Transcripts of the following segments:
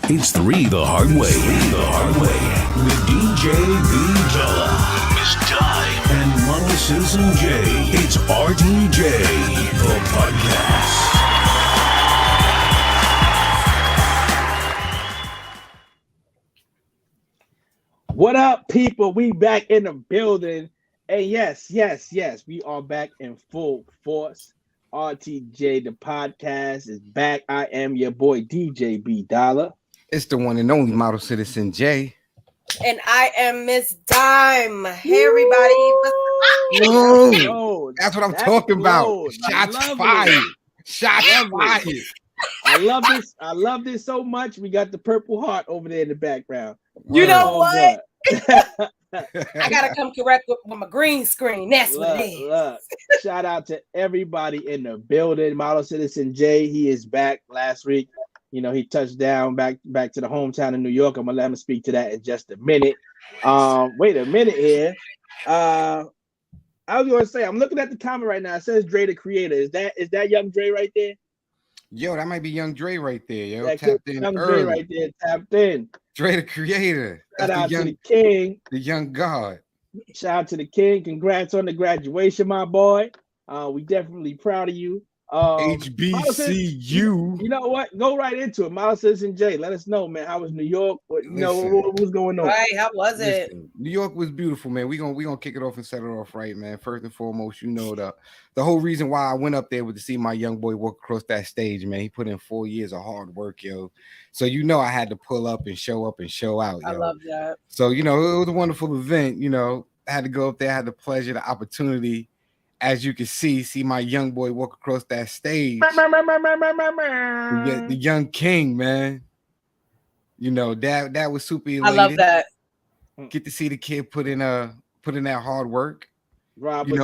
It's Three the Hard Way. With DJ B. Dalla, Miss Di, and Mama Citizen J. It's RTJ The Podcast. What up, people? We back in the building. And yes, we are back in full force. RTJ The Podcast is back. I am your boy, DJ B. Dalla. It's the one and only Model Citizen J. And I am Miss Dime. Hey, everybody. That's what I'm talking about. Shots fired. Shots fired. I love this. I love this so much. We got the Purple Heart over there in the background. You know what? I gotta come correct with my green screen. That's what it is. Shout out to everybody in the building. Model Citizen J, he is back last week. You know, he touched down back to the hometown in New York. I'm gonna let him speak to that in just a minute. Wait a minute here. I was gonna say, I'm looking at the comment right now. It says Dre the Creator. Is that Young Dre right there? Yo, that might be Young Dre right there. Yo, that tapped in Young early. Dre right there, tapped in. Dre the Creator. Shout out to the King, the young God. Shout out to the King. Congrats on the graduation, my boy. We definitely proud of you. HBCU. You know what? Go right into it. Model Citizen J, let us know, man. How was New York? What was going on? Right, how was it? New York was beautiful, man. We gonna kick it off and set it off right, man. First and foremost, you know the whole reason why I went up there was to see my young boy walk across that stage, man. He put in 4 years of hard work, yo. So you know I had to pull up and show out. Yo. I love that. So you know it was a wonderful event. You know, I had to go up there. I had the pleasure, the opportunity. As you can see my young boy walk across that stage. The young king, man. You know, that was super elated. I love that. Get to see the kid put in that hard work. Rob is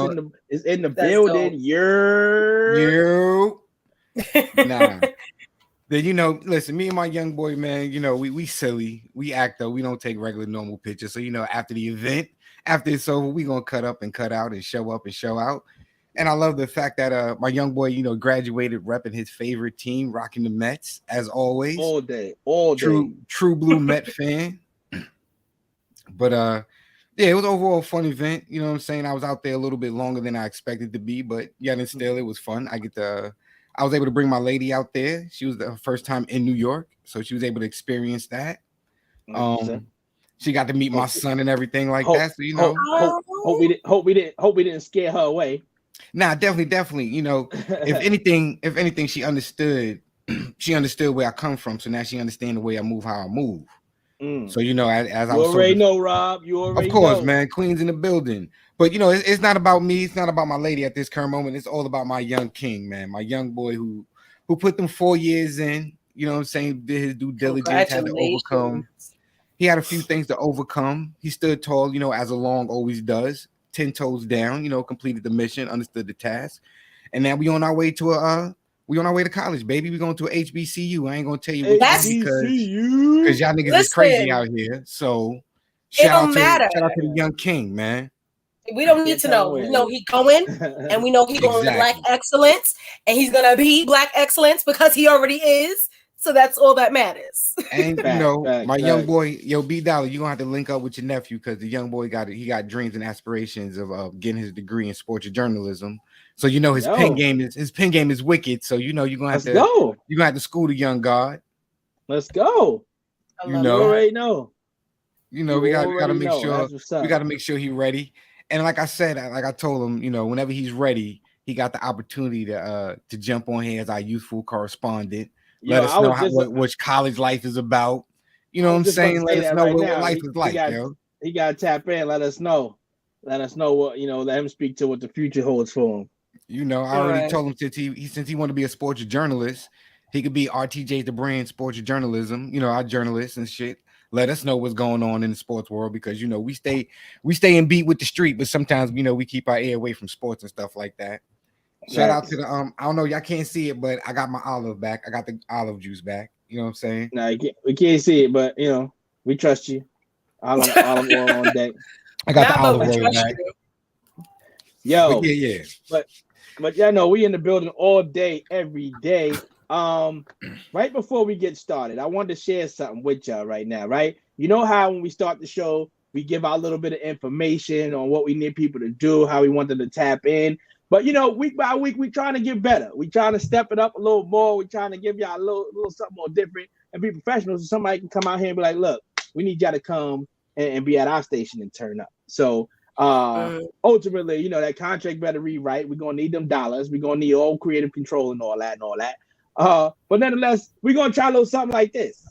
That's in the building. You. Nah. Then you know, listen, me and my young boy, man, you know, we silly. We act though. We don't take regular normal pictures. So, you know, after the event, after it's over, we gonna cut up and cut out and show up and show out. And I love the fact that my young boy, you know, graduated repping his favorite team, rocking the Mets as always. All day. True blue Met fan. But yeah, it was overall a fun event. You know what I'm saying? I was out there a little bit longer than I expected to be, but yeah, and still it was fun. I was able to bring my lady out there. She was the first time in New York, so she was able to experience that. She got to meet my son and everything like that. So you know, hope we didn't scare her away. Nah, definitely. You know, if anything, she understood where I come from. So now she understands the way I move, how I move. So you know, as I was already know, Rob. You already of course, know. Man. Queen's in the building. But you know, it's not about me. It's not about my lady at this current moment. It's all about my young king, man. My young boy who put them 4 years in. You know what I'm saying? Did his due diligence, had to overcome. He had a few things to overcome. He stood tall, you know, as a long always does. 10 toes down, you know, completed the mission, understood the task. And now we on our way to college, baby. We going to a HBCU. I ain't gonna tell you what because y'all niggas is crazy out here. So shout out to the young king, man. We don't need to know. We know he going, and we know he going to Black excellence, and he's gonna be Black excellence because he already is. So that's all that matters. And you know, my young boy, yo, B Dollar, you gonna have to link up with your nephew because the young boy got dreams and aspirations of getting his degree in sports journalism. So you know his pen game is wicked. So you know you're gonna have to school the young God. Let's go. You already know. You we gotta make sure he's ready. And like I said, like I told him, you know, whenever he's ready, he got the opportunity to jump on here as our youthful correspondent. Let us know what college life is about. You know what I'm saying? Let us know what life is like, yo. He got to tap in. Let us know. Let us know what, you know, let him speak to what the future holds for him. You know, I already told him since he wanted to be a sports journalist, he could be RTJ the brand sports journalism, you know, our journalists and shit. Let us know what's going on in the sports world because, you know, we stay in beat with the street, but sometimes, you know, we keep our ear away from sports and stuff like that. Shout out to the I don't know, y'all can't see it, but I got my olive back. I got the olive juice back. You know what I'm saying? No, we can't see it, but you know, we trust you. Olive oil on deck. I got the olive oil back. Yo, yeah. But yeah, no, we in the building all day, every day. Right before we get started, I wanted to share something with y'all right now, right? You know how when we start the show, we give out a little bit of information on what we need people to do, how we want them to tap in. But, you know, week by week, we're trying to get better. We're trying to step it up a little more. We're trying to give y'all a little something more different and be professional. So somebody can come out here and be like, look, we need y'all to come and be at our station and turn up. So ultimately, you know, that contract better rewrite. We're going to need them dollars. We're going to need all creative control and all that. But nonetheless, we're going to try a little something like this.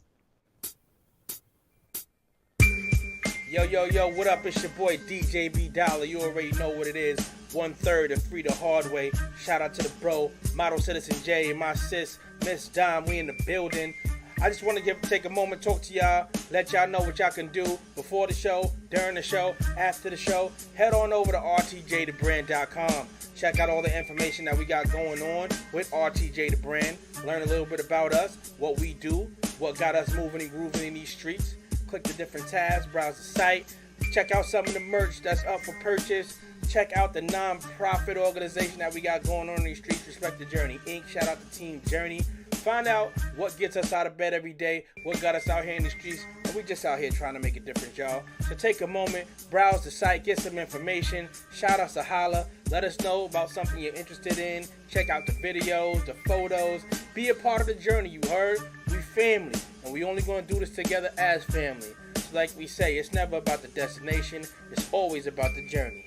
Yo, what up? It's your boy DJ B Dollar. You already know what it is. 1/3 of Free the Hard Way. Shout out to the bro, Model Citizen J, and my sis, Miss Dime. We in the building. I just want to take a moment, talk to y'all, let y'all know what y'all can do before the show, during the show, after the show. Head on over to rtjthebrand.com. Check out all the information that we got going on with RTJ the Brand. Learn a little bit about us, what we do, what got us moving and grooving in these streets. Click the different tabs, browse the site, check out some of the merch that's up for purchase. Check out the non-profit organization that we got going on in these streets, Respect the Journey Inc. Shout out to Team Journey. Find out what gets us out of bed every day, what got us out here in the streets, and we just out here trying to make a difference, y'all. So take a moment, browse the site, get some information, shout us a holla, let us know about something you're interested in, check out the videos, the photos, be a part of the journey, you heard? We family, and we only going to do this together as family. So like we say, it's never about the destination, it's always about the journey.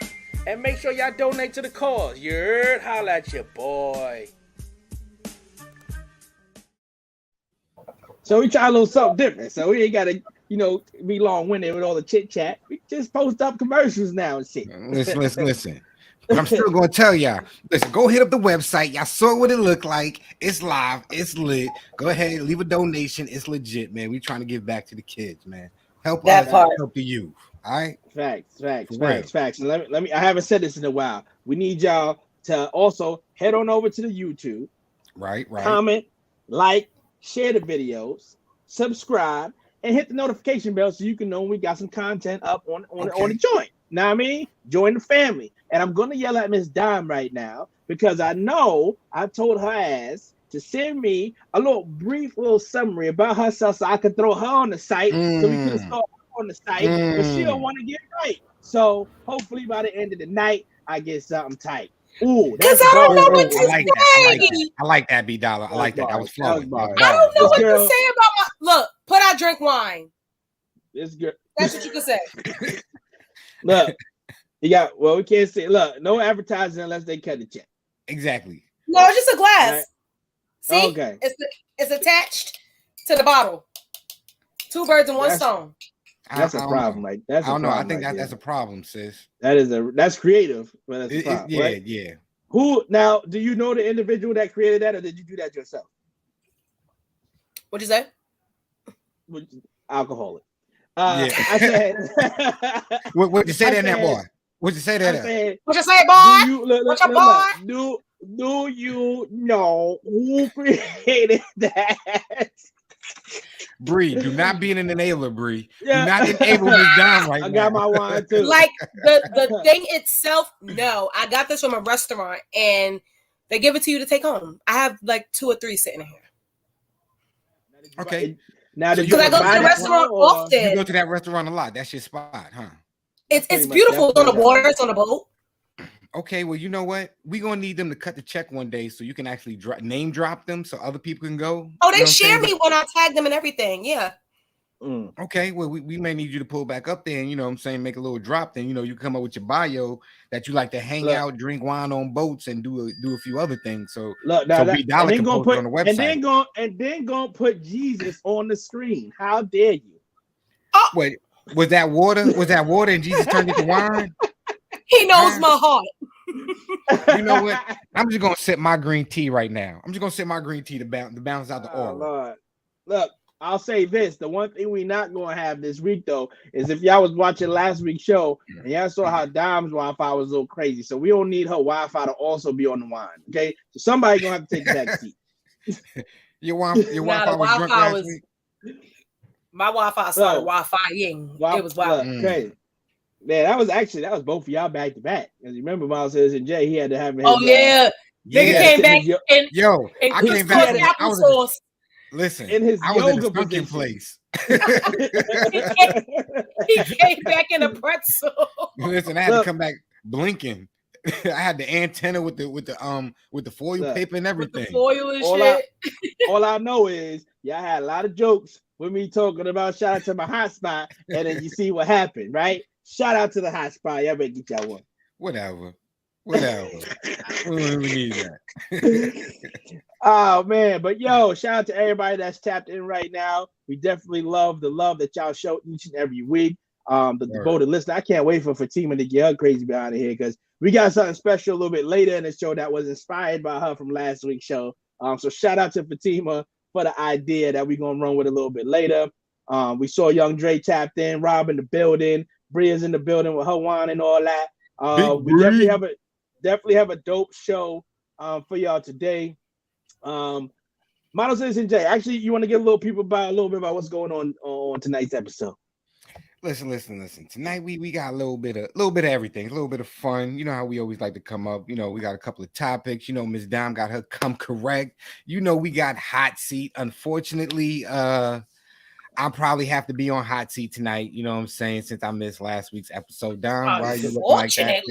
And make sure y'all donate to the cause. You heard? Holla at your boy. So we try a little something different. So we ain't got to, you know, be long-winded with all the chit-chat. We just post up commercials now and shit. Listen. But I'm still going to tell y'all. Listen, go hit up the website. Y'all saw what it looked like. It's live. It's lit. Go ahead. Leave a donation. It's legit, man. We trying to give back to the kids, man. Help that us. part. Help the youth. All right. Facts. And let me. I haven't said this in a while. We need y'all to also head on over to the YouTube. Right. Comment, like, share the videos, subscribe, and hit the notification bell so you can know when we got some content up on the joint. Know what I mean? Join the family. And I'm gonna yell at Miss Dime right now because I know I told her ass to send me a brief summary about herself so I could throw her on the site so we could start on the site, but she don't want to get right. So hopefully by the end of the night, I get something tight. Ooh, because I don't know what to say. I like that, B Dollar. I like that. That was flowing. I don't know what to say about my look. Put out drink wine. It's good. That's what you can say. Look, you got. Well, we can't say. Look, no advertising unless they cut the check. Exactly. No, it's just a glass. Right. See, okay. It's attached to the bottle. Two birds in one stone. That's a problem, right? That's I don't know. I think that's a problem, sis. That's creative, but that's a problem, yeah, right? yeah. Who now? Do you know the individual that created that, or did you do that yourself? What'd you say? Alcoholic. Yeah. I said. What'd you say there, boy? What'd you say there? What you say, boy? Do you know who created that? Bree, do not be an enabler, Bree. Yeah. Do not enable this down right now. I got my wine too. Like the thing itself, no. I got this from a restaurant and they give it to you to take home. I have like 2 or 3 sitting here. Okay. Now, because I go to the restaurant often. You go to that restaurant a lot. That's your spot, huh? It's beautiful. It's on the water. It's on the boat. Okay, well, you know what? We're going to need them to cut the check one day so you can actually name drop them so other people can go. Oh, they share me when I tag them and everything. Yeah. Okay, well, we may need you to pull back up there and, you know what I'm saying, make a little drop. Then, you know, you come up with your bio that you like to hang out, drink wine on boats, and do a few other things. So, look, now so B-Dollar can post it on the website. And then go put Jesus on the screen. How dare you? Oh. Wait, was that water? Was that water and Jesus turned into wine? He knows my heart. You know what? I'm just gonna sip my green tea right now. I'm just gonna sip my green tea to balance out the aura. Lord. Look, I'll say this: the one thing we're not gonna have this week, though, is if y'all was watching last week's show and y'all saw how Dime's Wi-Fi was a little crazy. So we don't need her Wi-Fi to also be on the wine. Okay, so somebody gonna have to take the back seat. Your Wi-Fi was drunk last week. My Wi-Fi started Wi-Fi-ing. It was wild. Crazy. Man, that was both of y'all back to back. Because you remember Miles says and Jay, he had to have. Oh yeah, Nigga came back and I came back. Applesauce. Listen, in his I was yoga in a sunken place. He came back in a pretzel. Listen, I had to come back blinking. I had the antenna with the foil paper and everything. With the foil and shit. All I know is y'all had a lot of jokes with me talking about shout out to my hot spot, and then you see what happened, right? Shout out to the hot spot. Y'all better get y'all one. Whatever. We need that. Oh man, but yo, shout out to everybody that's tapped in right now. We definitely love the love that y'all show each and every week. The devoted listener. I can't wait for Fatima to get her crazy behind here because we got something special a little bit later in the show that was inspired by her from last week's show. So shout out to Fatima for the idea that we're gonna run with a little bit later. We saw Young Dre tapped in, Rob in the building, Bria's in the building with her wine and all that. We definitely have a dope show for y'all today. Model Citizen J, actually, you want to give a little bit about what's going on tonight's episode? Listen. Tonight we got a little bit of everything, a little bit of fun. You know how we always like to come up. You know, we got a couple of topics. You know, Miss Dom got her come correct. You know, we got hot seat. Unfortunately, I'll probably have to be on hot seat tonight. You know what I'm saying? Since I missed last week's episode. Dom, why are you looking like that?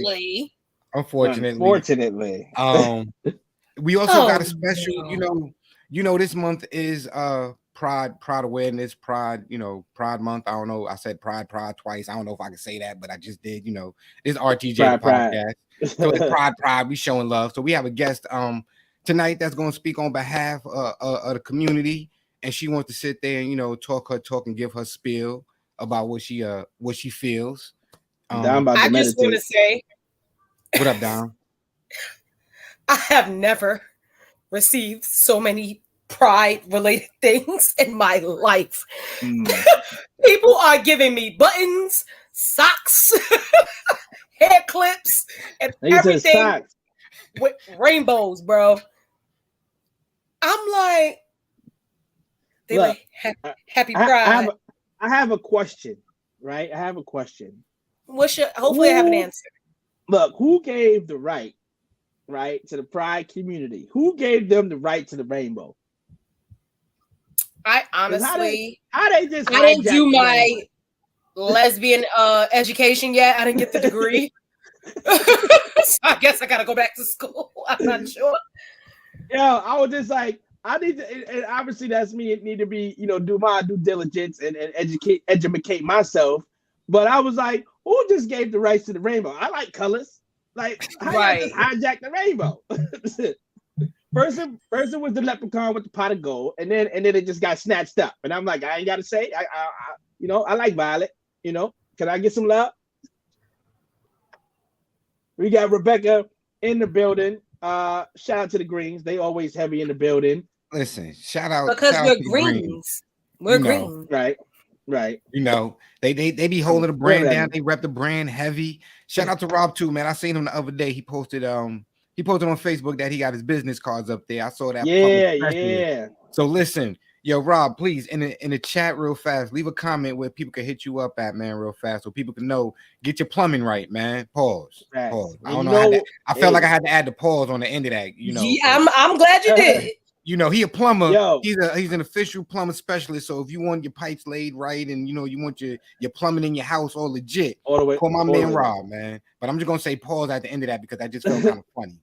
Unfortunately. We also got a special. You know, this month is Pride awareness, Pride Month. I don't know. I said Pride twice. I don't know if I can say that, but I just did. You know, it's RTJ The Podcast. So it's Pride. We showing love. So we have a guest tonight that's going to speak on behalf of the community, and she wants to sit there and talk and give her spiel about what she feels. I just want to say, what up, Dom? I have never received so many Pride-related things in my life. People are giving me buttons, socks, hair clips, and everything with rainbows, bro. I'm like, happy Pride. I have a question, right? I have a question. Hopefully I have an answer. Look, who gave the right to the Pride community? Who gave them the right to the rainbow? I honestly, I didn't do my lesbian education yet. I didn't get the degree. So I guess I gotta go back to school. I'm not sure. Yeah, I was just like, I need to, and obviously that's me. It need to be, do my due diligence and educate myself. But I was like, who just gave the rights to the rainbow? I like colors. Like, I just hijacked the rainbow. Person was the leprechaun with the pot of gold, and then it just got snatched up. And I'm like, I ain't gotta say, I like violet. Can I get some love? We got Rebecca in the building. Shout out to the Greens. They always heavy in the building. Listen, shout out because we're Greens. We're green. Right. They be holding the brand down. They rep the brand heavy. Shout out to Rob too, man. I seen him the other day. He posted on Facebook that he got his business cards up there. I saw that. Yeah. So listen, yo, Rob, please in the chat real fast, leave a comment where people can hit you up at, man, real fast, so people can know. Get your plumbing right, man. Pause. I don't know. I felt like I had to add the pause on the end of that. Yeah, I'm glad you did. He a plumber. Yo. He's an official plumber specialist. So if you want your pipes laid right and you want your plumbing in your house all legit, call my man Rob, man. But I'm just gonna say pause at the end of that because I just felt kind of funny,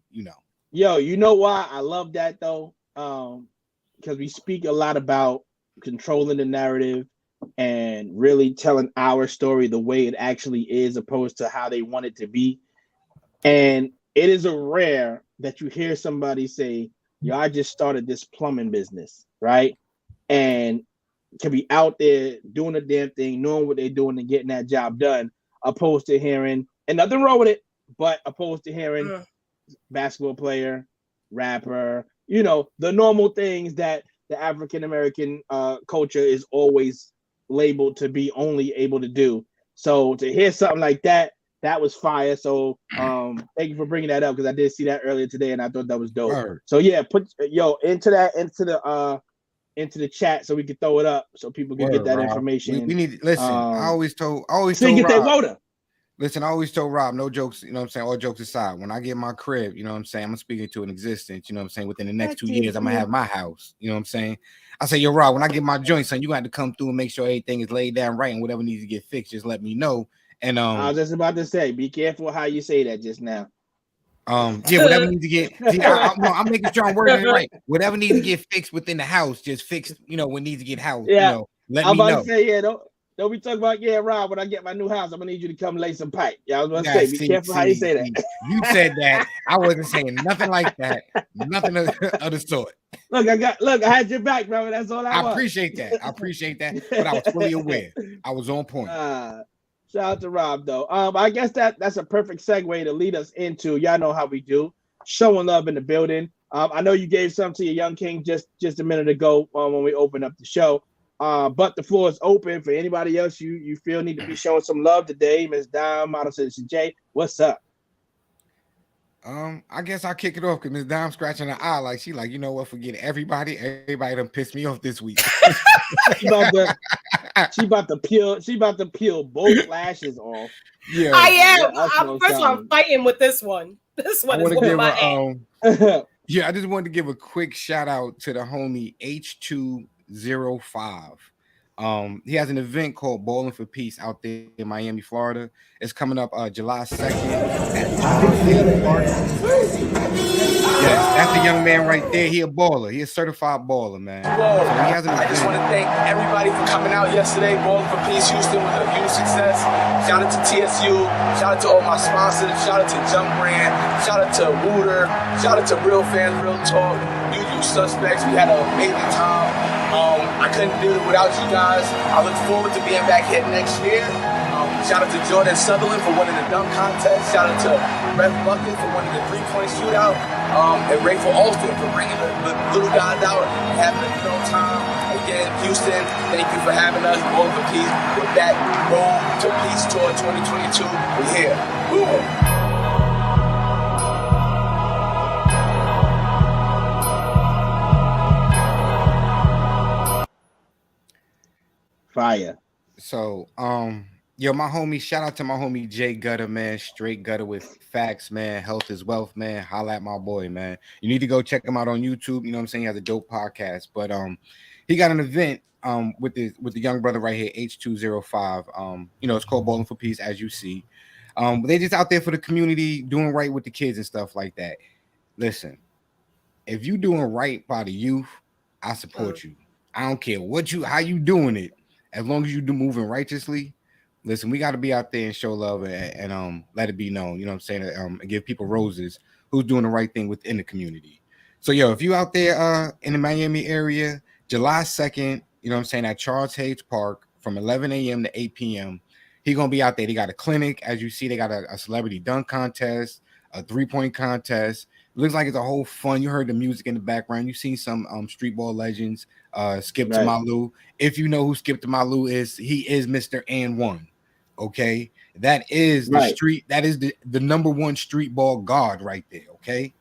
Yo, you know why I love that though? Because we speak a lot about controlling the narrative and really telling our story the way it actually is, opposed to how they want it to be. And it is a rare that you hear somebody say, yo, I just started this plumbing business, right? And can be out there doing a damn thing, knowing what they're doing and getting that job done, opposed to hearing, and nothing wrong with it, but opposed to hearing basketball player, rapper, the normal things that the African-American culture is always labeled to be only able to do. So to hear something like that, that was fire. So thank you for bringing that up because I did see that earlier today and I thought that was dope. Right. So yeah, put into the chat so we can throw it up so people can get that information. We need listen. I always told so you get that water. Listen, I always told Rob, no jokes, you know what I'm saying? All jokes aside, when I get my crib, you know what I'm saying? I'm speaking to an existence, you know what I'm saying? Within the next 2 years, I'm gonna have my house, you know what I'm saying? I say, yo, Rob, when I get my joint, son, you got to come through and make sure everything is laid down right and whatever needs to get fixed, just let me know. And I was just about to say, be careful how you say that just now. Yeah, whatever needs to get. See, I'm making sure I'm wording it right. Whatever needs to get fixed within the house, just fix. You know, what needs to get housed. Yeah, you know, let I'm me about know. to say, don't be talking about Rob. When I get my new house, I'm gonna need you to come lay some pipe. Yeah, I was about to say, be careful how you say that. You said that. I wasn't saying nothing like that. Nothing of the sort. I had your back, brother. That's all I want. I appreciate that. But I was fully aware. I was on point. Shout out to Rob though. I guess that's a perfect segue to lead us into, y'all know how we do, showing love in the building. I know you gave some to your young king just a minute ago when we opened up the show. But the floor is open for anybody else you feel need to be showing some love today. Ms. Dom, Model Citizen J, what's up? I guess I'll kick it off because Ms. Dom scratching her eye like she like, you know what, forget everybody done pissed me off this week. She about to peel both lashes off. Yeah, I am. First of all, I'm fighting with this one. This one is with my hand. Yeah, I just wanted to give a quick shout out to the homie H205. He has an event called Bowling for Peace out there in Miami, Florida. It's coming up July 2nd. Yes, that's the young man right there. He a baller. He a certified baller, man. Whoa. So he has an event. I just want to thank everybody for coming out yesterday. Bowling for Peace Houston was a huge success. Shout out to TSU. Shout out to all my sponsors. Shout out to Jump Brand. Shout out to Wooter. Shout out to Real Fans, Real Talk. Usual Suspects. We had an amazing time. I couldn't do it without you guys. I look forward to being back here next year. Shout out to Jordan Sutherland for winning the dunk contest. Shout out to Brett Bucket for winning the three-point shootout. And Rayful Alston for bringing the little guys out and having a good old time. Again, Houston, thank you for having us. Bowling for Peace. With that Road to Peace Tour 2022, we're here. Woo! Fire. So, yo, my homie, shout out to my homie Jay Gutter, man. Straight gutter with facts, man. Health is wealth, man. Holla at my boy, man. You need to go check him out on YouTube. You know what I'm saying? He has a dope podcast. But he got an event with the young brother right here, H205. You know, it's called Bowling for Peace, as you see. They just out there for the community, doing right with the kids and stuff like that. Listen, if you doing right by the youth, I support you. I don't care how you doing it. As long as you do moving righteously, listen, we got to be out there and show love and let it be known, you know what I'm saying, and give people roses who's doing the right thing within the community. So, yo, if you out there in the Miami area, July 2nd, you know what I'm saying, at Charles Hayes Park from 11 a.m. to 8 p.m., he going to be out there. They got a clinic. As you see, they got a celebrity dunk contest, a three-point contest. It looks like it's a whole fun. You heard the music in the background. You seen some street ball legends, Skip to Malou. If you know who Skip to Malou is, he is Mr. And One. Okay, that is the street. That is the number one street ball guard right there. Okay,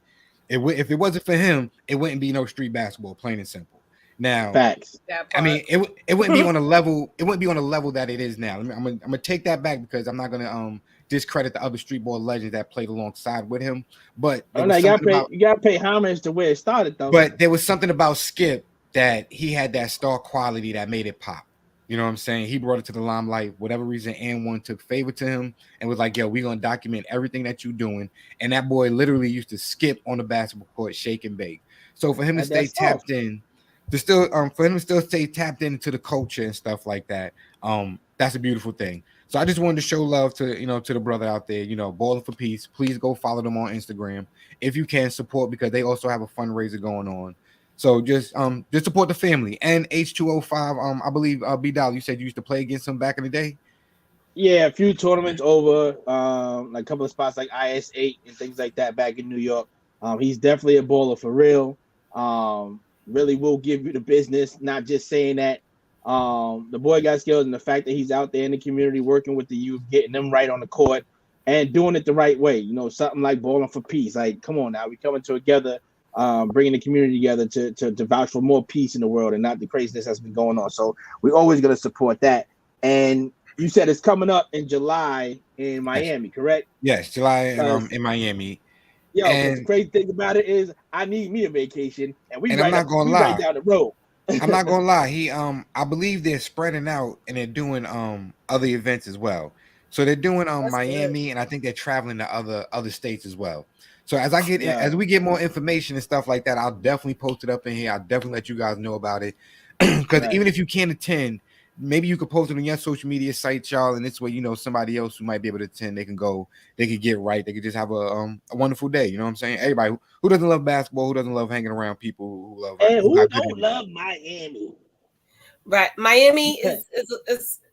if it wasn't for him, it wouldn't be no street basketball. Plain and simple. Now, facts. I mean, it wouldn't be on a level. It wouldn't be on a level that it is now. I'm gonna take that back because I'm not gonna discredit the other street ball legends that played alongside with him. But you gotta pay homage to where it started, though. But there was something about Skip that he had that star quality that made it pop. You know what I'm saying? He brought it to the limelight. Whatever reason, and one took favor to him and was like, "Yo, we're gonna document everything that you're doing." And that boy literally used to skip on the basketball court, shake and bake. So for him to stay tapped in, for him to still stay tapped into the culture and stuff like that, that's a beautiful thing. So I just wanted to show love to the brother out there, Bowling for Peace. Please go follow them on Instagram if you can, support, because they also have a fundraiser going on. So just support the family. And H205, I believe B Dollar, you said you used to play against him back in the day. Yeah, a few tournaments over, like a couple of spots like IS8 and things like that back in New York. He's definitely a baller for real. Really will give you the business, not just saying that. The boy got skills, and the fact that he's out there in the community working with the youth, getting them right on the court and doing it the right way. Something like Bowling for Peace. Like, come on now, we coming together, bringing the community together to vouch for more peace in the world and not the craziness that's been going on. So we're always going to support that. And You said it's coming up in July in Miami, correct? Yes, July in Miami. Yo, because the crazy thing about it is I need me a vacation, and I'm not gonna lie. Right down the road. I'm not gonna lie. I believe they're spreading out and they're doing other events as well. So they're doing Miami, good. And I think they're traveling to other states as well. So as we get more information and stuff like that, I'll definitely post it up in here. I'll definitely let you guys know about it. Because even if you can't attend, maybe you could post it on your social media sites, y'all, and this way, somebody else who might be able to attend, they can go, they could get right, they could just have a wonderful day. You know what I'm saying? Everybody who doesn't love basketball, who doesn't love hanging around people who love, and who don't love Miami, right? Miami is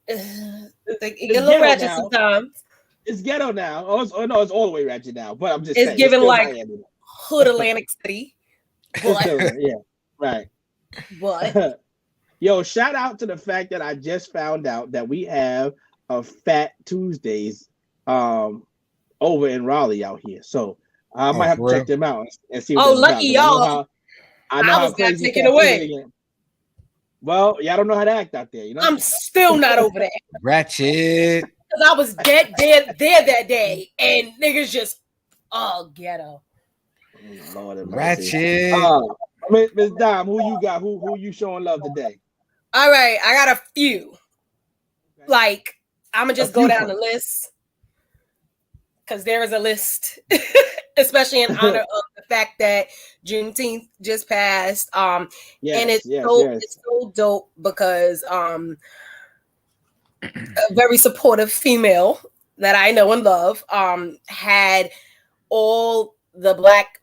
it get a little ratchet sometimes. It's ghetto now. Oh no, it's all the way ratchet now. But I'm just it's saying, giving it's like Miami. Hood Atlantic City. But, yeah, right. But yo, shout out to the fact that I just found out that we have a Fat Tuesdays over in Raleigh out here. So I might have to check them out and see. Oh, lucky y'all! I was gonna take it away. Well, y'all don't know how to act out there, I'm still not over there. Ratchet. Because I was there that day, and niggas just ghetto. Lord ratchet. Miss Dom, who you got? Who you showing love today? All right, I got a few. Okay. Like, I'm gonna just go down the list because there is a list, especially in honor of the fact that Juneteenth just passed. It's so dope because a very supportive female that I know and love had all the Black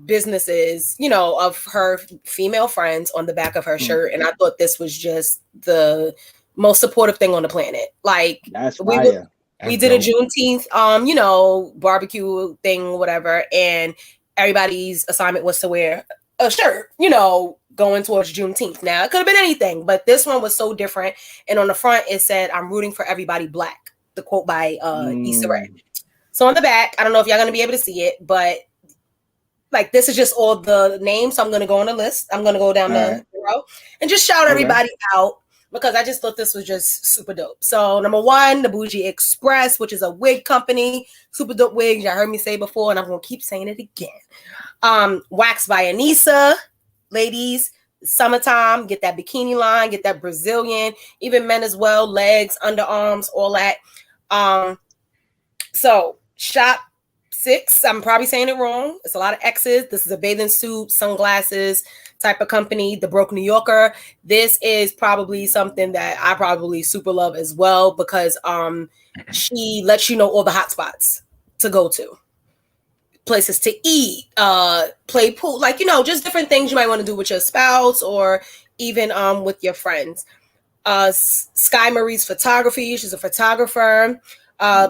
businesses, of her female friends on the back of her shirt. And I thought this was just the most supportive thing on the planet. Like, we did a Juneteenth, barbecue thing, whatever. And everybody's assignment was to wear a shirt, going towards Juneteenth. Now, it could have been anything, but this one was so different. And on the front, it said, "I'm rooting for everybody Black," the quote by Issa Rae. So on the back, I don't know if y'all going to be able to see it, but like, this is just all the names. So I'm going to go on the list. I'm going to go down the row and just shout everybody out because I just thought this was just super dope. So number one, the Bougie Express, which is a wig company, super dope wigs. Y'all heard me say before, and I'm going to keep saying it again. Wax by Anissa, ladies, summertime, get that bikini line, get that Brazilian, even men as well, legs, underarms, all that. So shop 6, I'm probably saying it wrong. It's a lot of X's. This is a bathing suit, sunglasses type of company, the Broke New Yorker. This is probably something that I probably super love as well because she lets you know all the hot spots to go to, places to eat, play pool, like, just different things you might want to do with your spouse or even with your friends. Sky Marie's Photography. She's a photographer.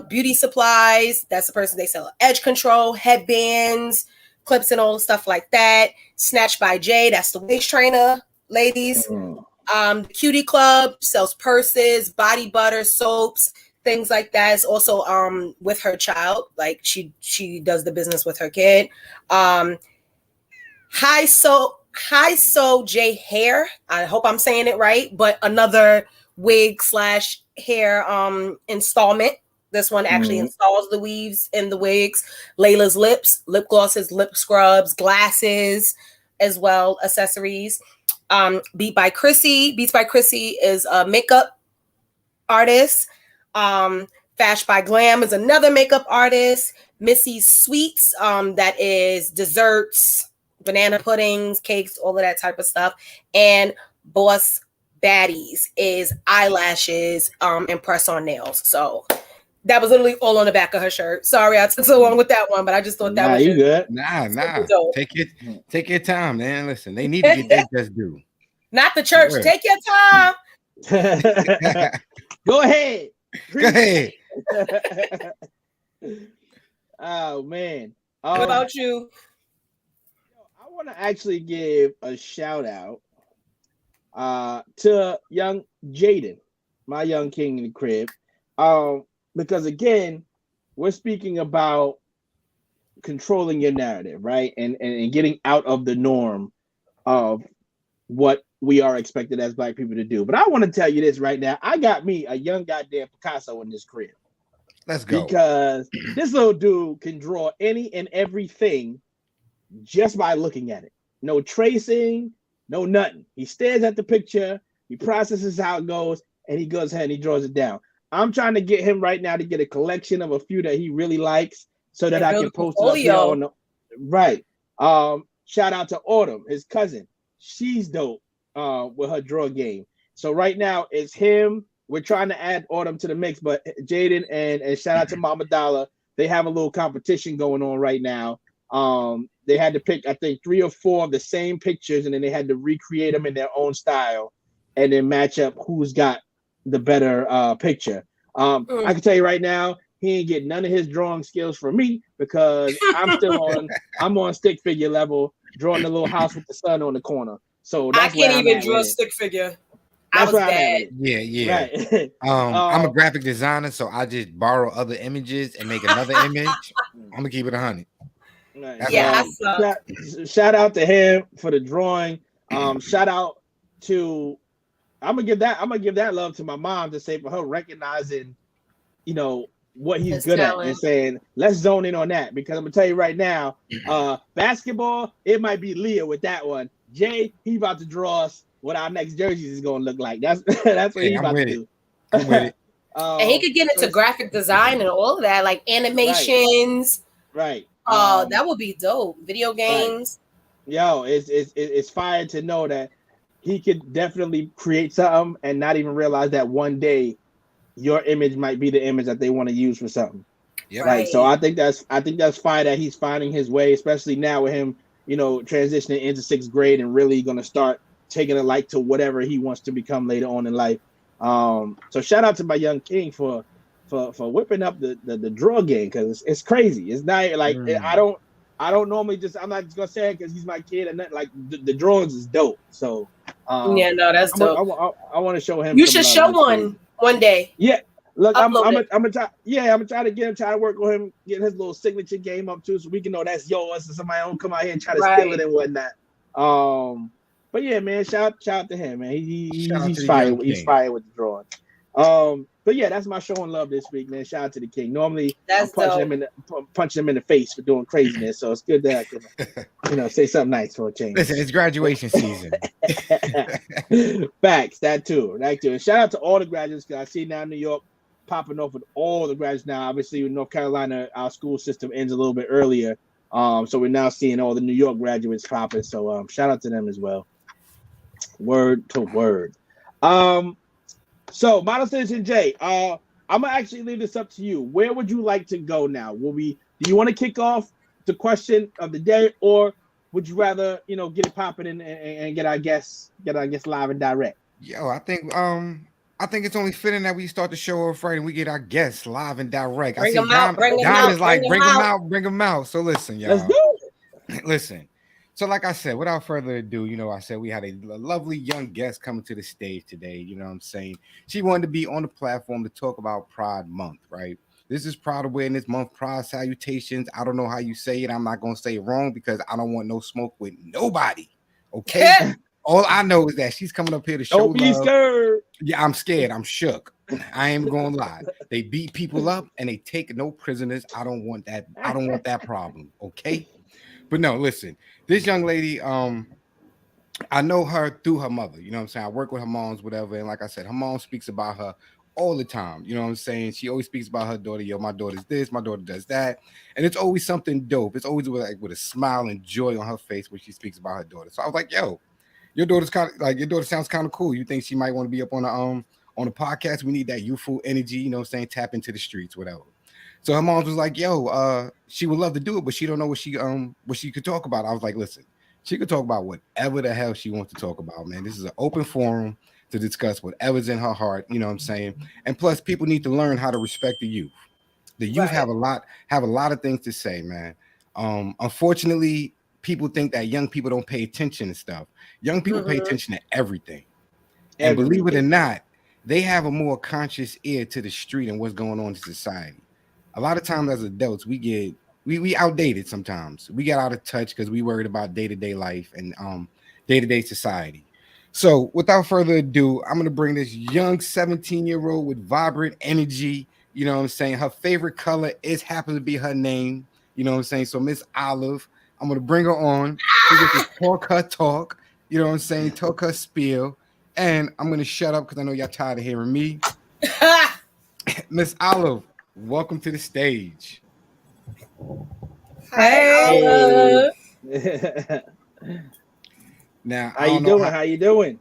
Beauty supplies, that's the person they sell edge control, headbands, clips, and all the stuff like that. Snatch by Jay, that's the waist trainer, ladies. The Cutie Club sells purses, body butter, soaps, things like that. It's also with her child, like she does the business with her kid. High So J Hair, I hope I'm saying it right, but another wig / hair installment. This one actually installs the weaves in the wigs. Layla's Lips, lip glosses, lip scrubs, glasses, as well, accessories. Beats by Chrissy is a makeup artist. Fash by Glam is another makeup artist. Missy's Sweets, that is desserts, banana puddings, cakes, all of that type of stuff. And Boss Baddies is eyelashes and press-on nails. So that was literally all on the back of her shirt. Sorry, I took so long with that one, but I just thought that was good. Nah. Take your time, man. Listen, they need to get their just due. Not the church. Sure. Take your time. Go ahead. Go ahead. Oh man. What about you? I want to actually give a shout out to young Jaden, my young king in the crib. Because again, we're speaking about controlling your narrative, right? And getting out of the norm of what we are expected as Black people to do. But I want to tell you this right now. I got me a young goddamn Picasso in this crib. Let's go. Because this little dude can draw any and everything just by looking at it. No tracing, no nothing. He stares at the picture, he processes how it goes, and he goes ahead and he draws it down. I'm trying to get him right now to get a collection of a few that he really likes so that I can post it up here on the right. Shout out to Autumn, his cousin. She's dope with her draw game. So right now it's him. We're trying to add Autumn to the mix, but Jaden and shout out to Mama Dollar. They have a little competition going on right now. They had to pick, I think, 3 or 4 of the same pictures, and then they had to recreate them in their own style and then match up who's got the better picture. I can tell you right now, he ain't getting none of his drawing skills from me because I'm on stick figure level, drawing the little house with the sun on the corner. So that's I can't even draw a stick figure. That's I was bad. Yeah. Right. I'm a graphic designer, so I just borrow other images and make another image. I'm gonna keep it 100. Right. Yeah. Shout out to him for the drawing. Shout out to I'm gonna give that love to my mom to say for her recognizing, what he's good at and saying let's zone in on that, because I'm gonna tell you right now, basketball, it might be Leah with that one. Jay, he about to draw us what our next jerseys is gonna look like. That's what he's about to do. I'm with it. And he could get into graphic design and all of that, like animations. Right. That would be dope. Video games. Right. Yo, it's fire to know that he could definitely create something and not even realize that one day your image might be the image that they want to use for something. Yep. Right. So I think that's fire that he's finding his way, especially now with him, transitioning into 6th grade and really gonna start taking a light to whatever he wants to become later on in life. So shout out to my young king for whipping up the draw game, because it's crazy. It's not like I don't normally I'm not just gonna say it because he's my kid and nothing. Like the drawings is dope. So that's dope. I want to show him. You should show one day. Yeah. Look, I'm gonna try. Yeah, I'm gonna try to get him. Try to work with him, get his little signature game up too, so we can know that's yours, and somebody don't come out here and try to steal it and whatnot. But yeah, man, shout to him, man. He's fire. He's fire with the drawing. But yeah, that's my show and love this week, man. Shout out to the king. Normally, I'm punching him in the face for doing craziness, so it's good that I can, say something nice for a change. Listen, it's graduation season. Facts, that too. And shout out to all the graduates, because I see now New York popping off with all the graduates now. Obviously, with North Carolina, our school system ends a little bit earlier, so we're now seeing all the New York graduates popping. So shout out to them as well. Word to word. So, Model Citizen Jay, I'm gonna actually leave this up to you. Where would you like to go now? Do you want to kick off the question of the day, or would you rather, get it popping and get our guests live and direct? Yo, I think it's only fitting that we start the show off right and we get our guests live and direct. Bring them out. Bring them out. So listen, y'all. Let's do it. Listen. So like I said, without further ado, I said we had a lovely young guest coming to the stage today. You know what I'm saying? She wanted to be on the platform to talk about Pride Month, right? This is Pride Awareness Month, Pride Salutations. I don't know how you say it. I'm not going to say it wrong because I don't want no smoke with nobody, okay? All I know is that she's coming up here to show love. Don't be scared. Yeah, I'm scared. I'm shook. I ain't going to lie. They beat people up and they take no prisoners. I don't want that. I don't want that problem, okay? But no, listen, this young lady, I know her through her mother. You know what I'm saying? I work with her moms, whatever. And like I said, her mom speaks about her all the time. You know what I'm saying? She always speaks about her daughter. Yo, my daughter's this, my daughter does that. And it's always something dope. It's always with a smile and joy on her face when she speaks about her daughter. So I was like, yo, your daughter sounds kind of cool. You think she might want to be up on the podcast? We need that youthful energy, you know what I'm saying? Tap into the streets, whatever. So her mom was like, yo, she would love to do it, but she don't know what she could talk about. I was like, listen, she could talk about whatever the hell she wants to talk about, man. This is an open forum to discuss whatever's in her heart, you know what I'm saying? And plus, people need to learn how to respect the youth. The youth have a lot of things to say, man. Unfortunately, people think that young people don't pay attention to stuff. Young people pay attention to everything. And believe it or not, they have a more conscious ear to the street and what's going on in society. A lot of times as adults, we outdated sometimes. We get out of touch because we worried about day-to-day life and day-to-day society. So without further ado, I'm gonna bring this young 17-year-old with vibrant energy. You know what I'm saying? Her favorite color is happens to be her name. You know what I'm saying? So Miss Olive, I'm gonna bring her on. She gets to talk her talk. You know what I'm saying? Talk her spiel. And I'm gonna shut up because I know y'all tired of hearing me. Miss Olive, welcome to the stage. Hey. Now, How you doing? How you doing?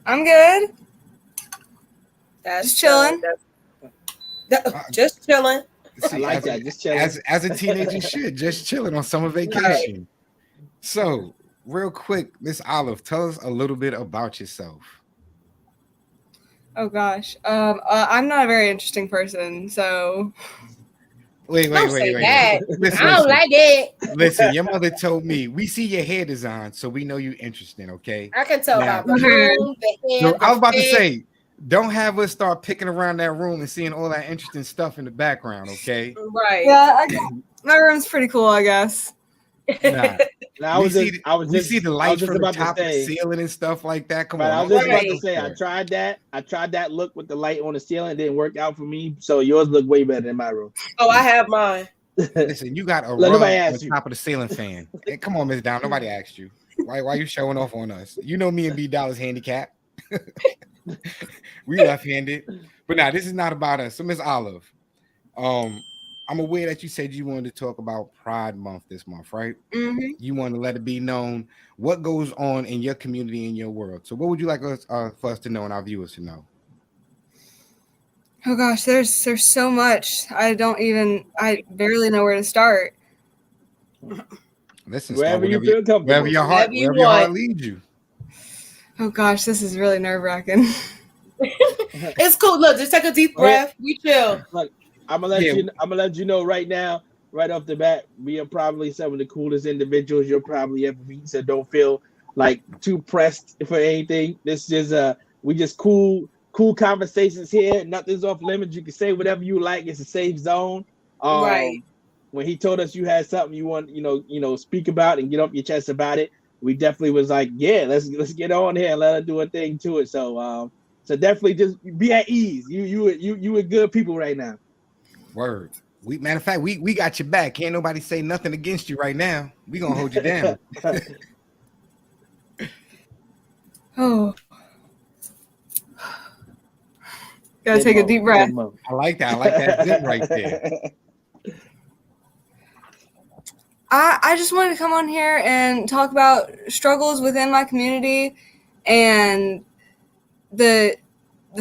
I'm good. That's Just chilling. Just chilling. I like that. Just chilling. As a teenager, you should just chilling on summer vacation. Right. So, real quick, Miss Olive, tell us a little bit about yourself. Oh gosh, I'm not a very interesting person, so. Wait. Listen, I don't like it. Listen, your mother told me we see your hair design, so we know you're interesting. Okay, I can tell about the room, the hair. So I was about to say, don't have us start picking around that room and seeing all that interesting stuff in the background. Okay, right? Yeah, my room's pretty cool, I guess. Nah. We see the lights from the top of the ceiling and stuff like that. Come on, I was just about to say, I tried that look with the light on the ceiling. It didn't work out for me. So yours look way better than my room. Oh, I have mine. Listen, you got a rug on the top of the ceiling fan. Hey, come on, Miss Down. Nobody asked you. Why you showing off on us? You know me and B Dollar's handicap. We left-handed. But now this is not about us. So Miss Olive, I'm aware that you said you wanted to talk about Pride Month this month, right? Mm-hmm. You want to let it be known what goes on in your community, in your world. So what would you like us for us to know and our viewers to know? Oh gosh, there's so much. I barely know where to start. Listen, wherever you feel comfortable. Wherever your heart leads you. Oh gosh, this is really nerve-wracking. It's cool. Look, just take a deep breath. We chill. Look, I'm gonna let you know right now, right off the bat, we are probably some of the coolest individuals you'll probably ever meet. So don't feel like too pressed for anything. This is we just cool conversations here. Nothing's off limits. You can say whatever you like. It's a safe zone. Right. When he told us you had something you want, speak about and get off your chest about it, we definitely was like, yeah, let's get on here and let her do a thing to it. So definitely just be at ease. You with good people right now. Word. Matter of fact, we got your back. Can't nobody say nothing against you right now. We gonna hold you down. Oh. Gotta take a deep breath. I like that zip right there. I just wanted to come on here and talk about struggles within my community and the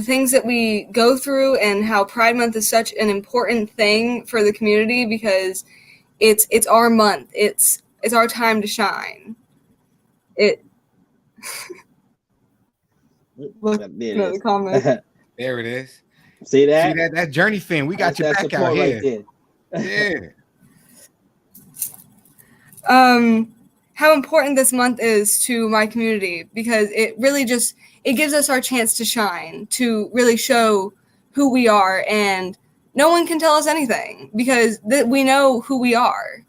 things that we go through and how Pride Month is such an important thing for the community because it's our month. It's our time to shine. Look at the comment. There it is. See that? That Journey fan. We got your back out here. Right yeah. How important this month is to my community because it really it gives us our chance to shine, to really show who we are, and no one can tell us anything because we know who we are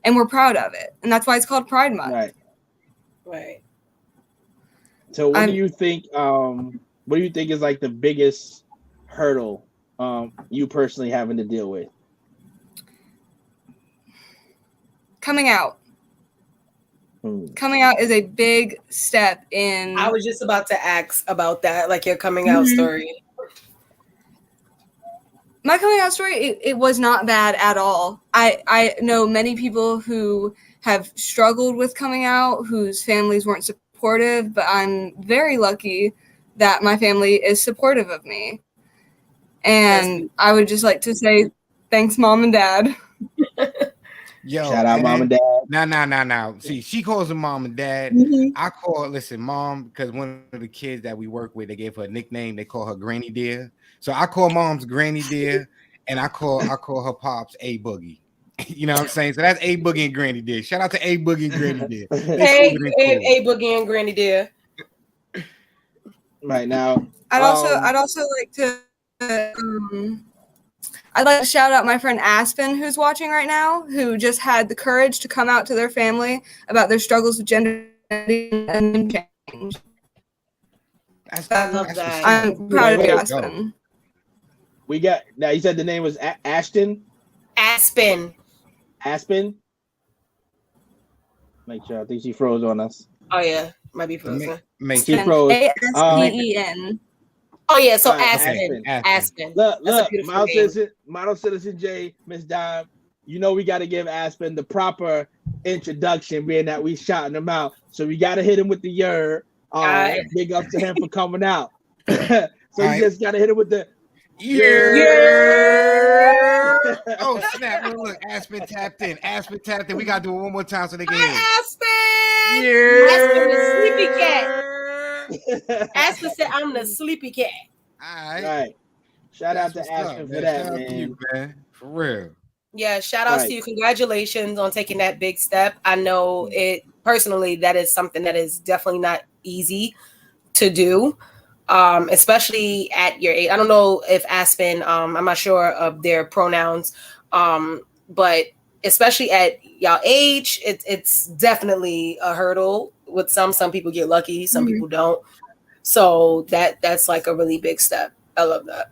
and we're proud of it. And that's why it's called Pride Month. Right. So what do you think is like the biggest hurdle you personally having to deal with? Coming out. Coming out is a big step in. I was just about to ask about that, like your coming out story. My coming out story, it was not bad at all. I know many people who have struggled with coming out, whose families weren't supportive, but I'm very lucky that my family is supportive of me. And I would just like to say thanks, Mom and Dad. Yo, shout out Mom and Dad. Now. See, she calls them Mom and Dad. Mm-hmm. I call Mom because one of the kids that we work with, they gave her a nickname. They call her Granny Dear. So I call Mom's Granny Dear, and I call her Pops A Boogie. You know what I'm saying? So that's A Boogie and Granny Dear. Shout out to A Boogie and Granny Dear. Hey, A Boogie and Granny Dear. Right now, I'd also like to. I'd like to shout out my friend Aspen, who's watching right now, who just had the courage to come out to their family about their struggles with gender and I love that. I'm proud of you, Aspen. We got now. You said the name was Ashton. Aspen. Make sure. I think she froze on us. Oh yeah, might be frozen. She froze. Aspen. Oh yeah, so Aspen. Aspen. Look, model citizen J, Miss Dime. You know we got to give Aspen the proper introduction, being that we shouting him out. So we got to hit him with the yer. Big up to him for coming out. So you just got to hit him with the yeah. Oh snap! Look, Aspen tapped in. We gotta do it one more time so they can hear. Aspen. Yeah. Aspen, the sleepy cat. Aspen said, "I'm the sleepy cat." All right. Shout out to Aspen for that, man. You, man. For real. Yeah, shout outs to you. Congratulations on taking that big step. I know it personally. That is something that is definitely not easy to do. Especially at your age. I don't know if Aspen, I'm not sure of their pronouns, but especially at y'all age, it's definitely a hurdle with some people get lucky, some people don't. So that's like a really big step. I love that.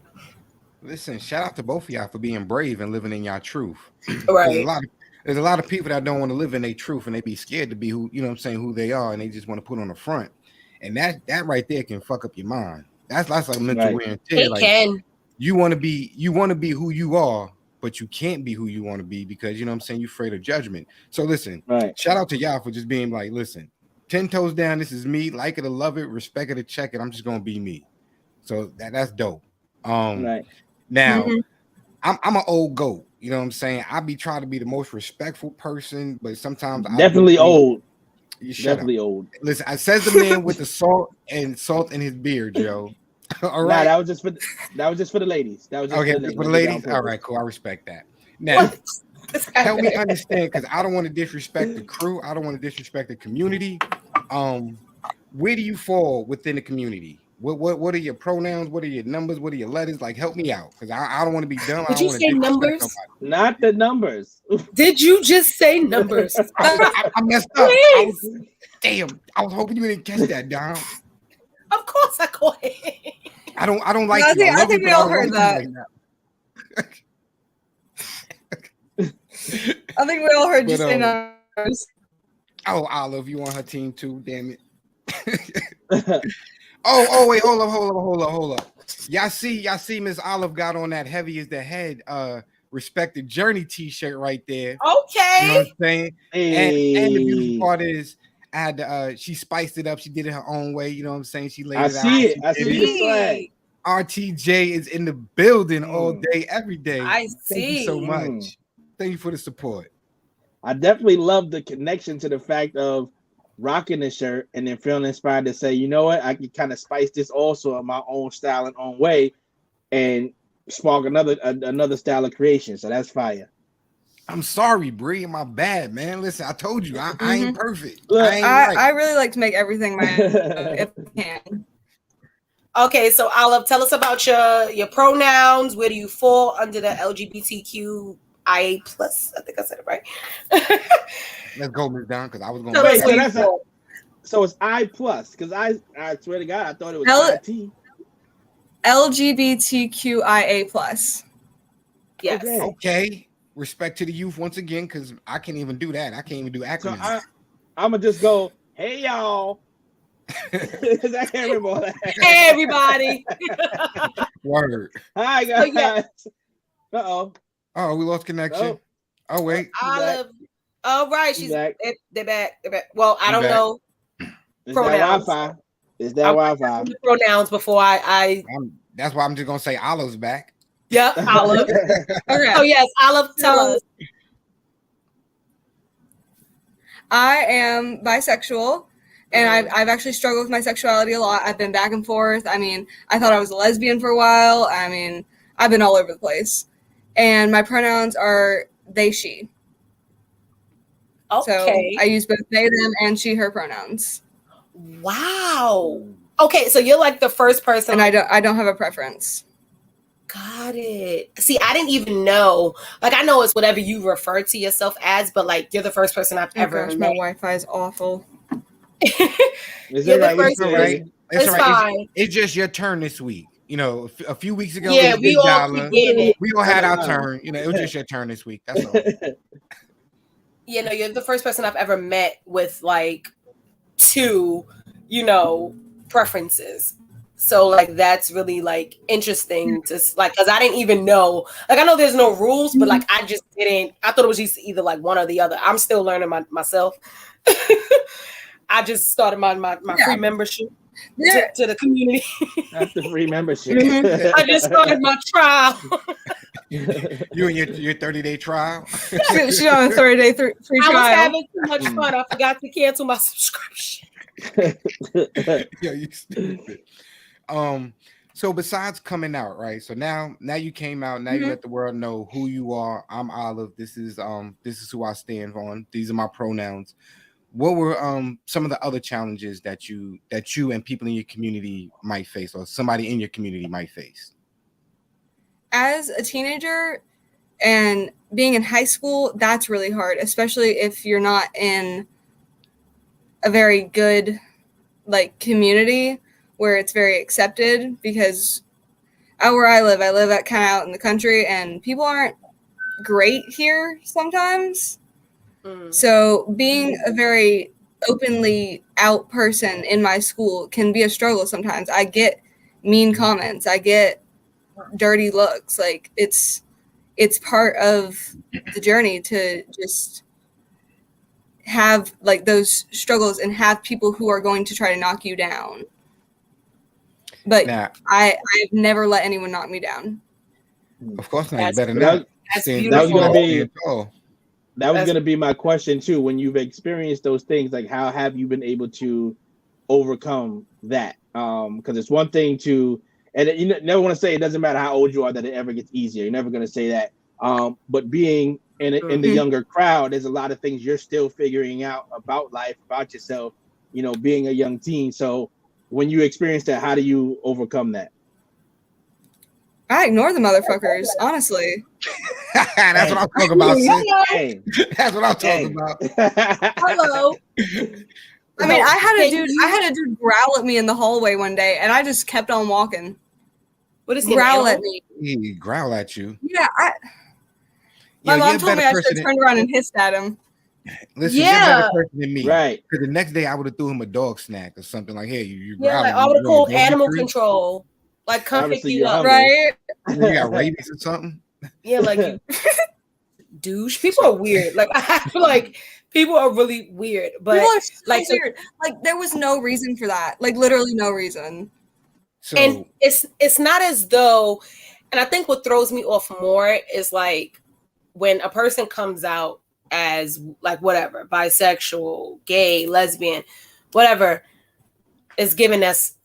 Listen, shout out to both of y'all for being brave and living in y'all truth. Right. There's a lot of people that don't want to live in their truth and they be scared to be who they are, and they just want to put on the front. And that right there can fuck up your mind. That's like mental wear and tear. Like, can. You want to be who you are, but you can't be who you want to be because you're afraid of judgment. So listen, shout out to y'all for just being like, listen, 10 toes down. This is me. Like it or love it, respect it or check it. I'm just gonna be me. So that's dope. Now I'm an old goat. You know what I'm saying? I be trying to be the most respectful person, but sometimes definitely old. Definitely old. Listen, I says the man with the salt in his beard, Joe. All right. Nah, that was just for the ladies. That was just for the ladies. All right, cool. I respect that. Now, help me understand, because I don't want to disrespect the crew. I don't want to disrespect the community. Where do you fall within the community? What are your pronouns? What are your numbers? What are your letters? Like, help me out, because I don't want to be dumb. Did you say numbers? Nobody. Not the numbers. Did you just say numbers? I messed up. Damn, I was hoping you didn't catch that, Dom. Of course I caught it. I don't like I you. I think we all heard that. I think we all heard you say numbers. Oh, Olive, you on her team too? Damn it. Oh, wait, hold up. Y'all see Miss Olive got on that heavy as the head respected journey t-shirt right there. Okay. You know what I'm saying? Hey. And the beautiful part is she spiced it up. She did it her own way. You know what I'm saying? She laid it out. I see the swag. RTJ is in the building all day, every day. I see. Thank you so much. Thank you for the support. I definitely love the connection to the fact of rocking the shirt and then feeling inspired to say, you know what, I can kind of spice this also in my own style and own way and spark another style of creation. So that's fire. I'm sorry, Bree. My bad, man. Listen, I told you, I ain't perfect. Look, I really like to make everything my own if I can. Okay, so Olive, tell us about your pronouns. Where do you fall under the LGBTQIA+? I think I said it right. Let's go, Ms. Don, because I was going to so it's I+, because I swear to God, I thought it was IT. LGBTQIA+. Yes. Okay. Respect to the youth once again, because I can't even do that. I can't even do acronyms. So I'm going to just go, hey, y'all. Because I can't remember all that. Hey, everybody. Word. Hi, guys. Uh-oh. Oh, we lost connection. Oh wait. Olive. Oh, right. They're back. Well, I don't know. Is pronouns. Is that Wi-Fi? Pronouns before that's why I'm just gonna say Olive's back. Yep, Olive. Okay. Oh yes, Olive. Tell us. I am bisexual, and I've actually struggled with my sexuality a lot. I've been back and forth. I mean, I thought I was a lesbian for a while. I mean, I've been all over the place. And my pronouns are they, she. Okay. So I use both they, them, and she, her pronouns. Wow. Okay, so you're like the first person. And I don't have a preference. Got it. See, I didn't even know. Like, I know it's whatever you refer to yourself as, but like you're the first person I've ever met. My Wi-Fi is awful. Is You're it the right? first It's all right. It's fine. It's just your turn this week. You know, a few weeks ago, Yeah, it was we Big all Dollar. keep getting it. We all had our turn. You know, it was just your turn this week. That's all. You know, you're the first person I've ever met with like 2, you know, preferences. So like that's really like interesting to like, because I didn't even know. Like I know there's no rules, but like I just didn't. I thought it was just either like one or the other. I'm still learning myself. I just started my free membership to the community. That's the free membership. I just started my trial. You and your 30-day trial. She's on a 30-day free I was trial. having too much fun. I forgot to cancel my subscription. Yo, you stupid. So besides coming out, right? So now you came out. Now you let the world know who you are. I'm Olive. This is who I stand on. These are my pronouns. What were some of the other challenges that you and people in your community might face, or somebody in your community might face? As a teenager and being in high school, that's really hard, especially if you're not in a very good like community where it's very accepted, because where I live at kind of out in the country, and people aren't great here sometimes. So being a very openly out person in my school can be a struggle sometimes. I get mean comments. I get dirty looks. Like it's part of the journey to just have like those struggles and have people who are going to try to knock you down. But I've never let anyone knock me down. Of course not. You better not. That's beautiful. That was going to be my question too. When you've experienced those things, like how have you been able to overcome that? Because it's one thing to, and you never want to say it doesn't matter how old you are that it ever gets easier. You're never going to say that. But being in the younger crowd, there's a lot of things you're still figuring out about life, about yourself, you know, being a young teen. So when you experience that, how do you overcome that? I ignore the motherfuckers, honestly. That's what I'm talking about, sis. That's what I'm talking about. Hello. I mean, I had a dude growl at me in the hallway one day, and I just kept on walking. What is he growl at me? He growl at you. Yeah, my mom told me I should have turned around and hissed at him. Listen, you're a better person than me. Right. Because the next day I would have threw him a dog snack or something like, hey, you growling. Like I would have called animal control. Like come pick you up. Right. You got rabies or something? Yeah, like you douche. People are weird. Like I feel like people are really weird. But people are so weird. Like there was no reason for that. Like literally no reason. So, and it's not as though, and I think what throws me off more is like when a person comes out as like whatever, bisexual, gay, lesbian, whatever, is given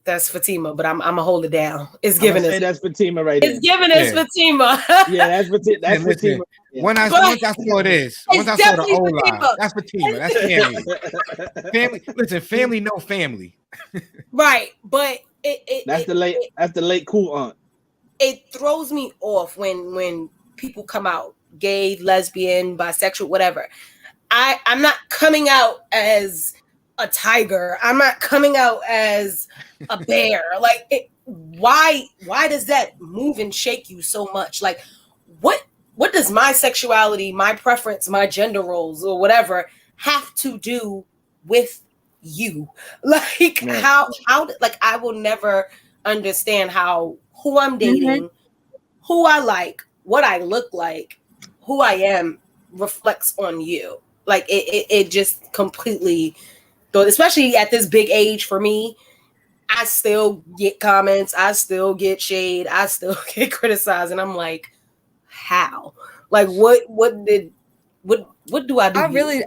that's Fatima, but I'm gonna hold it down. It's given us. That's Fatima right there. It's given us Fatima. Yeah, that's Fatima. That's Fatima. Once I saw this, once I saw the old line, that's Fatima. That's family. Listen, family, no family. Right, but that's the late cool aunt. It throws me off when people come out gay, lesbian, bisexual, whatever. I'm not coming out as a tiger. I'm not coming out as a bear. Like why does that move and shake you so much? Like what does my sexuality, my preference, my gender roles or whatever have to do with you? Like how like I will never understand how who I'm dating, who I like, what I look like, who I am reflects on you. Like it just completely, especially at this big age for me, I still get comments, I still get shade, I still get criticized, and I'm like, how? Like what do I do?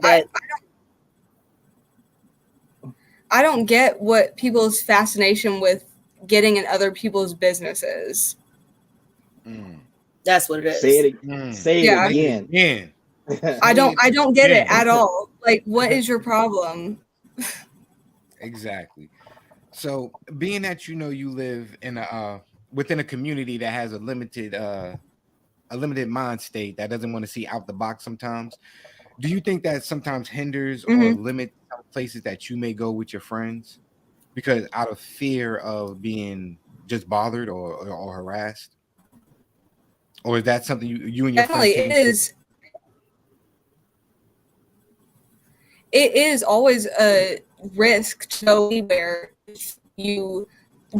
I don't get what people's fascination with getting in other people's businesses. That's what it is. Say it again. I don't get it at all. Like, what is your problem? Exactly. So, being that you live in within a community that has a limited mind state that doesn't want to see out the box sometimes, do you think that sometimes hinders or limits places that you may go with your friends, because out of fear of being just bothered or harassed, or is that something you and your Definitely, friends? it is. It is always a risk to go anywhere if you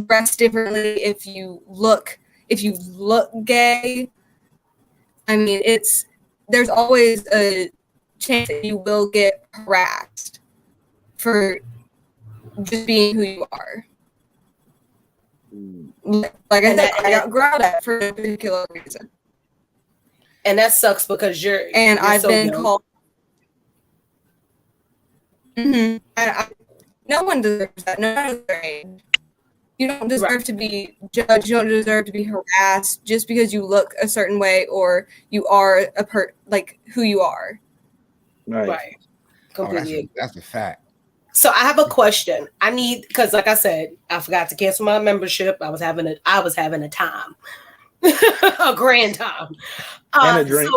dress differently, if you look gay. I mean, there's always a chance that you will get harassed for just being who you are. Like I said, I got growled at for a particular reason. And that sucks because I've so been young. called. Mm-hmm. No one deserves that. No one is their age. You don't deserve to be judged. You don't deserve to be harassed just because you look a certain way or you are like who you are. Right. Completely. That's a fact. So I have a question. Because like I said, I forgot to cancel my membership. I was having a time, a grand time, and a drink.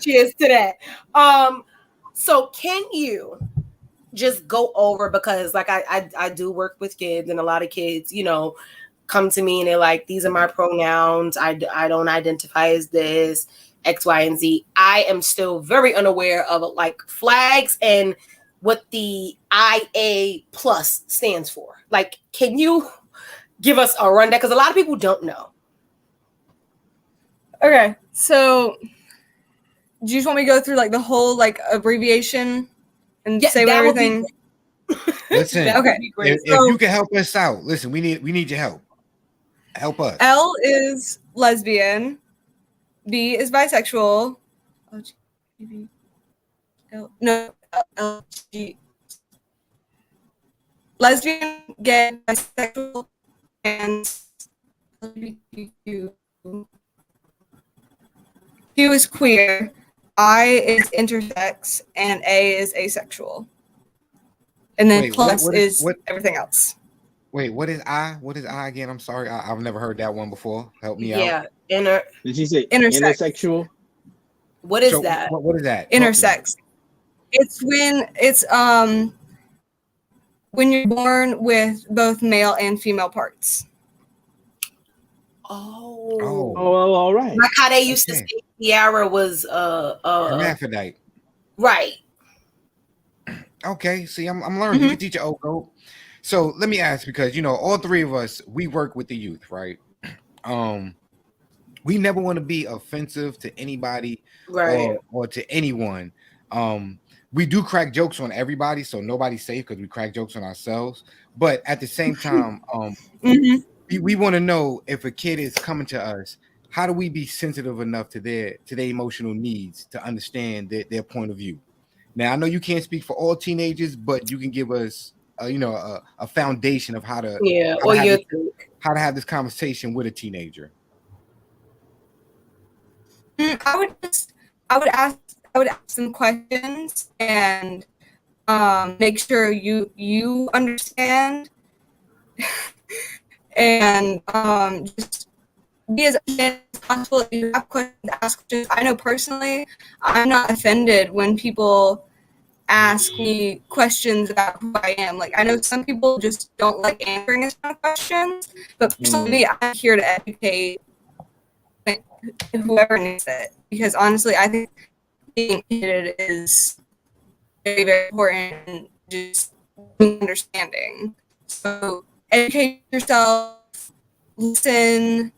Cheers to that. So can you just go over, because like I do work with kids, and a lot of kids, come to me and they're like, these are my pronouns. I don't identify as this, X, Y, and Z. I am still very unaware of like flags and what the IA plus stands for. Like, can you give us a rundown? Because a lot of people don't know. Okay, so do you just want me to go through like the whole like abbreviation and say what everything? Listen, okay. If you can help us out, listen, we need your help. Help us. L is lesbian. B is bisexual. LG. Lesbian, gay, bisexual, and LGBTQ. Q is queer. I is intersex, and A is asexual. And then plus is everything else. Wait, what is I? What is I again? I'm sorry, I've never heard that one before. Help me out. Yeah, Did you say intersex. intersexual? What is that? What is that? Intersex. It's when you're born with both male and female parts. Oh, all right. Like how they used to say Tiara was hermaphrodite. Right. Okay, see, I'm learning. You can teach an old goat. So let me ask, because all three of us, we work with the youth, right? We never want to be offensive to anybody, right, or to anyone. We do crack jokes on everybody, so nobody's safe because we crack jokes on ourselves. But at the same time, we want to know, if a kid is coming to us, how do we be sensitive enough to their emotional needs to understand their point of view? Now, I know you can't speak for all teenagers, but you can give us a foundation of how to have this conversation with a teenager. I would ask some questions and make sure you understand, and just be as understanding as possible. If you have questions, ask questions. I know personally, I'm not offended when people ask me questions about who I am. Like, I know some people just don't like answering these kind of questions, but personally, I'm here to educate whoever needs it, because honestly, I think being educated is very, very important, and just understanding. So educate yourself, listen.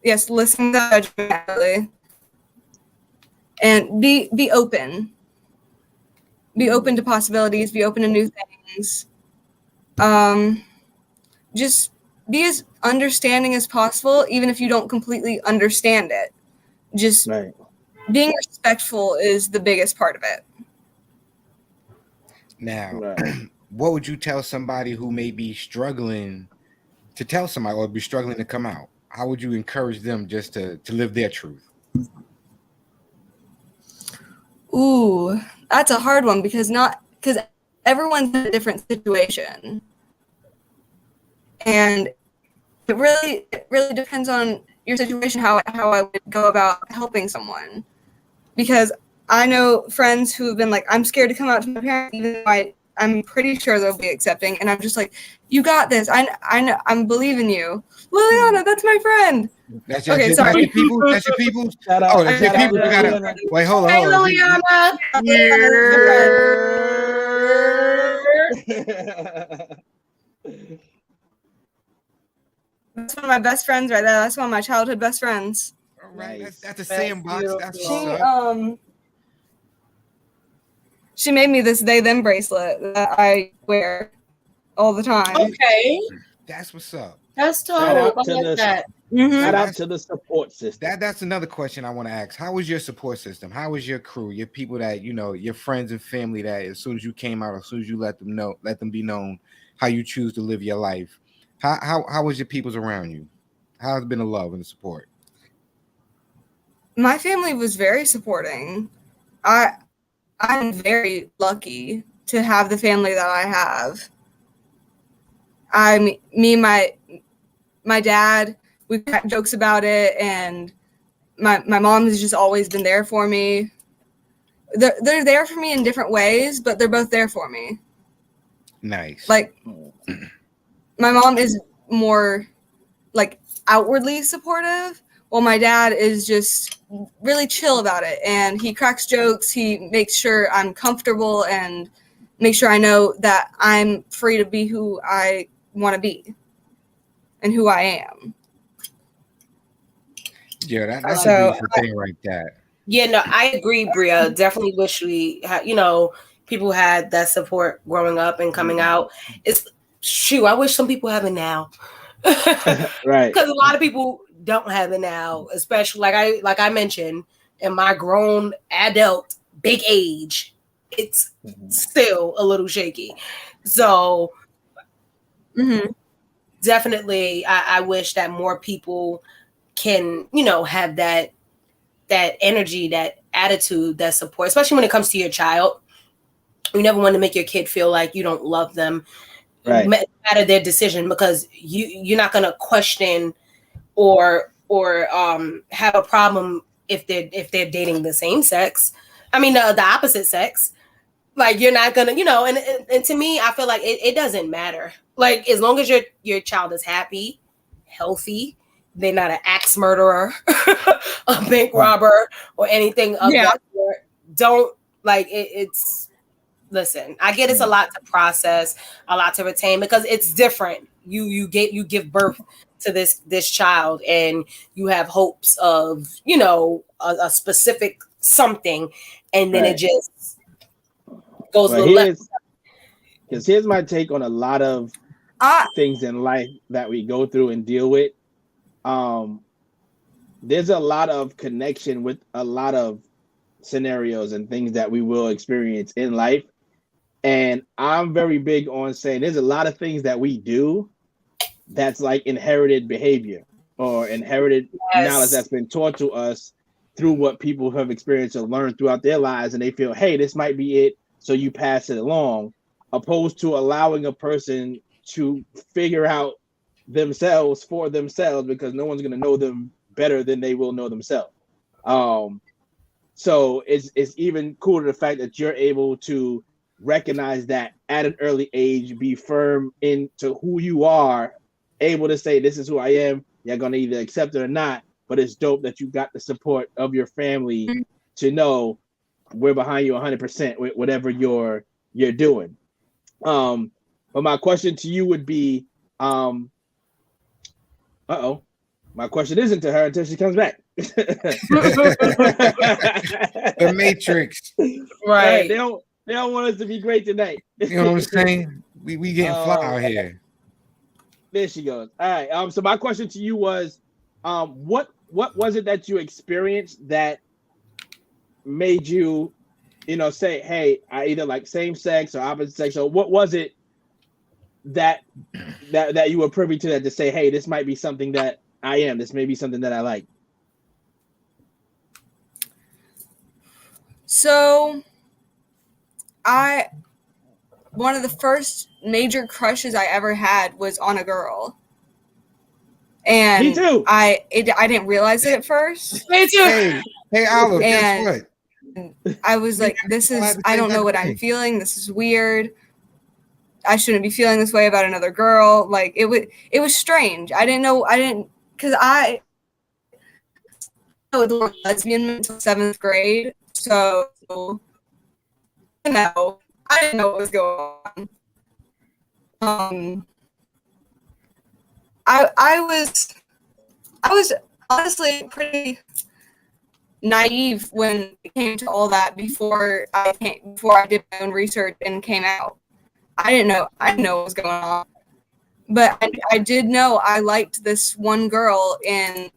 Listen judgmentally, and be open. Be open to possibilities. Be open to new things. Just be as understanding as possible, even if you don't completely understand it. Just being respectful is the biggest part of it. Now, what would you tell somebody who may be struggling to tell somebody, or be struggling to come out? How would you encourage them just to live their truth? Ooh, that's a hard one, because everyone's in a different situation. And it really depends on your situation, how I would go about helping someone. because I know friends who have been like, I'm scared to come out to my parents, even though I'm pretty sure they'll be accepting. And I'm just like, you got this. I know, I'm believing you. Liliana, that's my friend. That's sorry. That's your people. That's your people. Shout out, That's your people. You gotta wait. Hold on. Hey, Liliana. That's one of my best friends right there. That's one of my childhood best friends. All right. Nice. That's a sandbox. That's She made me this they them bracelet that I wear all the time. Okay. That's what's up. That's dope. Shout out I to like the- that. Shout out to the support system. That's another question I want to ask. How was your support system? How was your crew? Your people that your friends and family that as soon as you came out, as soon as you let them be known how you choose to live your life. How was your peoples around you? How has been the love and the support? My family was very supporting. I'm very lucky to have the family that I have. My dad, we crack jokes about it, and my mom has just always been there for me. They're there for me in different ways, but they're both there for me. Nice. Like, my mom is more like outwardly supportive, while my dad is just really chill about it. And he cracks jokes. He makes sure I'm comfortable and makes sure I know that I'm free to be who I want to be and who I am. Yeah, that's a beautiful thing right there. Yeah, no, I agree, Bria. Definitely wish we had, people had that support growing up and coming out. I wish some people have it now. Right. Because a lot of people don't have it now, especially like I mentioned, in my grown adult big age, it's still a little shaky. So definitely I wish that more people can, have that energy, that attitude, that support, especially when it comes to your child. You never want to make your kid feel like you don't love them, right, no matter their decision, because you're not going to question or have a problem if they're dating the same sex. I mean, the opposite sex. Like, you're not gonna, and to me, I feel like it doesn't matter. Like, as long as your child is happy, healthy, they're not an axe murderer, a bank robber, or anything of that sort. Don't it's. Listen, I get it's a lot to process, a lot to retain, because it's different. You give birth to this child, and you have hopes of a specific something, and then it just goes to the left. Because here's my take on a lot of things in life that we go through and deal with. There's a lot of connection with a lot of scenarios and things that we will experience in life. And I'm very big on saying there's a lot of things that we do that's like inherited behavior or inherited knowledge that's been taught to us through what people have experienced or learned throughout their lives. And they feel, hey, this might be it. So you pass it along, opposed to allowing a person to figure out themselves for themselves, because no one's going to know them better than they will know themselves. So it's even cooler the fact that you're able to recognize that at an early age, be firm into who you are, able to say, this is who I am. You're going to either accept it or not, but it's dope that you got the support of your family to know we're behind you 100% with whatever you're doing. But my question to you would be, my question isn't to her until she comes back. The Matrix. Right. They don't want us to be great tonight. You know what I'm saying? We getting fly out here. There she goes. All right. So my question to you was, what was it that you experienced that made you, say, hey, I either like same sex or opposite sex? Or what was it that you were privy to that to say, hey, this might be something that I am. This may be something that I like. So, one of the first major crushes I ever had was on a girl. And me too. I didn't realize it at first. Me too. Hey, Olive, guess what? I was like, I don't know what I'm feeling. This is weird. I shouldn't be feeling this way about another girl. Like it was strange. I didn't know because I was a lesbian until 7th grade. So, I didn't know what was going on. I was honestly pretty naive when it came to all that before I did my own research and came out. I didn't know what was going on, but I did know I liked this one girl in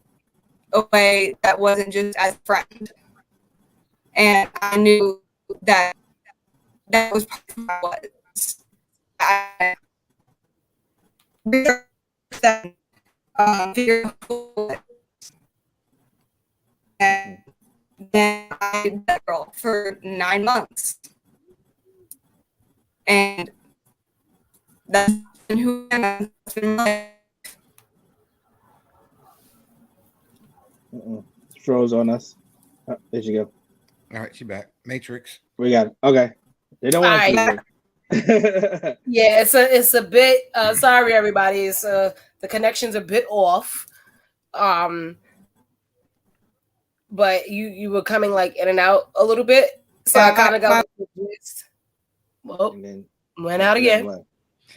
a way that wasn't just as a friend, and I knew that was part of who I was. And then I dated that girl for 9 months, and that's been who I am. That's been my life. Froze on us. Oh, there she go. All right, she back. Matrix. We got it. Okay. They don't want to. Yeah, it's a bit. Sorry, everybody. It's the connection's a bit off. But you were coming like in and out a little bit, so I kind of got the gist. Well, and then went out again. Well,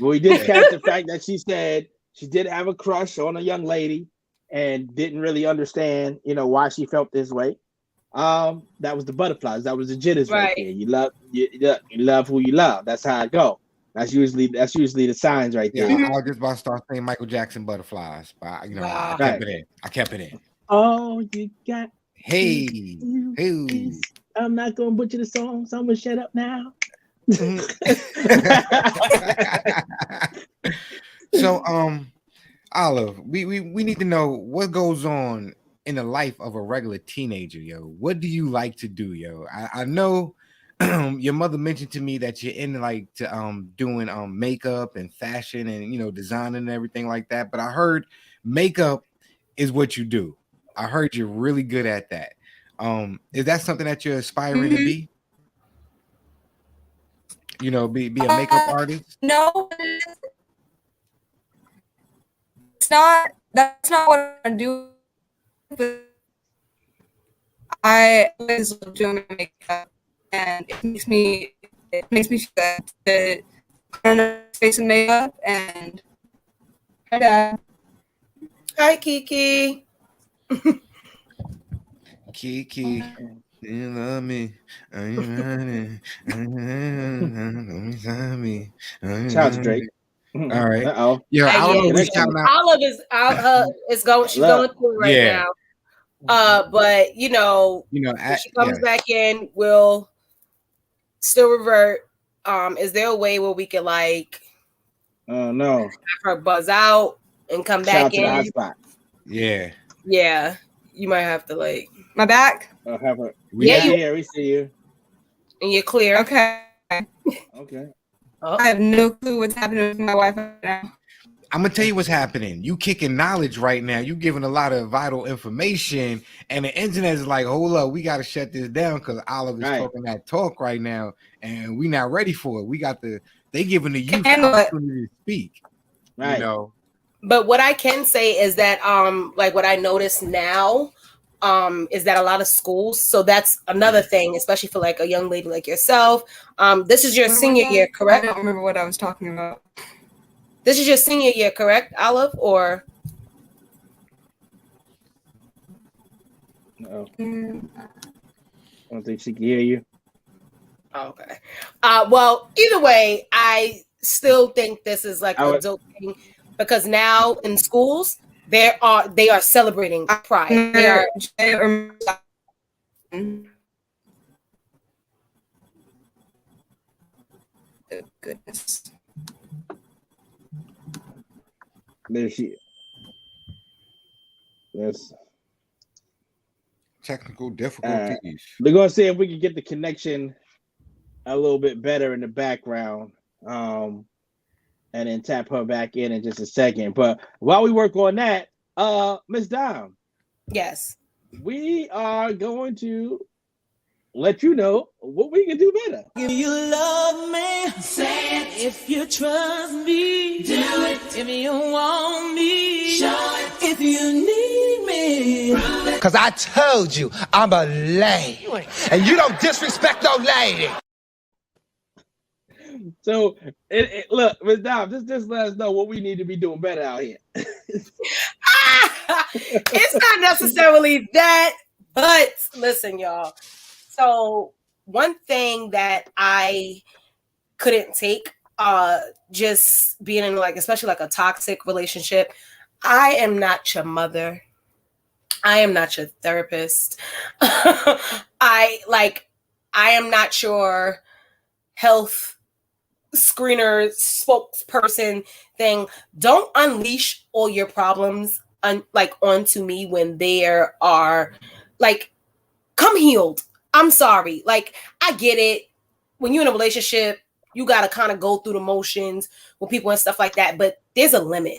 we did catch the fact that she said she did have a crush on a young lady and didn't really understand, why she felt this way. That was the butterflies. That was the jitters right there. You love who you love. That's how it go. That's usually the signs right there. Yeah, I was just about to start saying Michael Jackson butterflies, but I kept it in. Oh, you got. Hey. I'm not gonna butcher the song, so I'm gonna shut up now. So, Olive, we need to know what goes on in the life of a regular teenager, yo. What do you like to do, yo? I know your mother mentioned to me that you're into like doing makeup and fashion and designing and everything like that. But I heard makeup is what you do. I heard you're really good at that. Is that something that you're aspiring to be? Be a makeup artist? No, it's not. That's not what I do. I always love doing makeup, and it makes me feel good to put on a face of makeup. And hi, Dad. Hi, Kiki. Kiki, you love me. Are you running? Sounds Drake. All right. Uh-oh. Yeah, Olive is going. She's going through it right now. But when she comes back in, we'll still revert. Is there a way where we could no, have her buzz out and come back in? To the hotspot. Yeah. Yeah. You might have to my back. Have her. We see you. And you're clear. Okay. Okay. Oh. I have no clue what's happening with my wife right now. I'm gonna tell you what's happening. You kicking knowledge right now. You giving a lot of vital information, and the internet is like, hold up, we gotta shut this down because Olive is talking that talk right now, and we not ready for it. They giving the youth the opportunity to speak. Right. But what I can say is that what I notice now is that a lot of schools, so that's another thing, especially for a young lady like yourself. This is your senior year, correct? I don't remember what I was talking about. This is your senior year, correct, Olive? Or no? I don't think she can hear you. Okay. Well, either way, I still think this is a dope thing because now in schools they are celebrating pride. They are. Goodness. There she. Yes. Technical difficulties. We're gonna see if we can get the connection a little bit better in the background, and then tap her back in just a second. But while we work on that, Miss Dom. Yes. We are going to let you know what we can do better. If you love me, say it. If you trust me, do it. If you want me, show it. If you need me, prove it. 'Cause I told you I'm a lady, and you don't disrespect no lady. So, look, Ms. Dom, just let us know what we need to be doing better out here. It's not necessarily that, but listen, y'all. So one thing that I couldn't take, just being in like, especially like a toxic relationship, I am not your mother. I am not your therapist. I am not your health screener spokesperson thing. Don't unleash all your problems onto me when there are like, come healed. I'm sorry. Like, I get it. When you're in a relationship, you got to kind of go through the motions with people and stuff like that. But there's a limit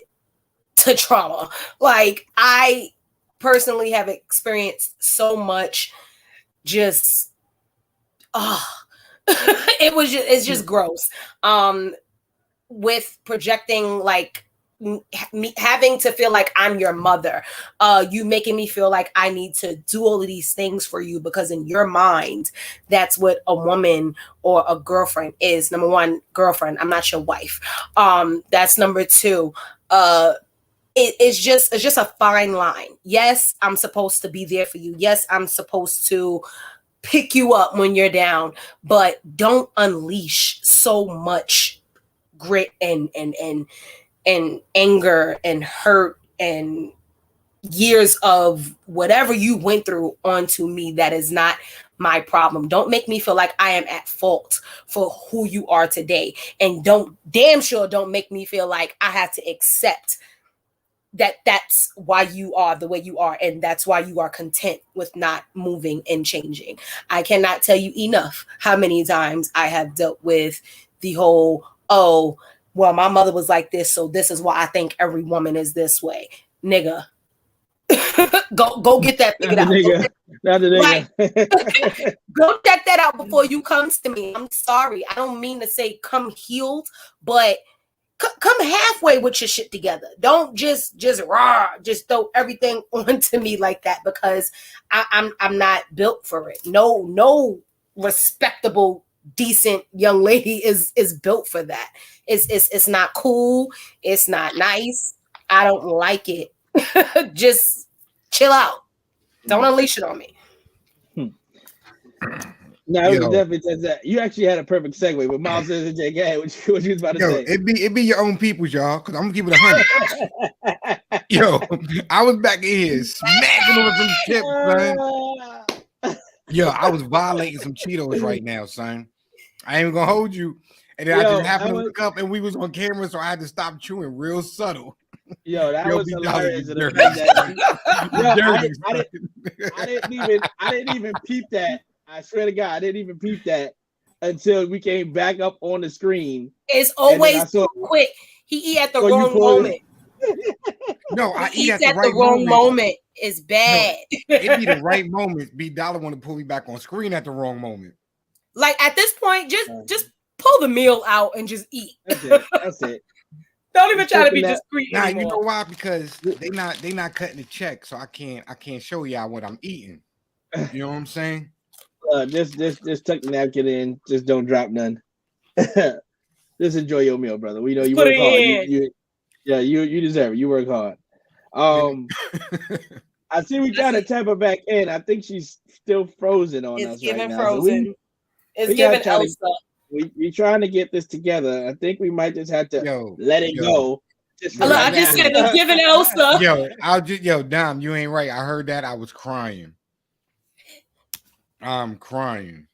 to trauma. Like, I personally have experienced so much just, it's just gross. With projecting like me having to feel like I'm your mother, you making me feel like I need to do all of these things for you because in your mind, that's what a woman or a girlfriend is. Number one, girlfriend. I'm not your wife. That's number two. It's just a fine line. Yes, I'm supposed to be there for you. Yes, I'm supposed to pick you up when you're down, but don't unleash so much grit and anger and hurt and years of whatever you went through onto me. That is not my problem. Don't make me feel like I am at fault for who you are today. And don't make me feel like I have to accept that that's why you are the way you are. And that's why you are content with not moving and changing. I cannot tell you enough how many times I have dealt with the whole, oh, well, my mother was like this, so this is why I think every woman is this way. Nigga. go get that figured out. Right. Go check that out before you come to me. I'm sorry. I don't mean to say come healed, but come halfway with your shit together. Don't just throw everything onto me like that, because I'm not built for it. No respectable, decent young lady is built for that. It's not cool. It's not nice. I don't like it. Just chill out. Don't unleash it on me. No, it definitely says that. You actually had a perfect segue with Miles says and Jay. Go ahead. What you was about to say? It be your own peoples, y'all. Because I'm gonna keep it 100. Yo, I was back in here smacking on some chips, son. Yo, I was violating some Cheetos right now, son. I ain't gonna hold you. And then I just happened to look up and we was on camera, so I had to stop chewing real subtle. Yo, that was hilarious. I didn't even peep that. I swear to God, I didn't even peep that until we came back up on the screen. It's always too quick. He eat at the wrong moment. No, I eat at the wrong moment. It's bad. No, it be the right moment. B Dollar want to pull me back on screen at the wrong moment. Like at this point, just pull the meal out and just eat. That's it. Don't even try to be discreet. Nah, you know why? Because they not cutting the check, so I can't show y'all what I'm eating. You know what I'm saying? Just tuck the napkin in. Just don't drop none. Just enjoy your meal, brother. We know you work hard. You deserve it. You work hard. I see we got to tap her back in. I think she's still frozen on us right now. Frozen. It's giving Elsa. We trying to get this together. I think we might just have to let it go. I just said it's giving Elsa. Dom, you ain't right. I heard that. I was crying. I'm crying.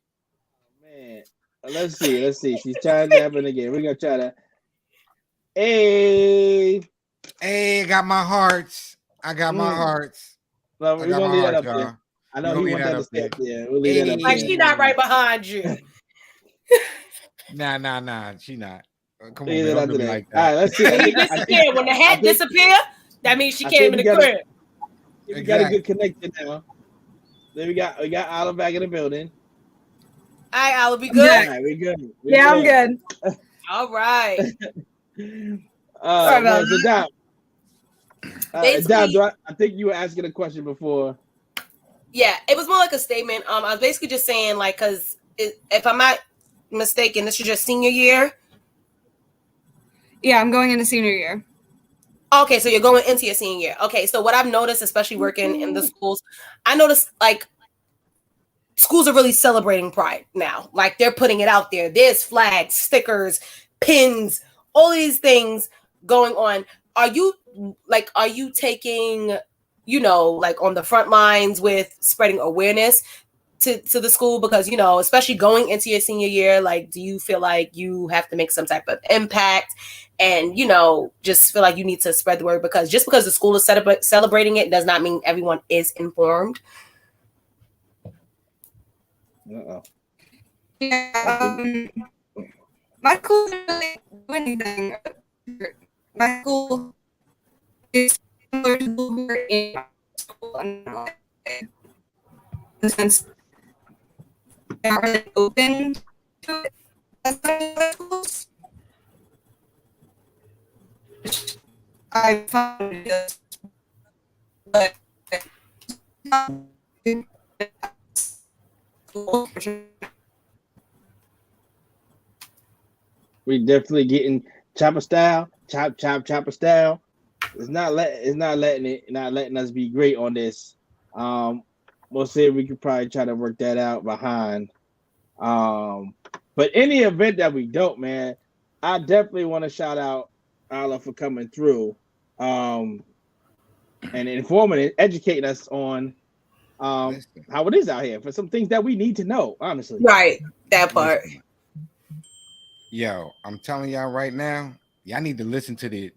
Man, let's see. She's trying to happen again. We're gonna try to. Hey, I got my hearts. I got my hearts. Well, we're gonna leave that up there. I know you want that to step there. We'll leave that up there. Like she's not right behind you. Nah. She not. Come on, don't do me that. like that. All right, let's see. When the hat disappear, that means she came in the crib. We got a good connection now. Then we got Olive back in the building. right, I'll be good. All right, we good. I'm good. All right. Sorry about so Dom, Basically- I think you were asking a question before. Yeah, it was more like a statement. I was basically just saying, like, because if I'm not mistaken, this is your senior year. Yeah, I'm going into senior year. Okay, so you're going into your senior year. Okay, so what I've noticed, especially working in the schools, I noticed like schools are really celebrating Pride now. Like they're putting it out there. There's flags, stickers, pins, all these things going on. Are you taking, like on the front lines with spreading awareness to the school? Because, especially going into your senior year, like, do you feel like you have to make some type of impact and, just feel like you need to spread the word? Because just because the school is celebrating it does not mean everyone is informed. Uh-oh. Yeah, my school doesn't really do anything. My school is similar to who are in my school. In the sense they aren't really open to it as many schools. Which I find just but We definitely getting chopper style, chopper style. It's not letting us be great on this. We'll see if we could probably try to work that out behind. But any event that we don't, man, I definitely want to shout out Ala for coming through, and informing and educating us on how it is out here for some things that we need to know, honestly. Right, that part. Yo, I'm telling y'all right now, y'all need to listen to the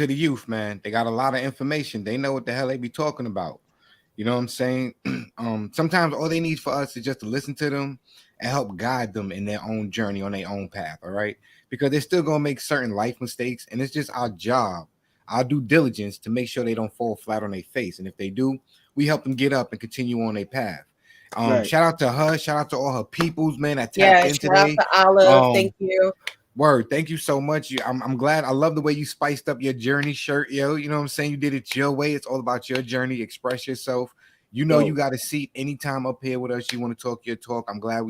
youth, man. They got a lot of information. They know what the hell they be talking about. You know what I'm saying? Sometimes all they need for us is just to listen to them and help guide them in their own journey on their own path. All right, because they're still gonna make certain life mistakes, and it's just our job, our due diligence to make sure they don't fall flat on their face. And if they do, we help them get up and continue on their path. Right. Shout out to her. Shout out to all her peoples, man. That tapped in Shout out today. to Olive. Thank you. Word, thank you so much. I'm glad. I love the way you spiced up your journey shirt, yo. You know what I'm saying? You did it your way. It's all about your journey. Express yourself. You got a seat anytime up here with us. You want to talk your talk. I'm glad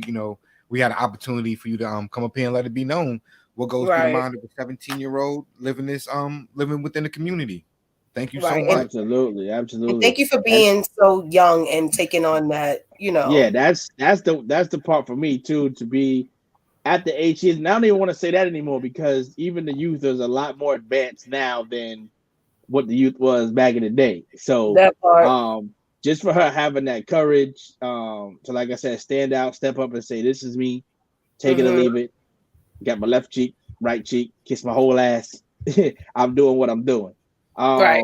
we had an opportunity for you to come up here and let it be known what goes through the mind of a 17-year-old living within the community. Thank you so much. Absolutely. And thank you for being so young and taking on that, Yeah, that's the part for me too, to be at the age is. And I don't even want to say that anymore, because even the youth is a lot more advanced now than what the youth was back in the day. So that part. Just for her having that courage to, like I said, stand out, step up and say, this is me, take it or leave it. Got my left cheek, right cheek, kiss my whole ass. I'm doing what I'm doing. Right.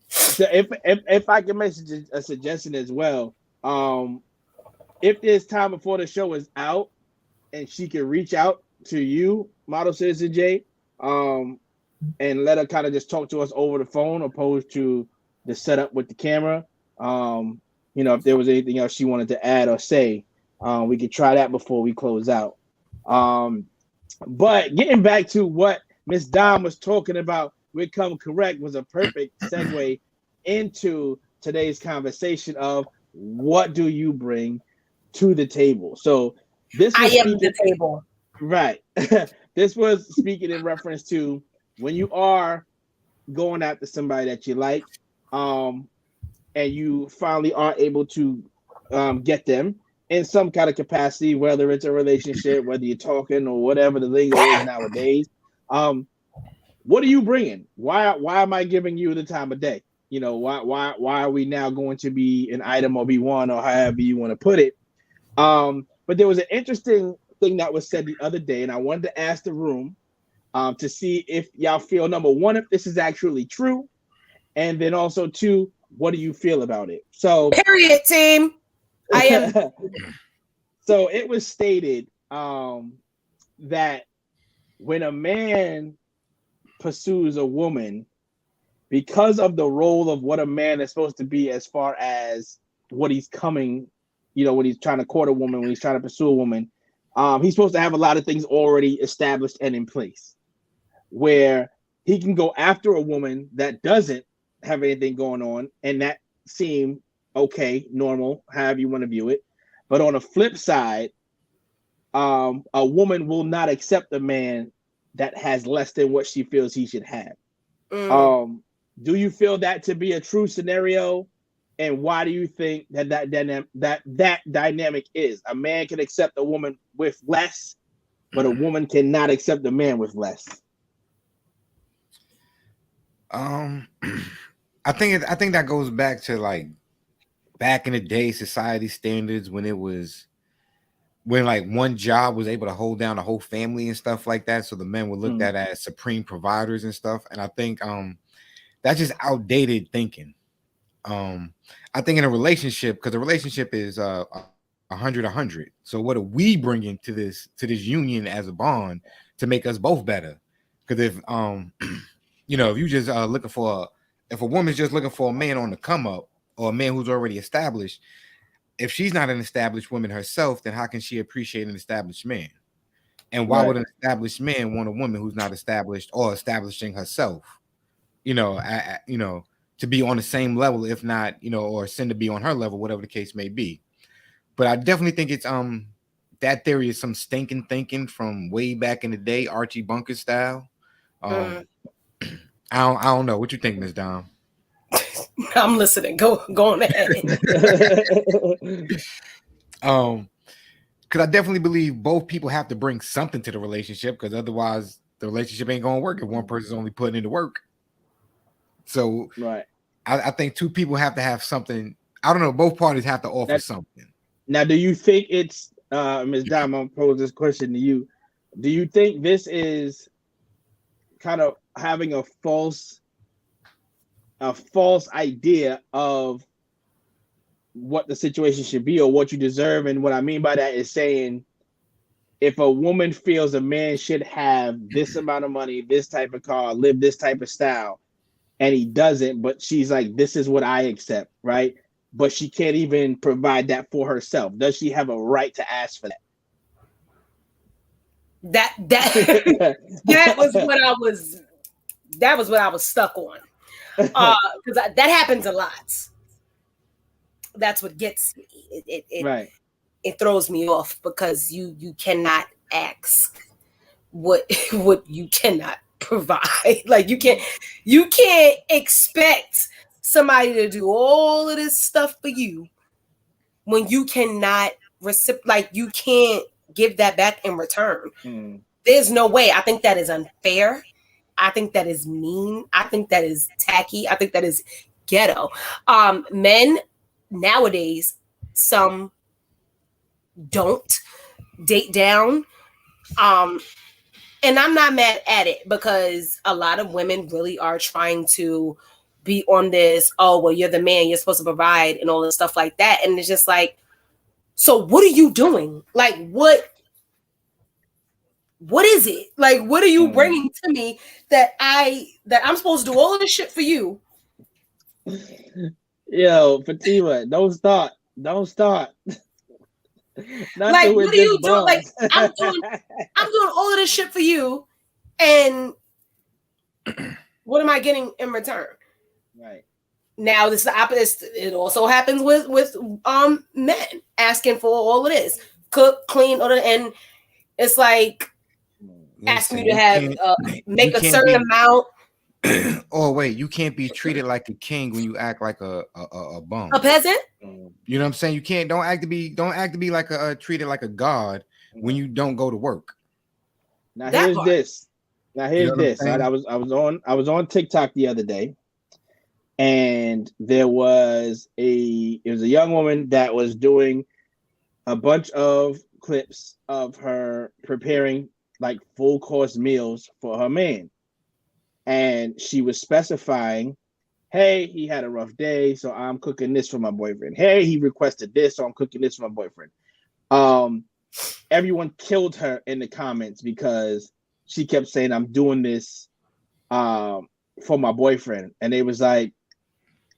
So if I can make a suggestion as well, if there's time before the show is out and she can reach out to you, Model Citizen J, and let her kind of just talk to us over the phone opposed to the setup with the camera. If there was anything else she wanted to add or say, we could try that before we close out. But getting back to what Miss Dom was talking about, we come correct was a perfect segue into today's conversation of what do you bring to the table. So this was the table. Right. This was speaking in reference to when you are going after somebody that you like, and you finally are able to get them in some kind of capacity, whether it's a relationship, whether you're talking or whatever the lingo is nowadays. What are you bringing? Why am I giving you the time of day? Why are we now going to be an item or be one, or however you want to put it? But there was an interesting thing that was said the other day, and I wanted to ask the room to see if y'all feel, number one, if this is actually true, and then also two, what do you feel about it? So, period, team. I am. So it was stated that when a man pursues a woman, because of the role of what a man is supposed to be as far as what he's coming, when he's trying to court a woman, when he's trying to pursue a woman, he's supposed to have a lot of things already established and in place, where he can go after a woman that doesn't have anything going on, and that seem okay, normal, however you want to view it. But on the flip side, a woman will not accept a man that has less than what she feels he should have. Do you feel that to be a true scenario? And why do you think that dynamic is? A man can accept a woman with less, but a woman cannot accept a man with less. I think that goes back to like back in the day, society standards when like one job was able to hold down a whole family and stuff like that. So the men were looked at as supreme providers and stuff. And I think that's just outdated thinking. I think in a relationship, because a relationship is 100. So what are we bringing to this union as a bond to make us both better? Because if if you just looking for if a woman's just looking for a man on the come up or a man who's already established, if she's not an established woman herself, then how can she appreciate an established man? And why would an established man want a woman who's not established or establishing herself? To be on the same level, if not, or send to be on her level, whatever the case may be. But I definitely think it's that theory is some stinking thinking from way back in the day, Archie Bunker style. I don't know. What you think, Ms. Dom? I'm listening. Go on ahead. Because I definitely believe both people have to bring something to the relationship, because otherwise the relationship ain't gonna work if one person's only putting in the work. So I think two people have to have something. I don't know. Both parties have to offer something. Now, do you think it's Ms. Dom? I'm gonna pose this question to you. Do you think this is kind of having a false idea of what the situation should be or what you deserve? And what I mean by that is saying, if a woman feels a man should have this amount of money, this type of car, live this type of style, and he doesn't, but she's like, this is what I accept, right? But she can't even provide that for herself. Does she have a right to ask for that? That was what I was stuck on. Because that happens a lot. That's what gets me. It throws me off, because you cannot ask what you cannot provide. Like you can't expect somebody to do all of this stuff for you when you cannot you can't give that back in return. There's no way. I think that is unfair. I think that is mean. I think that is tacky. I think that is ghetto. Men nowadays, some don't date down. And I'm not mad at it, because a lot of women really are trying to be on this, oh, well, you're the man, you're supposed to provide and all this stuff like that. And it's just like, so what are you doing? Like, what is it? Like, what are you bringing to me that I'm supposed to do all of this shit for you? Yo, Fatima, don't start. Like, what are you doing? Like, I'm doing all of this shit for you, and what am I getting in return? Right. Now, this is the opposite. It also happens with men asking for all of this, cook, clean, and it's like asking you to have make a certain amount. Oh wait, you can't be treated like a king when you act like a bum, a peasant. You know what I'm saying? You can't don't act to be like treated like a god when you don't go to work. Now here's this. Right? I was on TikTok the other day, and there was a young woman that was doing a bunch of clips of her preparing like full course meals for her man. And she was specifying, hey, he had a rough day, so I'm cooking this for my boyfriend. Hey, he requested this, so I'm cooking this for my boyfriend. Everyone killed her in the comments because she kept saying, I'm doing this for my boyfriend. And they was like,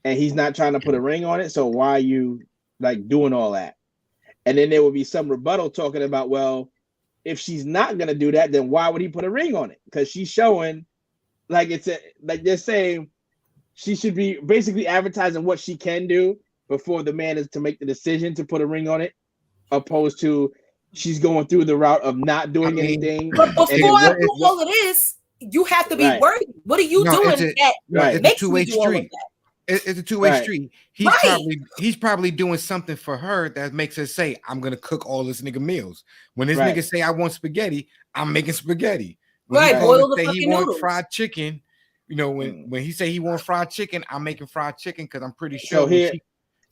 and he's not trying to put a ring on it, so why are you like doing all that? And then there would be some rebuttal talking about, well, if she's not gonna do that, then why would he put a ring on it? Because she's showing like they're saying she should be basically advertising what she can do before the man is to make the decision to put a ring on it, opposed to she's going through the route of not doing anything. But before I do all of this, you have to be worthy. What are you doing that makes me do all of that? It's a two-way street. He's probably doing something for her that makes her say, I'm gonna cook all this nigga meals. When this nigga say I want spaghetti, I'm making spaghetti. When he want fried chicken, you know, when he say he want fried chicken, I'm making fried chicken because I'm pretty sure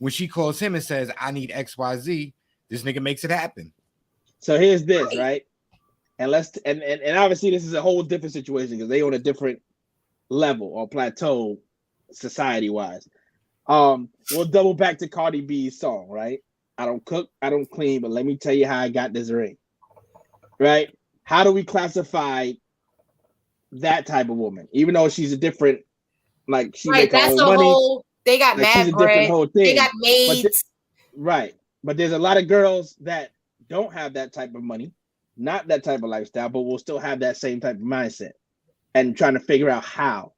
when she calls him and says I need XYZ, this nigga makes it happen. So here's this, right? And and obviously this is a whole different situation because they on a different level or plateau society-wise. We'll double back to Cardi B's song, right? I don't cook, I don't clean, but let me tell you how I got this ring. Right? How do we classify that type of woman? Even though she's a different, like she make her own money. They got mad bread. They got maids. But there's a lot of girls that don't have that type of money, not that type of lifestyle, but will still have that same type of mindset and trying to figure out how.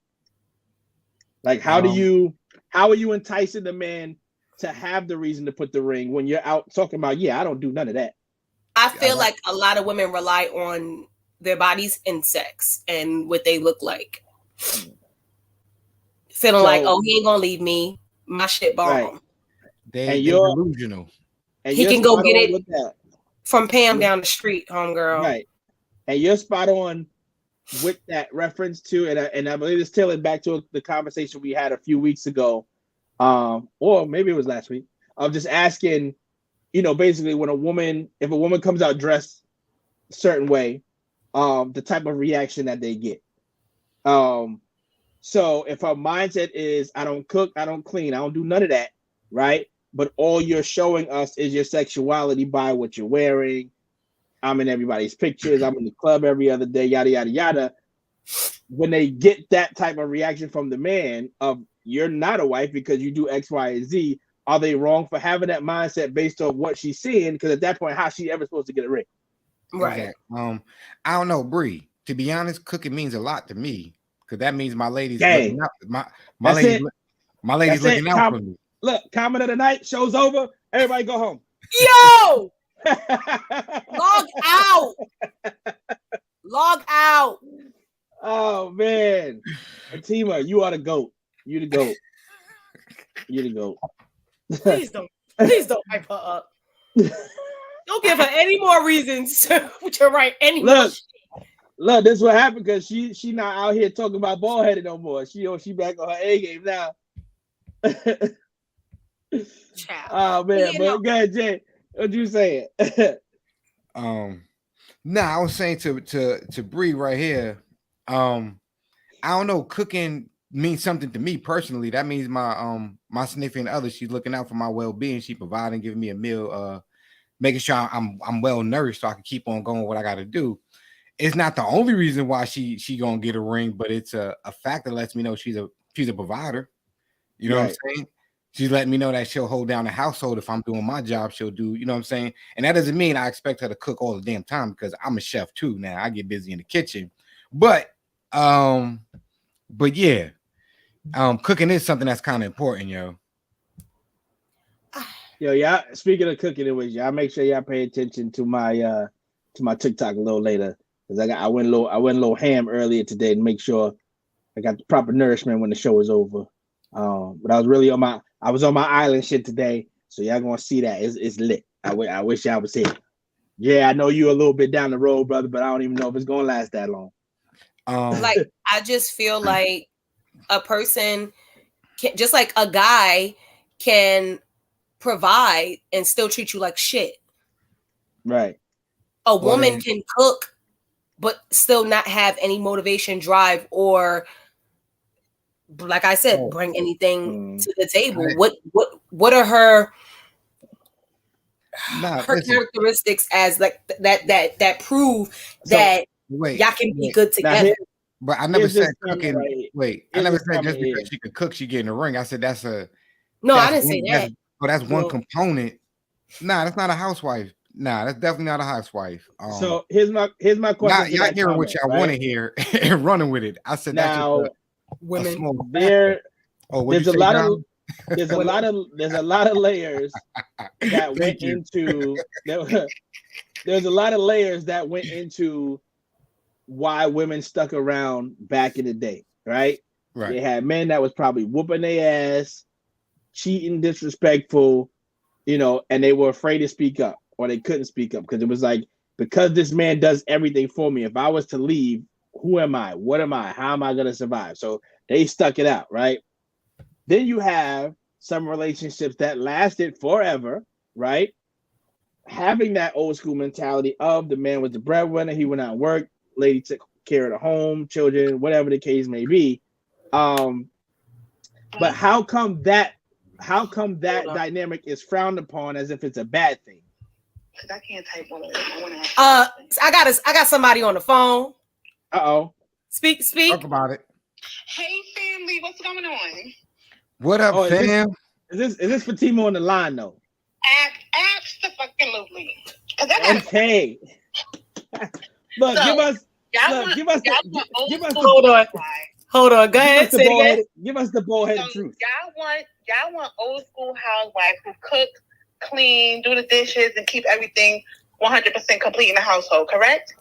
Like, how are you enticing the man to have the reason to put the ring when you're out talking about, I don't do none of that. I feel like a lot of women rely on their bodies and sex and what they look like. Feeling like, he ain't gonna leave me. My shit bomb. They're delusional. And he can go get it from Pam down the street, homegirl. Right. And you're spot on with that reference to, and I believe it's tailored back to the conversation we had a few weeks ago, or maybe it was last week, of just asking, basically if a woman comes out dressed a certain way, the type of reaction that they get. So if her mindset is, I don't cook, I don't clean, I don't do none of that, right? But all you're showing us is your sexuality by what you're wearing. I'm in everybody's pictures. I'm in the club every other day, yada, yada, yada. When they get that type of reaction from the man of you're not a wife because you do X, Y, and Z, are they wrong for having that mindset based on what she's seeing? Because at that point, how's she ever supposed to get a ring? Right. I don't know, Bree. To be honest, cooking means a lot to me because that means my lady's looking out. My lady's looking out for me. Look, comment of the night, show's over. Everybody go home. Yo! Log out. Log out. Oh man. Fatima, you are the GOAT. You the GOAT. You the GOAT. Please don't hype her up. Don't give her any more reasons to write any more shit. Look, this is what happened because she not out here talking about bald headed no more. She back on her A game now. Oh man, but go ahead, Jay. What you saying? I was saying to Bree right here. I don't know. Cooking means something to me personally. That means my significant other. She's looking out for my well-being. She providing, giving me a meal, making sure I'm well nourished so I can keep on going what I got to do. It's not the only reason why she gonna get a ring, but it's a fact that lets me know she's a provider. You know what I'm saying? She's letting me know that she'll hold down the household. If I'm doing my job, she'll do, you know what I'm saying? And that doesn't mean I expect her to cook all the damn time because I'm a chef too. Now I get busy in the kitchen. But yeah, cooking is something that's kind of important, yo. Yo, y'all, speaking of cooking, y'all make sure y'all pay attention to my TikTok a little later. Because I went a little ham earlier today to make sure I got the proper nourishment when the show is over. But I was really on my island shit today, so y'all gonna see that it's lit. I wish y'all was here. Yeah, I know you a little bit down the road, brother, but I don't even know if it's gonna last that long. Like I just feel like a person can, just like a guy can provide and still treat you like shit. Right. A woman can cook, but still not have any motivation, drive, or like I said, bring anything to the table. Right. What are her characteristics as like that prove that y'all can be good together? But I never said cooking. Right. I never said just because she could cook, she get in the ring. I said I didn't say that. That's one component. Nah, that's not a housewife. Nah, that's definitely not a housewife. So here's my question. Y'all hearing what y'all want to hear and running with it. I said now, that's just a small there's a lot of there's a lot of layers that went into there's a lot of layers that went into why women stuck around back in the day, right? Right. They had men that was probably whooping their ass, cheating, disrespectful, and they were afraid to speak up, or they couldn't speak up because it was like, because this man does everything for me, if I was to leave, who am I? What am I? How am I going to survive? So they stuck it out, right? Then you have some relationships that lasted forever, right? Having that old school mentality of the man was the breadwinner, he went out and worked, lady took care of the home, children, whatever the case may be. But how come that dynamic is frowned upon as if it's a bad thing? Because I can't type one of them. I got somebody on the phone. Uh-oh. Speak. Talk about it. Hey family, what's going on? What up, fam? Is this Fatima on the line though? Absolutely. Okay. Look, So, Hold on. Go ahead. Give us the bullheaded truth. Y'all want old school housewife who cook, clean, do the dishes, and keep everything 100% complete in the household, correct?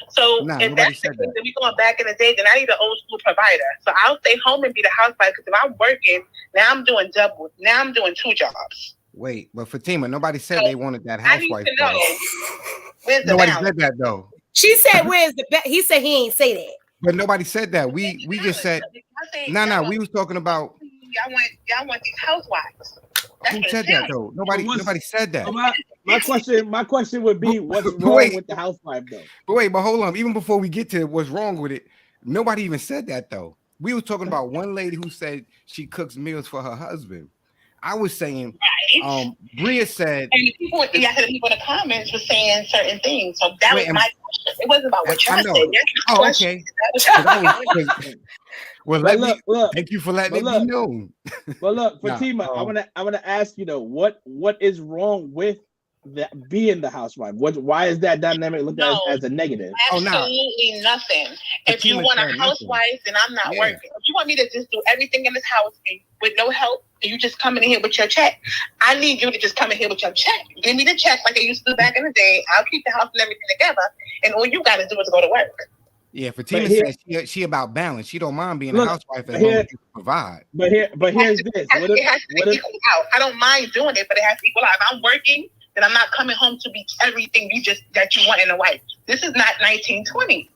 So if that's the case, then we going back in the day, then I need an old school provider. So I'll stay home and be the housewife, because if I'm working, now I'm doing double. Now I'm doing 2 jobs. Wait, but Fatima, nobody said they wanted that housewife. I need to know where's the nobody balance. said that though. She said, "Where's the?" He said he ain't say that. But nobody said that. We just said no. We was talking about. Y'all want these housewives. Who said that though? Nobody said that. My question would be, what's wrong with the housewife though? But hold on. Even before we get to what's wrong with it, nobody even said that though. We were talking about one lady who said she cooks meals for her husband. I was saying, Bria said, and the people in the comments were saying certain things. So that was my question. It wasn't about what y'all said. Oh, okay. Well, thank you for letting me know. Well, look, Fatima, I want to ask you though, what is wrong with that being the housewife? Why is that dynamic looked at as a negative? Absolutely nothing. If you want a housewife, then I'm not working. If you want me to just do everything in this house with no help, and you just coming in here with your check, I need you to just come in here with your check. Give me the check like I used to do back in the day. I'll keep the house and everything together, and all you got to do is go to work. Yeah, Fatima says she about balance. She don't mind being a housewife as long as you provide. But here's this. It has to equal out. I don't mind doing it, but it has to equal out. If I'm working, then I'm not coming home to be everything that you want in a wife. This is not 1920.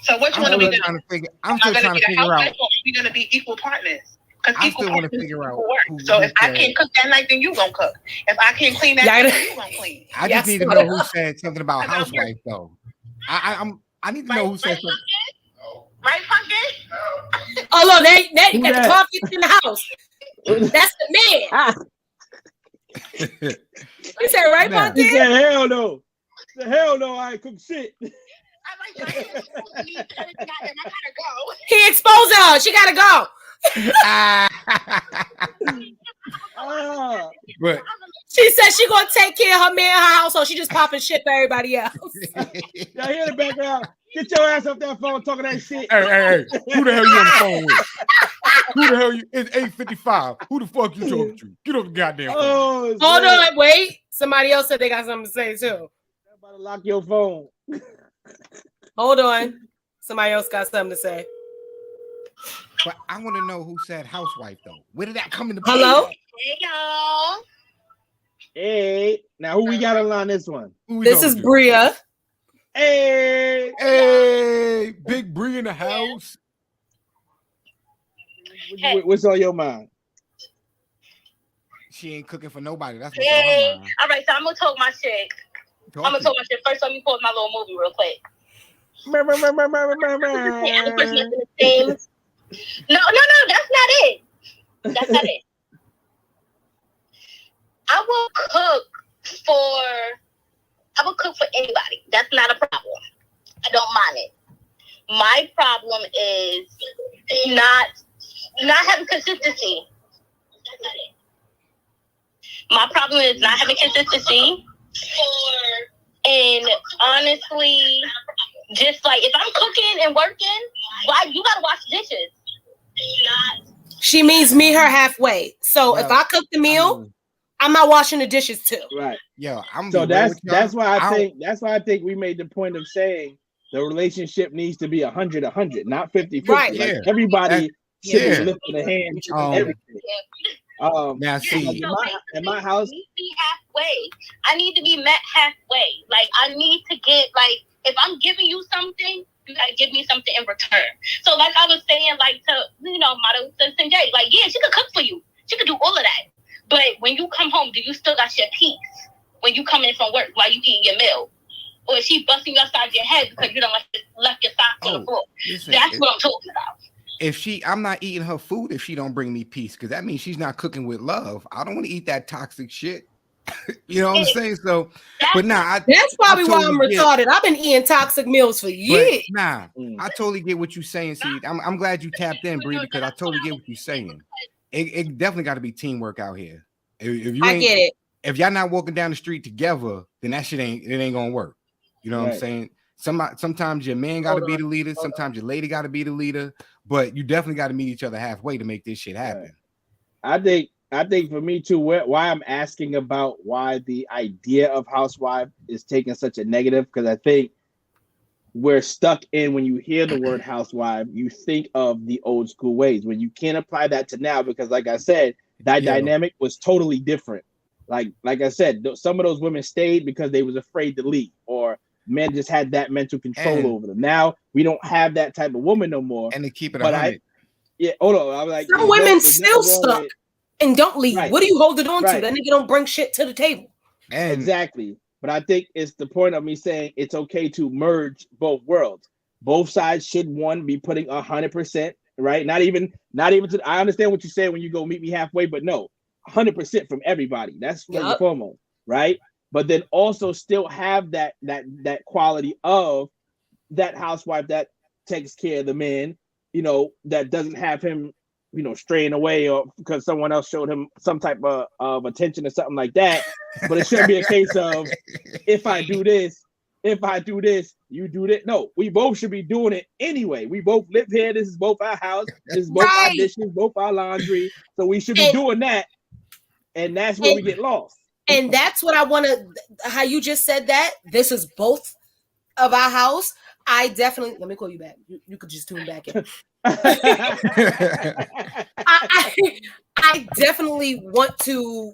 So what you want to be doing? I'm still trying to figure out. We're going to be equal partners. I still want to figure out. So if I can't cook that night, then you gonna cook. If I can't clean that night, then you gonna clean. I just need to know who said something about housewife though. I need to know who said something. Right, Pumpkin? Oh look, they got the coffee in the house. That's the man. He said, right, Pumpkin? He said, hell no. He said, hell no, I ain't cook shit. He exposed her. She gotta go. But she said she gonna take care of her man and her household. She just popping shit for everybody else. Y'all hear the background? Get your ass off that phone talking that shit. Hey, who the hell you on the phone with? Who the hell you? It's 8:55. Who the fuck you talking to? Get off the goddamn phone. Hold on, wait. Somebody else said they got something to say too. I'm about to lock your phone. Hold on. Somebody else got something to say. But I want to know who said housewife though. Where did that come into play? Hello? Hey y'all. Hey, now who we got on this one? This is Bria. Hey, big Bria in the house. What's on your mind? She ain't cooking for nobody. That's what's on her mind. All right, so I'm gonna talk my shit. First, let me pause my little movie real quick. No, that's not it. That's not it. I will cook for anybody. That's not a problem. I don't mind it. My problem is not having consistency. That's not it. My problem is not having consistency. And honestly, just like if I'm cooking and working, why you gotta wash dishes? She means meet her halfway. So if I cook the meal, I'm not washing the dishes too. Right. Yo, so that's why I think we made the point of saying the relationship needs to be 100, not 50-50. Right. Like everybody should be lifting a hand to everything. Now see, in my house, meet me halfway. I need to be met halfway. Like I need to get like if I'm giving you something, you gotta give me something in return. So like I was saying, like to Model Citizen J, like yeah, she could cook for you, she could do all of that. But when you come home, do you still got your peace when you come in from work while you eating your meal? Or is she busting you upside your head because you don't left your socks on the floor? Listen, that's what I'm talking about. I'm not eating her food if she don't bring me peace, because that means she's not cooking with love. I don't want to eat that toxic shit. You know what I'm saying? So, but that's probably why I'm retarded. I've been eating toxic meals for years. I totally get what you're saying. See, I'm glad you tapped in, Bree, because I totally get what you're saying. It definitely got to be teamwork out here. If you I get it. If y'all not walking down the street together, then that shit ain't gonna work. You know what I'm saying? Sometimes your man got to be the leader. Sometimes your lady got to be the leader. But you definitely got to meet each other halfway to make this shit happen. I think for me too, why I'm asking about why the idea of housewife is taking such a negative, because I think we're stuck in when you hear the word housewife, you think of the old school ways when you can't apply that to now, because like I said, that dynamic was totally different. Like I said, some of those women stayed because they was afraid to leave, or men just had that mental control over them. Now we don't have that type of woman no more. And they keep it 100. Hold on. I'm like, some women still stuck and don't leave. Right. What are you holding on to? That nigga don't bring shit to the table. Exactly. But I think it's the point of me saying it's okay to merge both worlds. Both sides should be putting 100%, right? Not even to, I understand what you say when you go meet me halfway, but no, 100% from everybody. That's first and foremost, right? But then also still have that quality of that housewife that takes care of the man, that doesn't have him, straying away or because someone else showed him some type of attention or something like that. But it shouldn't be a case of if I do this, you do that. No, we both should be doing it anyway. We both live here. This is both our house. This is both our dishes, both our laundry. So we should be doing that. And that's where we get lost. And that's what I want to, how you just said that. This is both of our house. I definitely, let me call you back. You could just tune back in. I definitely want to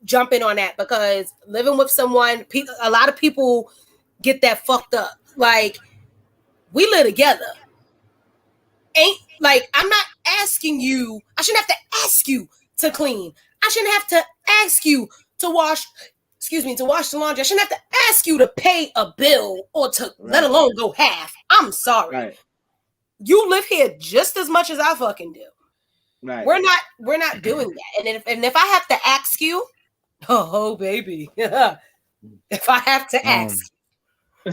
jump in on that, because living with someone, a lot of people get that fucked up. Like, we live together. I'm not asking you, I shouldn't have to ask you to clean. I shouldn't have to ask you to wash the laundry. I shouldn't have to ask you to pay a bill or to let alone go half. I'm sorry. Right. You live here just as much as I fucking do. Right. We're not doing that. And if I have to ask you, oh baby, if I have to ask,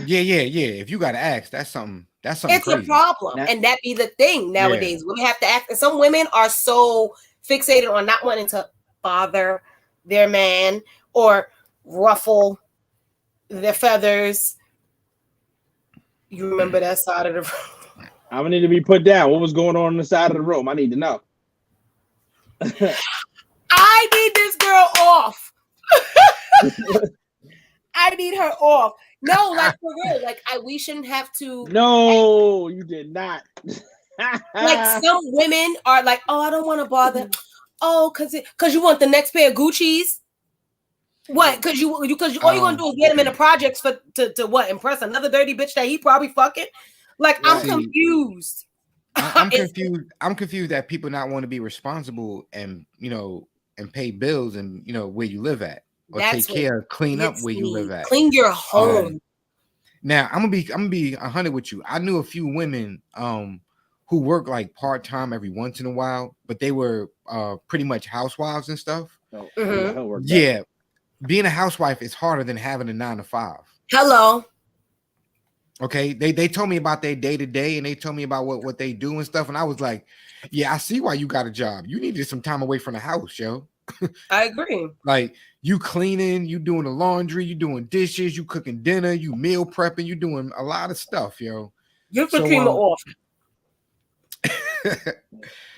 yeah. If you gotta ask, that's something. It's crazy. A problem, and that be the thing nowadays. Women have to ask, and some women are so fixated on not wanting to bother their man or ruffle their feathers. You remember that side of the room? I'm gonna need to be put down. What was going on the side of the room? I need to know. I need this girl off. I need her off. No, like for real. Like we shouldn't have to. No, you did not. Like some women are like, oh, I don't want to bother. Oh, because you want the next pair of Gucci's. What? Because all you're gonna do is get him in the projects to what? Impress another dirty bitch that he probably fucking. Like I'm confused. I'm confused. I'm confused that people not want to be responsible and pay bills and where you live at, or take care, clean up where you live at, clean your home. Now I'm gonna be 100 with you. I knew a few women who work like part time every once in a while, but they were pretty much housewives and stuff. Mm-hmm. Yeah, being a housewife is harder than having a 9-to-5. Hello. Okay, they told me about their day to day, and they told me about what they do and stuff, and I was like, yeah, I see why you got a job. You needed some time away from the house, yo. I agree. Like you cleaning, you doing the laundry, you doing dishes, you cooking dinner, you meal prepping, you doing a lot of stuff, yo. Give Fatima off.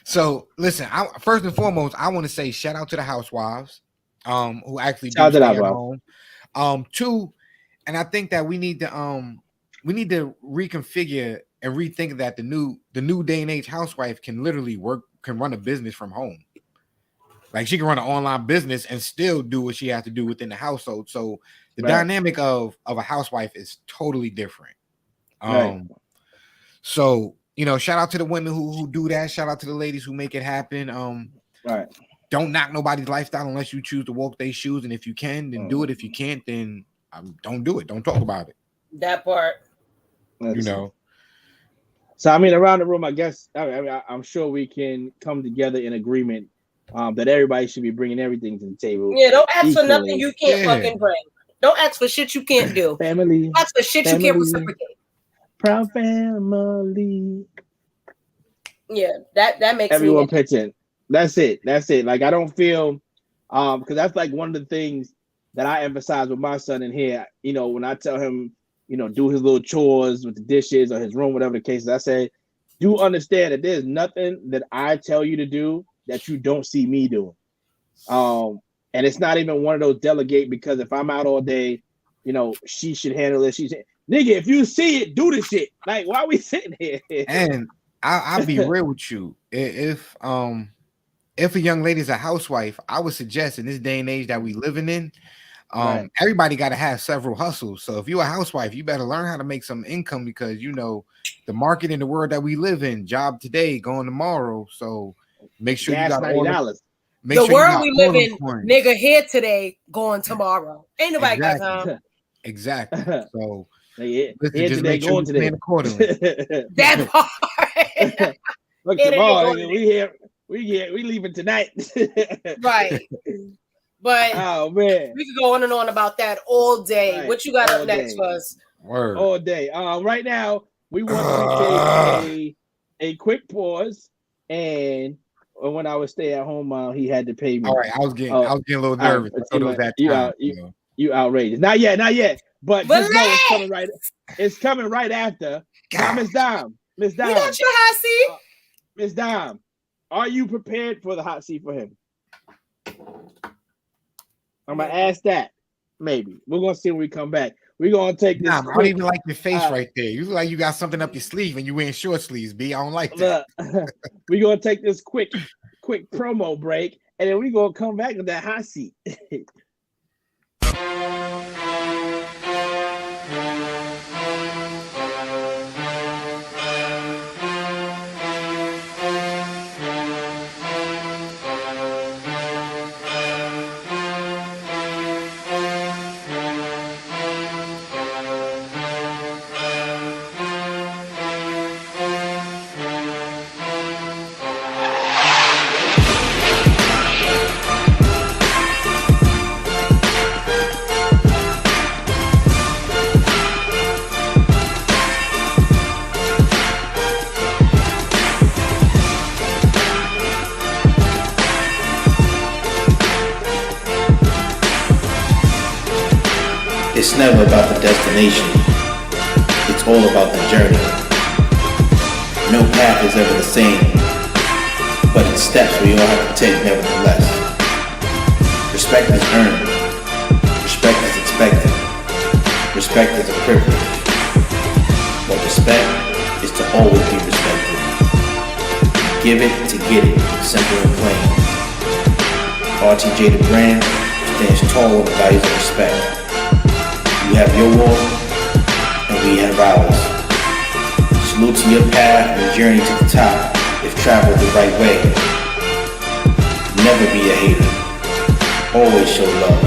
So listen, first and foremost, I want to say shout out to the housewives, who actually do Shout stay out at to home. Two, and I think that we need to reconfigure and rethink that the new day and age housewife can literally run a business from home. Like she can run an online business and still do what she has to do within the household. So the dynamic of a housewife is totally different. So, you know, shout out to the women who do that. Shout out to the ladies who make it happen. Don't knock nobody's lifestyle unless you choose to walk their shoes. And if you can, then do it. If you can't, then don't do it. Don't talk about it. That part. You know. So, I mean, around the room, I guess, I'm sure we can come together in agreement that everybody should be bringing everything to the table. Yeah, don't ask for nothing you can't fucking bring. Don't ask for shit you can't do. Family. Ask for shit you can't reciprocate. Proud family. Yeah, that makes everyone pitch in. That's it. Like I don't feel because that's like one of the things that I emphasize with my son in here. You know, when I tell him, you know, do his little chores with the dishes or his room, whatever the case is, I say, do understand that there's nothing that I tell you to do that you don't see me doing. And it's not even one of those delegate because if I'm out all day, you know, she should handle it. Nigga, if you see it, do the shit. Like, why are we sitting here? And I'll be real with you. If a young lady's a housewife, I would suggest in this day and age that we living in, everybody got to have several hustles. So if you're a housewife, you better learn how to make some income because you know the market in the world that we live in, job today, going tomorrow. So make sure you got $90. The world we live in, nigga, here today, going tomorrow. Ain't nobody got time. Exactly. So here listen, today, going today. Accordingly. That part. Look, tomorrow, we leaving tonight. Right. But oh man, we could go on and on about that all day. Right. What you got all up next for us? Word. All day. Right now, we want to take a quick pause, and when I would stay at home, he had to pay me. All right, I was getting a little nervous. I thought it was that time. You outrageous. Not yet. But just know it's coming right. It's coming right after. Now, Miss Dime. We got your hot seat. Miss Dime, are you prepared for the hot seat for him? I'm gonna ask that. Maybe we're gonna see when we come back. We're gonna take this. I don't even like your face right there. You look like you got something up your sleeve and you wearing short sleeves, B. I don't like that. We're gonna take this quick promo break, and then we're gonna come back with that hot seat. It's never about the destination, it's all about the journey. No path is ever the same, but it's steps we all have to take nevertheless. Respect is earned, respect is expected, respect is a privilege, but respect is to always be respected. Give it to get it, simple and plain. RTJ the brand stands tall on the values of respect. You have your walk, and we have ours. Salute to your path and journey to the top, if traveled the right way. Never be a hater, always show love.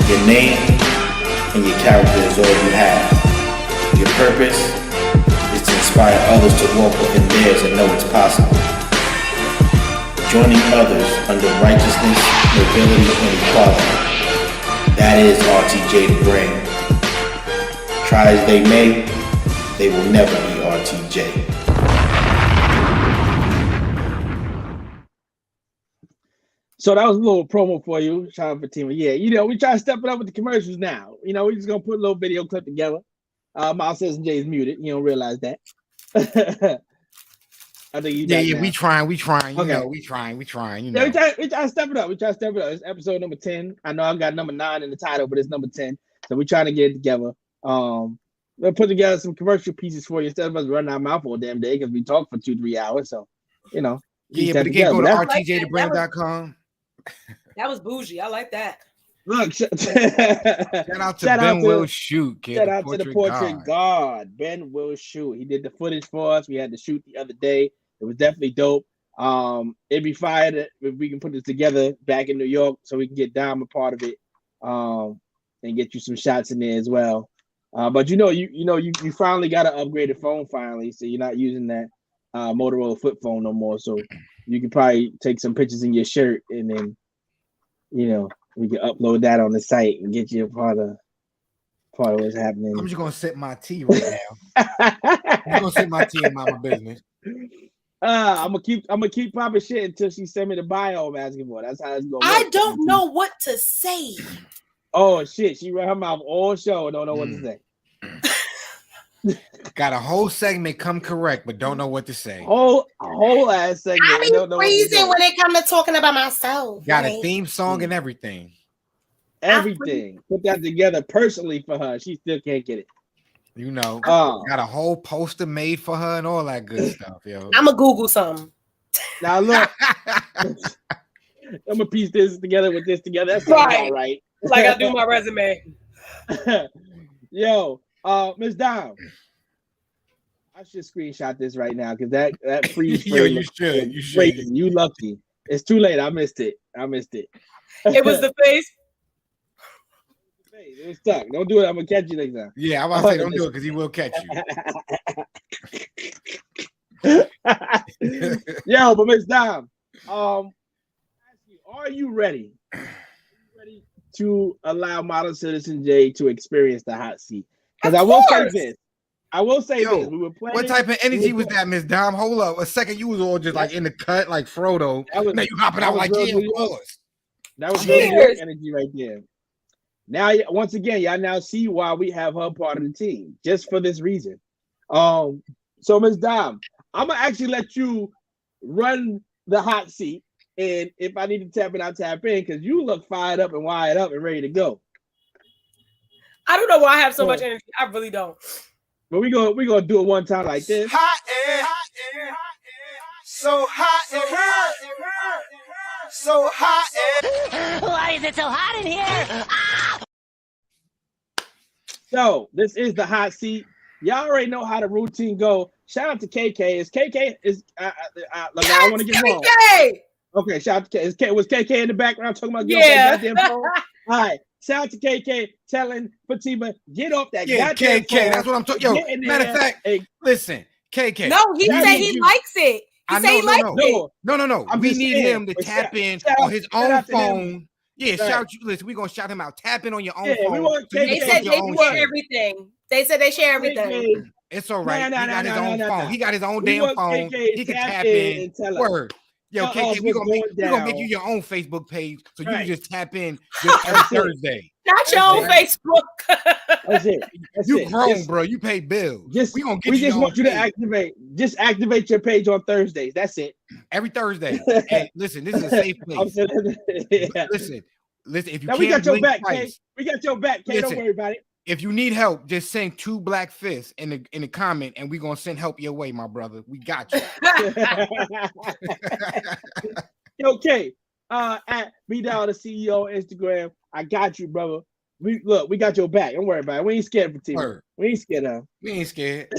Your name and your character is all you have. Your purpose is to inspire others to walk within theirs and know it's possible. Joining others under righteousness, nobility, and equality. That is RTJ the brand. Try as they may, they will never be RTJ. So that was a little promo for you. Shout out Fatima. Yeah, we try to step it up with the commercials now. We're just gonna put a little video clip together. Miles says Jay's muted. You don't realize that. I think you. Yeah. We trying. Okay. We trying. Yeah, we try to step it up. It's episode number 10. I know I've got number 9 in the title, but it's number 10. So we're trying to get it together. We'll put together some commercial pieces for you instead of us running our mouth all damn day because we talk for 2-3 hours. So Yeah, but again, go to RTJTheBrand.com. That was bougie. I like that. Look, shout out to Ben Will Shoot, kid. Shout out to the Portrait God. Ben Will Shoot. He did the footage for us. We had to shoot the other day. It was definitely dope. It'd be fire if we can put this together back in New York so we can get Dom a part of it, and get you some shots in there as well. But you finally got an upgraded phone finally, so you're not using that Motorola flip phone no more. So you can probably take some pictures in your shirt, and then we can upload that on the site and get you a part of what's happening. I'm just gonna sip my tea right now. I'm gonna sip my tea and mind my business. I'm gonna keep popping shit until she send me the bio I'm asking for. That's how it's going. I don't know what to say. Oh shit, she ran her mouth all show. Don't know what to say. Got a whole segment come correct, but don't know what to say. Whole ass segment. I be freezing when it comes to talking about myself. Got a theme song and everything. Everything. Put that together personally for her. She still can't get it. Got a whole poster made for her and all that good stuff, yo. I'm gonna Google something. Now look, I'm gonna piece this together with this together. That's all right. Like I do my resume. Yo, Miss Dom, I should screenshot this right now because that freeze frame. Yo, you should. You lucky. It's too late. I missed it. It was the face. It was stuck. Don't do it. I'm gonna catch you next time. Yeah, I'm about to say don't do it because he will catch you. Yo, but Miss Dom, are you ready? To allow Model Citizen J to experience the hot seat? Because I will say this. We were playing. What type of energy was that, Miss Dom? Hold up a second. You was all just like in the cut, like Frodo. Now you hopping out like of course. That was really good energy right there. Now, once again, y'all now see why we have her part of the team, just for this reason. So, Ms. Dom, I'm going to actually let you run the hot seat. And if I need to tap in, I'll tap in because you look fired up and wired up and ready to go. I don't know why I have so much energy. I really don't. But we're gonna do it one time like this. Hot air, so hot air, so hot air. Why is it so hot in here? Ah! So this is the hot seat. Y'all already know how the routine go. Shout out to KK. Is KK is I don't want to get wrong. Okay, shout out to KK. Was KK in the background talking about that goddamn phone? All right. Shout out to KK telling Fatima, get off that goddamn KK, phone. that's what I'm talking. Yo, matter of fact, listen, KK. No, he said he likes it. He likes it. No. We need him to tap in on his own phone. Yeah, shout you. Listen, we're gonna shout him out. Tap in on your own phone. They said they share everything. They said they share everything. It's all right. He got his own phone. He got his own damn phone. He can tap in. Word. Yo, KK, we're gonna make you your own Facebook page so you can just tap in just every Thursday. Not your own Facebook. That's it. You grown, bro. You pay bills. We just want you to activate your page on Thursdays. That's it. Every Thursday. Hey, listen, this is a safe place. Listen. If you now can't, we got your back, Kay. We got your back, Kay. Don't worry about it. If you need help, just send 2 black fists in the comment, and we're gonna send help your way, my brother. We got you. Okay. At B-Doll, the CEO on Instagram. I got you, brother. We got your back. Don't worry about it. We ain't scared for team. We ain't scared of. We ain't scared.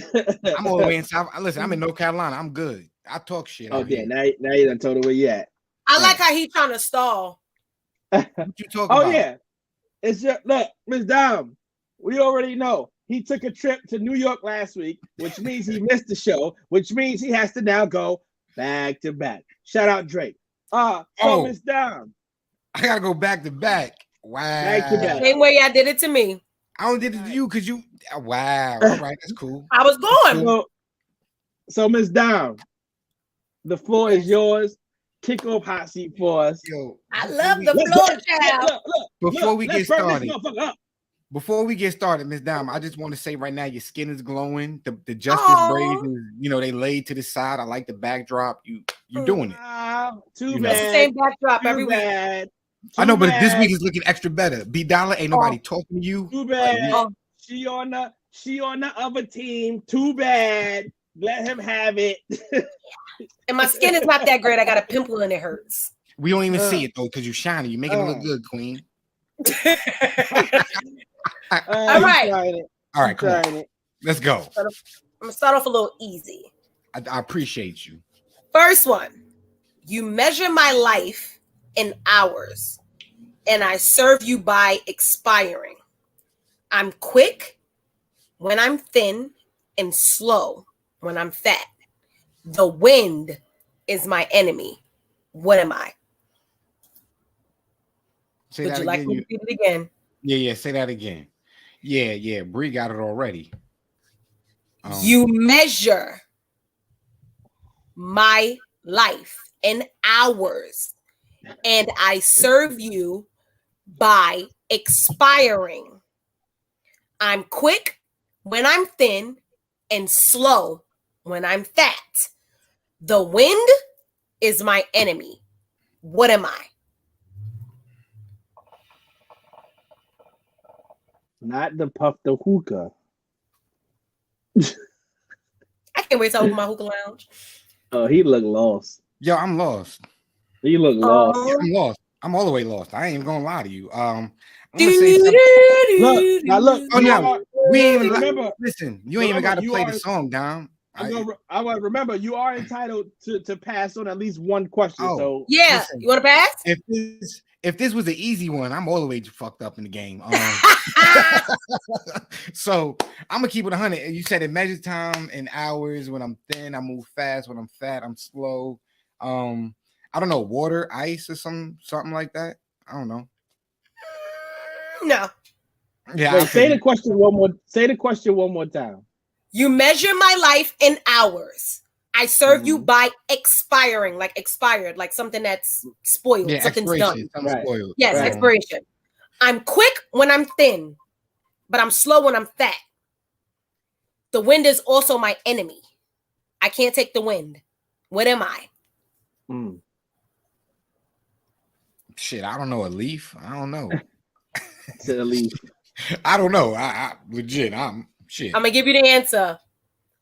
I'm all the way in South. Listen, I'm in North Carolina. I'm good. I talk shit. Oh yeah, now you done told her where you at. I like how he trying to stall. What you talking about? Oh yeah. It's just look, Ms. Dom. We already know he took a trip to New York last week, which means he missed the show, which means he has to now go back to back. Shout out Drake. Miss Dom. I gotta go back to back. Wow. Back to back. Same way I did it to me. I only did it to you because you. Wow. All right, that's cool. I was going. So Miss Dom, the floor is yours. kickoff hot seat for us. Yo, I love the floor, child. Before we get started, Miss Dime, I just want to say right now, your skin is glowing. The Justice braids, they laid to the side. I like the backdrop. You're doing it. Too bad. It's the same backdrop every week. I know, but this week is looking extra better. B Dollar, ain't nobody talking to you. Too bad. She on the other team. Too bad. Let him have it. And my skin is not that great. I got a pimple and it hurts. We don't even see it though, because you're shiny. You're making it look good, Queen. All right. All right, come on. Let's go. I'm gonna start off a little easy. I appreciate you. First one. You measure my life in hours, and I serve you by expiring. I'm quick when I'm thin and slow when I'm fat. The wind is my enemy. What am I? Would you like me to repeat it again? Yeah, say that again. Yeah. Bree got it already. You measure my life in hours, and I serve you by expiring. I'm quick when I'm thin and slow when I'm fat. The wind is my enemy. What am I? Not the puff the hookah. I can't wait to open my hookah lounge. Oh, he looked lost. Yo, I'm lost. He looked lost. Yeah, I'm lost. I'm all the way lost. I ain't even gonna lie to you. I'm gonna say something. Look. Oh no, we ain't even remember. Listen, you ain't even got to play the song, Dom. I will remember. You are entitled to pass on at least one question. So yeah, listen, you want to pass? If this was an easy one, I'm all the way fucked up in the game. So I'm gonna keep it 100. You said it measures time in hours. When I'm thin, I move fast. When I'm fat, I'm slow. I don't know, water, ice, or something like that. I don't know. No. Yeah. Wait, say the question one more. Say the question one more time. You measure my life in hours. I serve you by expiring, like expired, like something that's spoiled. Yeah, something's done. Spoiled. Yes, expiration. I'm quick when I'm thin, but I'm slow when I'm fat. The wind is also my enemy. I can't take the wind. What am I? Shit, I don't know. A leaf? I don't know. It's a leaf. I don't know. I legit. I'm gonna give you the answer.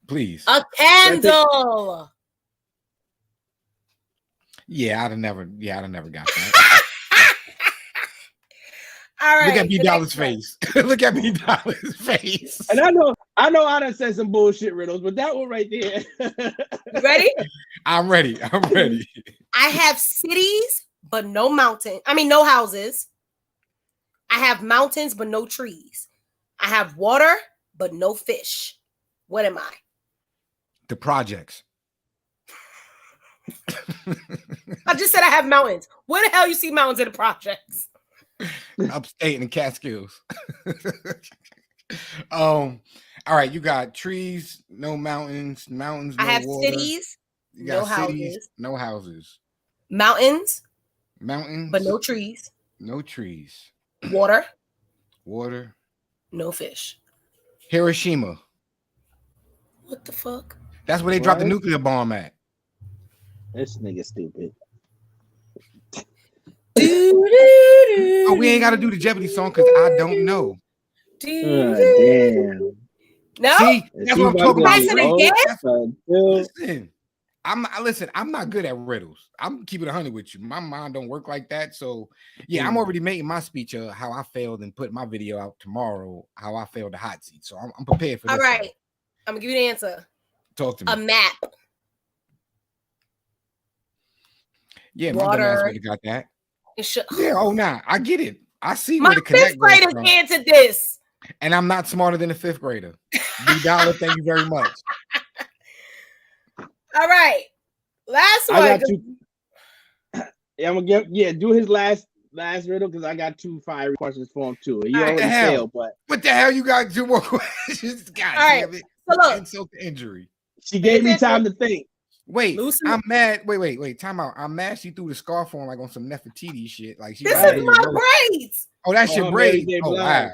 Please. A candle. Yeah, I'd have never got that. All right. Look at B Dollar's face. Look at B Dollar's face. And I know I done said some bullshit riddles, but that one right there. You ready? I'm ready. I have cities, but no no houses. I have mountains, but no trees. I have water, but no fish. What am I? The projects. I just said I have mountains. Where the hell you see mountains in the projects? Upstate in the Catskills. All right, you got trees, no mountains, no I have water. cities, You got no cities, houses. no houses. Mountains, but no trees. No trees. Water, no fish. Hiroshima. What the fuck? That's where they dropped the nuclear bomb at. This nigga stupid. Oh, we ain't got to do the Jeopardy song because I don't know. Damn. No. See, that's what I'm talking about. Listen, I'm not good at riddles. I'm keeping 100 with you. My mind don't work like that. So yeah, I'm already making my speech of how I failed and putting my video out tomorrow, how I failed the hot seat. So I'm prepared for this. All right. I'm gonna give you the answer. Talk to me. A map. Yeah, my dumb ass would have got that. Yeah, nah, I get it. I see where the connect my 5th graders answered this. And I'm not smarter than a 5th grader. B Dollar, thank you very much. All right. Last one. I got I'm gonna do his last riddle because I got 2 fiery questions for him too. You already failed, but what the hell? You got 2 more questions? God damn it. So look, insult to injury. She gave me time to think. Wait, I'm mad. Wait. Time out. I'm mad she threw the scarf on like on some Nefertiti shit. Like she. This is my braids. Oh, that's your braids. Oh Blind.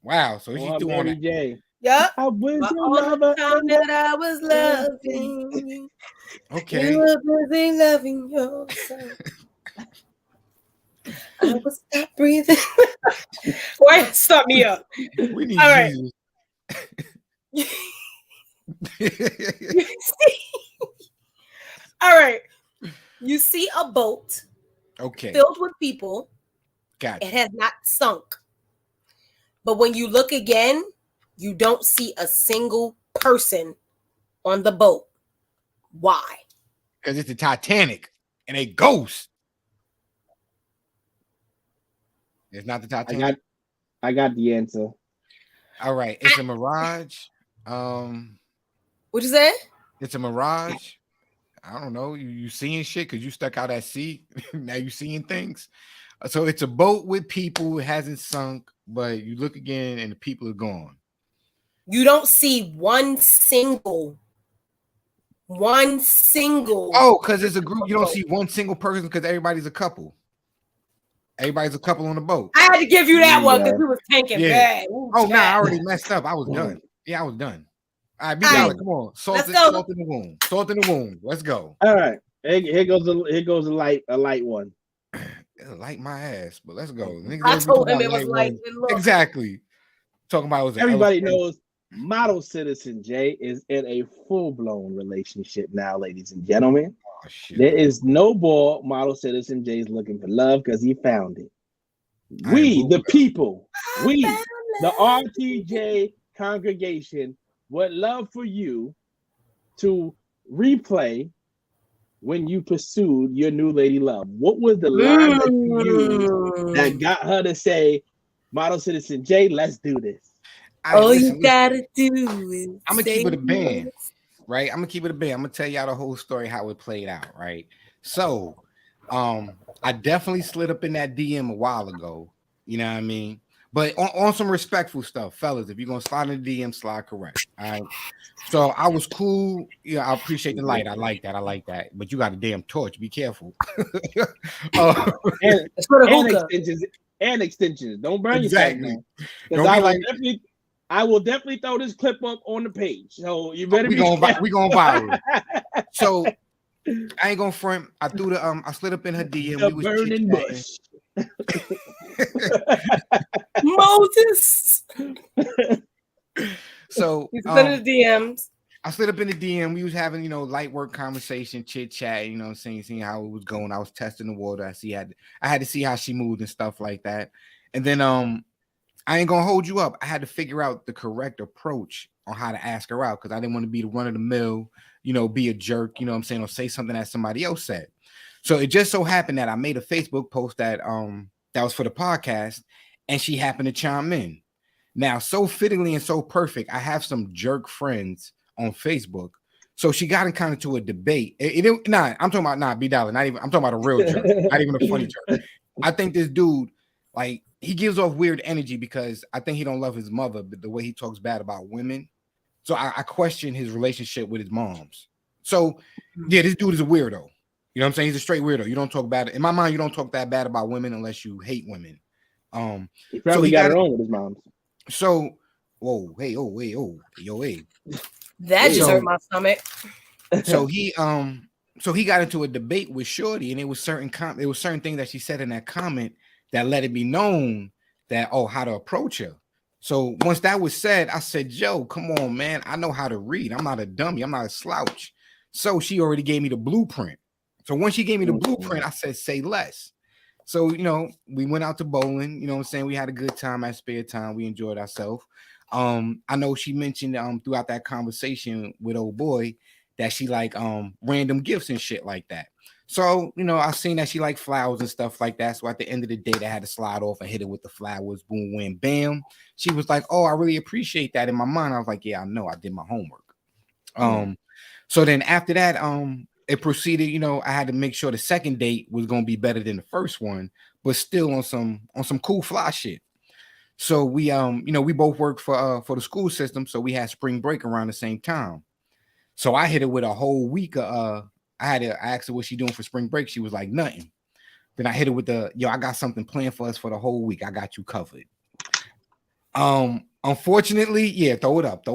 wow. So she threw on Mary J. Yeah. I was But your all the lover. time that I was loving you. Okay. You were busy loving yourself. I was not breathing. Why stop me up? We need all right. All right. You see a boat filled with people. Gotcha. It has not sunk. But when you look again, you don't see a single person on the boat. Why? Because it's the Titanic and a ghost. It's not the Titanic. I got the answer. All right. It's a mirage. What'd you say? It's a mirage. I don't know. You seeing shit because you stuck out at sea. Now you seeing things. So it's a boat with people. It hasn't sunk, but you look again and the people are gone. You don't see one single. Oh, because it's a group. You don't see one single person because everybody's a couple. Everybody's a couple on the boat. I had to give you that one because you was tanking bad. Ooh, oh, no, I already messed up. I was done. Yeah, I was done. All right, B-Dollar, come on. Salt in the wound. Salt in the wound. Let's go. All right. Here goes a light one. It'll light my ass, but let's go. I told him it was light. Exactly. Talking about it was everybody knows Model Citizen J is in a full-blown relationship now, ladies and gentlemen. Oh, there is no more Model Citizen J is looking for love because he found it. We, the people, the RTJ congregation, would love for you to replay when you pursued your new lady love. What was the line that you used that got her to say, Model Citizen J, let's do this? All you gotta do is I'm gonna keep it a band, right? I'm gonna keep it a band. I'm gonna tell y'all the whole story how it played out, right? So I definitely slid up in that DM a while ago, you know what I mean? But on some respectful stuff, fellas, if you're gonna slide in the DM, slide correct. All right. So I was cool. Yeah, I appreciate the light. I like that. But you got a damn torch. Be careful. and extensions. Don't burn yourself now. Because I will definitely throw this clip up on the page. So you better we gonna viral. So I ain't gonna front. I threw I slid up in her DM. The burning bush. Moses. So he's in the DMs. I slid up in the DM. We was having, light work conversation, chit chat, seeing how it was going. I was testing the water. I had to see how she moved and stuff like that. And then I ain't gonna hold you up. I had to figure out the correct approach on how to ask her out because I didn't want to be the run of the mill, be a jerk, or say something that somebody else said. So it just so happened that I made a Facebook post that was for the podcast, and she happened to chime in. Now, so fittingly and so perfect, I have some jerk friends on Facebook. So she got in kind of to a debate. I'm talking about B-Dollar, I'm talking about a real jerk, not even a funny jerk. I think this dude, like, he gives off weird energy because I think he don't love his mother, but the way he talks bad about women. So I question his relationship with his moms. So yeah, this dude is a weirdo. You know what I'm saying? He's a straight weirdo. You don't talk bad. In my mind, you don't talk that bad about women unless you hate women. He probably got it on with his moms. So, whoa, hey, oh, wait, oh, yo, hey. That just hurt my stomach. So he got into a debate with Shorty, and it was certain things that she said in that comment that let it be known that how to approach her. So once that was said, I said, "Joe, come on, man. I know how to read. I'm not a dummy. I'm not a slouch." So she already gave me the blueprint. So once she gave me the blueprint, I said, "Say less." So we went out to bowling. You know what I'm saying? We had a good time at spare time. We enjoyed ourselves. I know she mentioned throughout that conversation with old boy that she like random gifts and shit like that. So, I seen that she liked flowers and stuff like that. So at the end of the day, they had to slide off and hit it with the flowers. Boom, wham, bam. She was like, "Oh, I really appreciate that." In my mind, I was like, "Yeah, I know. I did my homework." So then after that, it proceeded, I had to make sure the second date was going to be better than the first one, but still on some cool fly shit. So we, we both worked for the school system. So we had spring break around the same time. So I hit it with a whole week of I asked her what she doing for spring break. She was like, nothing. Then I hit her with I got something planned for us for the whole week. I got you covered. Unfortunately, yeah, throw it up.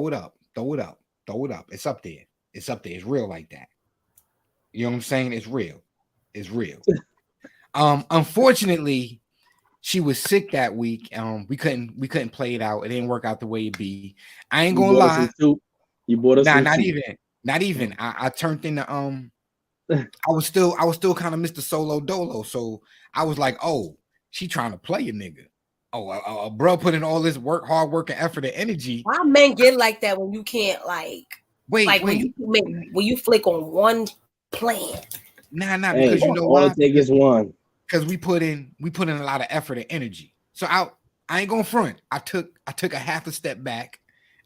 It's up there. It's real like that. You know what I'm saying? It's real. Unfortunately, she was sick that week. We couldn't play it out. It didn't work out the way it be. I ain't gonna lie. You bought us not even. I turned into I was still kind of Mr. Solo Dolo. So I was like, oh, she trying to play a nigga. Oh, a bro put in all this hard work and effort and energy. Why men get like that when you can't wait. when you flick on one plan? Nah, because you know all why? it takes is one. Because we put in a lot of effort and energy. So I ain't gonna front. I took a half a step back.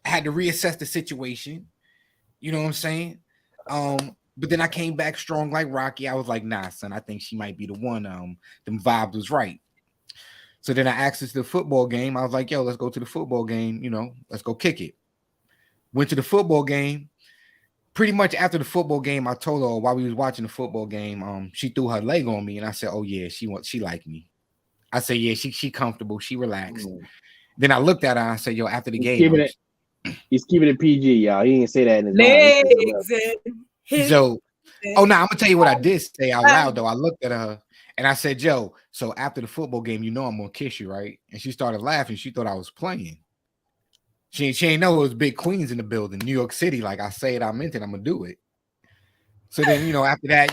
I had to reassess the situation. You know what I'm saying? But then I came back strong like Rocky. I was like, nah, son, I think she might be the one. Them vibes was right. So then I asked her to the football game. I was like, yo, let's go to the football game. You know, let's go kick it. Went to the football game. Pretty much after the football game, I told her while we was watching the football game, she threw her leg on me, and I said, "Oh yeah, she like me." I said, "Yeah, she comfortable, she relaxed." Then I looked at her and I said, "Yo, after the game, he's keeping it PG, y'all. He didn't say that in his legs." So, I'm gonna tell you what I did say out loud though. I looked at her and I said, "Yo, so after the football game, you know I'm gonna kiss you, right?" And she started laughing. She thought I was playing. She ain't know it was big queens in the building, New York City. Like I say it, I meant it. I'm gonna do it. So then, after that,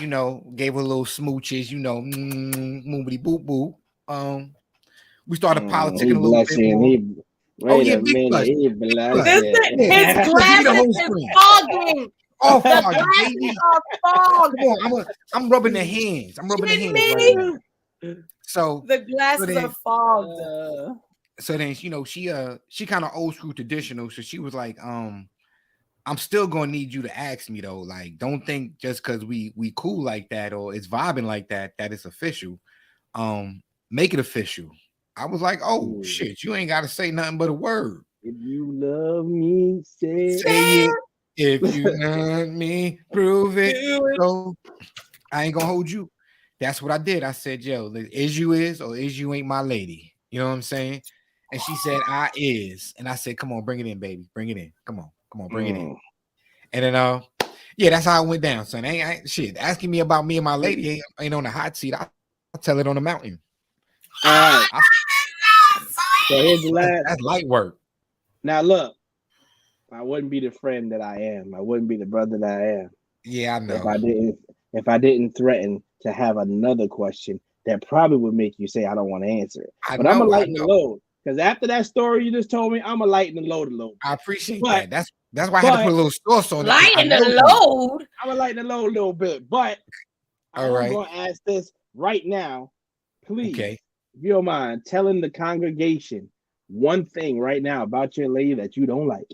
gave her a little smooches, moobity boop boop. We started politicking a little bit more. Wait a minute. His glasses is fogging. Oh, baby. Come on, I'm rubbing the hands. Right now. So the glasses are fogged. So then, she kind of old school traditional. So she was like, I'm still gonna need you to ask me though. Like, don't think just because we cool like that or it's vibing like that it's official. Make it official. I was like, oh shit, you ain't gotta say nothing but a word. If you love me, say it. If you love me, prove it. So I ain't gonna hold you. That's what I did. I said, yo, is you is or is you ain't my lady. You know what I'm saying? And she said, I is. And I said, come on, bring it in, baby. Bring it in. Come on, bring it in. And then that's how it went down, son. Ain't shit. Asking me about me and my lady ain't on the hot seat. I'll tell it on the mountain. All right. So here's the last. That's light work. Now look, I wouldn't be the friend that I am. I wouldn't be the brother that I am. Yeah, I know. If I didn't threaten to have another question that probably would make you say I don't want to answer it. I'm gonna lighten the load. Because after that story you just told me, I'm gonna lighten the load a little. I appreciate that. That's why I had to put a little sauce on it. Lighten the load. I'm gonna lighten the load a little bit, but I'm gonna ask this right now, please. Okay. If you don't mind telling the congregation one thing right now about your lady that you don't like.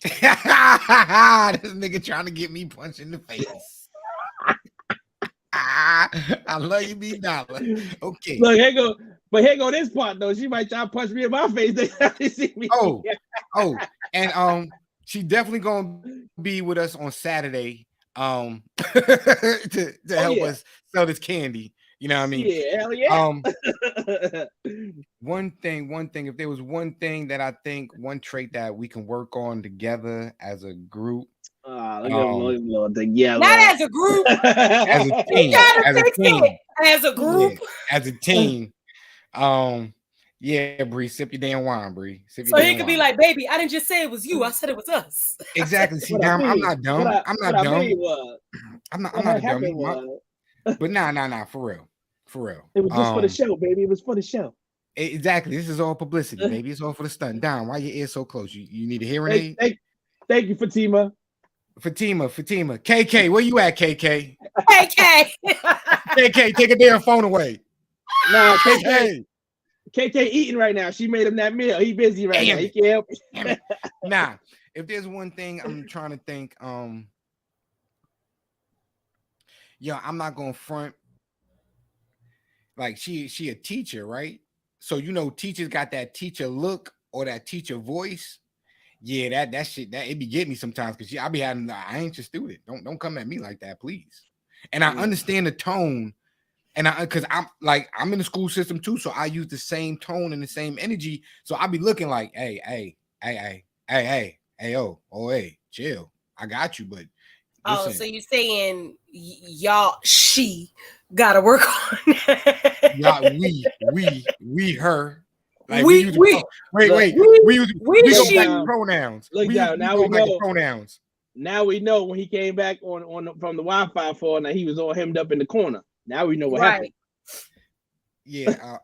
This nigga trying to get me punched in the face. I love you, B Dollar. Okay. Look, here go this part though. She might try to punch me in my face. They have to see me. And she definitely gonna be with us on Saturday. To help us sell this candy. You know what I mean? Yeah, hell yeah. One thing. If there was one thing that I think one trait that we can work on together as a group. Look at together. Not as a group. As a team. As a group. Yeah, as a team. Yeah, Bree, sip your damn wine, Bree. So he could be like, baby, I didn't just say it was you. I said it was us. Exactly. See, I'm not dumb. I'm not dumb. I'm not a dummy. But nah, for real. It was just for the show, baby. It was for the show. Exactly. This is all publicity, baby. It's all for the stunt. Dom, why your ear so close? You need a hearing aid? Thank you, Fatima. KK, where you at, KK? KK. KK, take a damn phone away. Nah, KK eating right now. She made him that meal. He busy right now. He can't help. Nah, if there's one thing I'm trying to think, I'm not gonna front. Like she a teacher, right? So teachers got that teacher look or that teacher voice. Yeah, that shit, that it be getting me sometimes because I be having, I ain't your student. Don't come at me like that, please. And I understand the tone, and because I'm in the school system too, so I use the same tone and the same energy. So I be looking like, hey, chill. I got you, but listen. So you saying y'all, she gotta work on that. Yeah, we, her. Like we use go back to pronouns. Look down. Now we know pronouns. Now we know when he came back on from the Wi-Fi phone that he was all hemmed up in the corner. Now we know what happened. Yeah.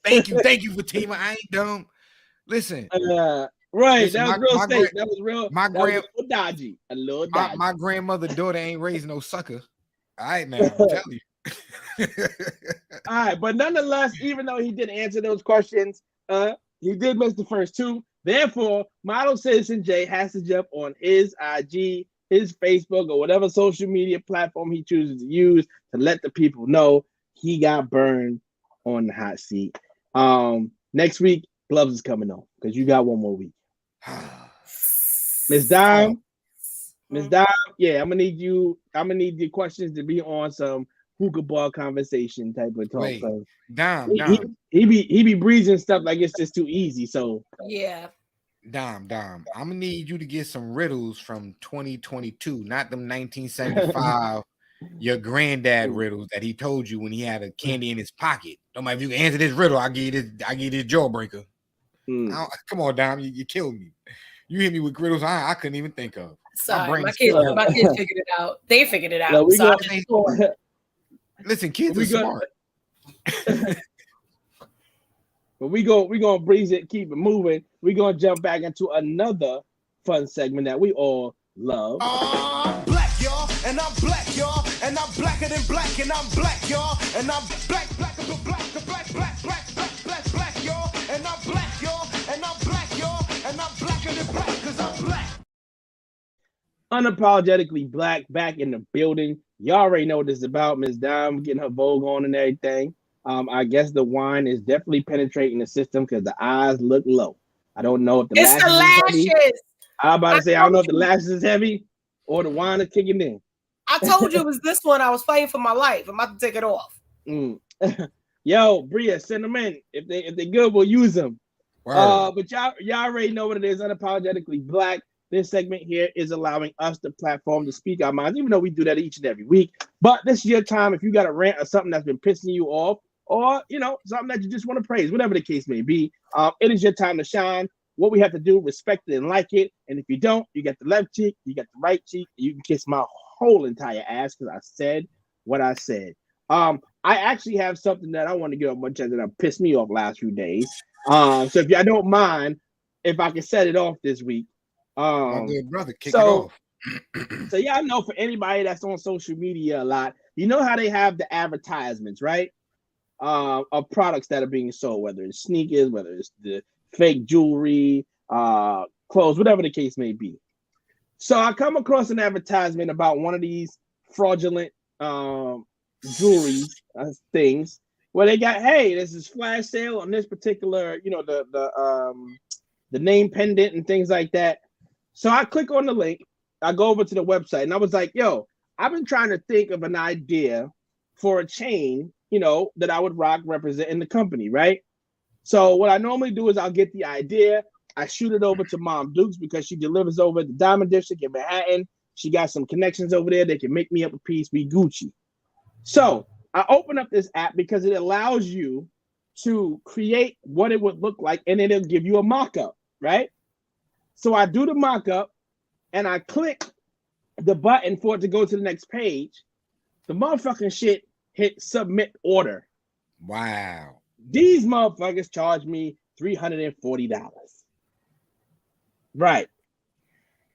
Thank you, Fatima. I ain't dumb. Listen. Right. Listen, that was real safe. That was real. My dodgy. A little dodgy. My grandmother daughter ain't raised no sucker. All right, man. I'm telling you. All right, but nonetheless, even though he didn't answer those questions, he did miss the first two. Therefore, Model Citizen J has to jump on his IG, his Facebook, or whatever social media platform he chooses to use to let the people know he got burned on the hot seat. Next week, gloves is coming on because you got one more week. Miss Dime, yeah, I'm gonna need your questions to be on some hookah bar conversation type of talk. Wait, so Dom. He be breezing stuff like it's just too easy. So yeah. Dom, I'm gonna need you to get some riddles from 2022, not them 1975. Your granddad riddles that he told you when he had a candy in his pocket. Don't mind if you can answer this riddle. I give you this jawbreaker. Come on, Dom, you killed me. You hit me with riddles I couldn't even think of. Sorry, my kids figured it out. They figured it out. Listen, kids are smart. But we're gonna breeze it, keep it moving. We're gonna jump back into another fun segment that we all love. I'm black, y'all, and I'm black, y'all, and I'm blacker than black, and I'm black, y'all, and I'm black, y'all, and I'm black, y'all, and I'm black, y'all, and I'm blacker than black, because I'm black. Unapologetically black, back in the building. Y'all already know what this is about. Ms. Dime getting her Vogue on and everything. I guess the wine is definitely penetrating the system because the eyes look low. I don't know if the lashes. I'm about to say I don't know if the lashes is heavy or the wine is kicking in. I told you it was this one. I was fighting for my life. I'm about to take it off. Yo, Bria, send them in. If they good, we'll use them. But y'all already know what it is. Unapologetically black. This segment here is allowing us the platform to speak our minds, even though we do that each and every week. But this is your time. If you got a rant or something that's been pissing you off, or something that you just want to praise, whatever the case may be, it is your time to shine. What we have to do, respect it and like it. And if you don't, you get the left cheek, you get the right cheek, you can kiss my whole entire ass because I said what I said. I actually have something that I want to get on my chest that pissed me off last few days. So if y'all don't mind, if I can set it off this week. My good brother, kick it off. So y'all know, for anybody that's on social media a lot, you know how they have the advertisements, right? Of products that are being sold, whether it's sneakers, whether it's the fake jewelry, clothes, whatever the case may be. So I come across an advertisement about one of these fraudulent jewelry things where they got, hey, this is flash sale on this particular, the name pendant and things like that. So I click on the link, I go over to the website, and I was like, yo, I've been trying to think of an idea for a chain, that I would rock representing the company, right? So what I normally do is I'll get the idea, I shoot it over to Mom Dukes because she delivers over at the Diamond District in Manhattan. She got some connections over there. They can make me up a piece. We Gucci. So I open up this app because it allows you to create what it would look like, and then it'll give you a mock-up, right? So I do the mock-up, and I click the button for it to go to the next page. The motherfucking shit hit submit order. Wow. These motherfuckers charged me $340. Right.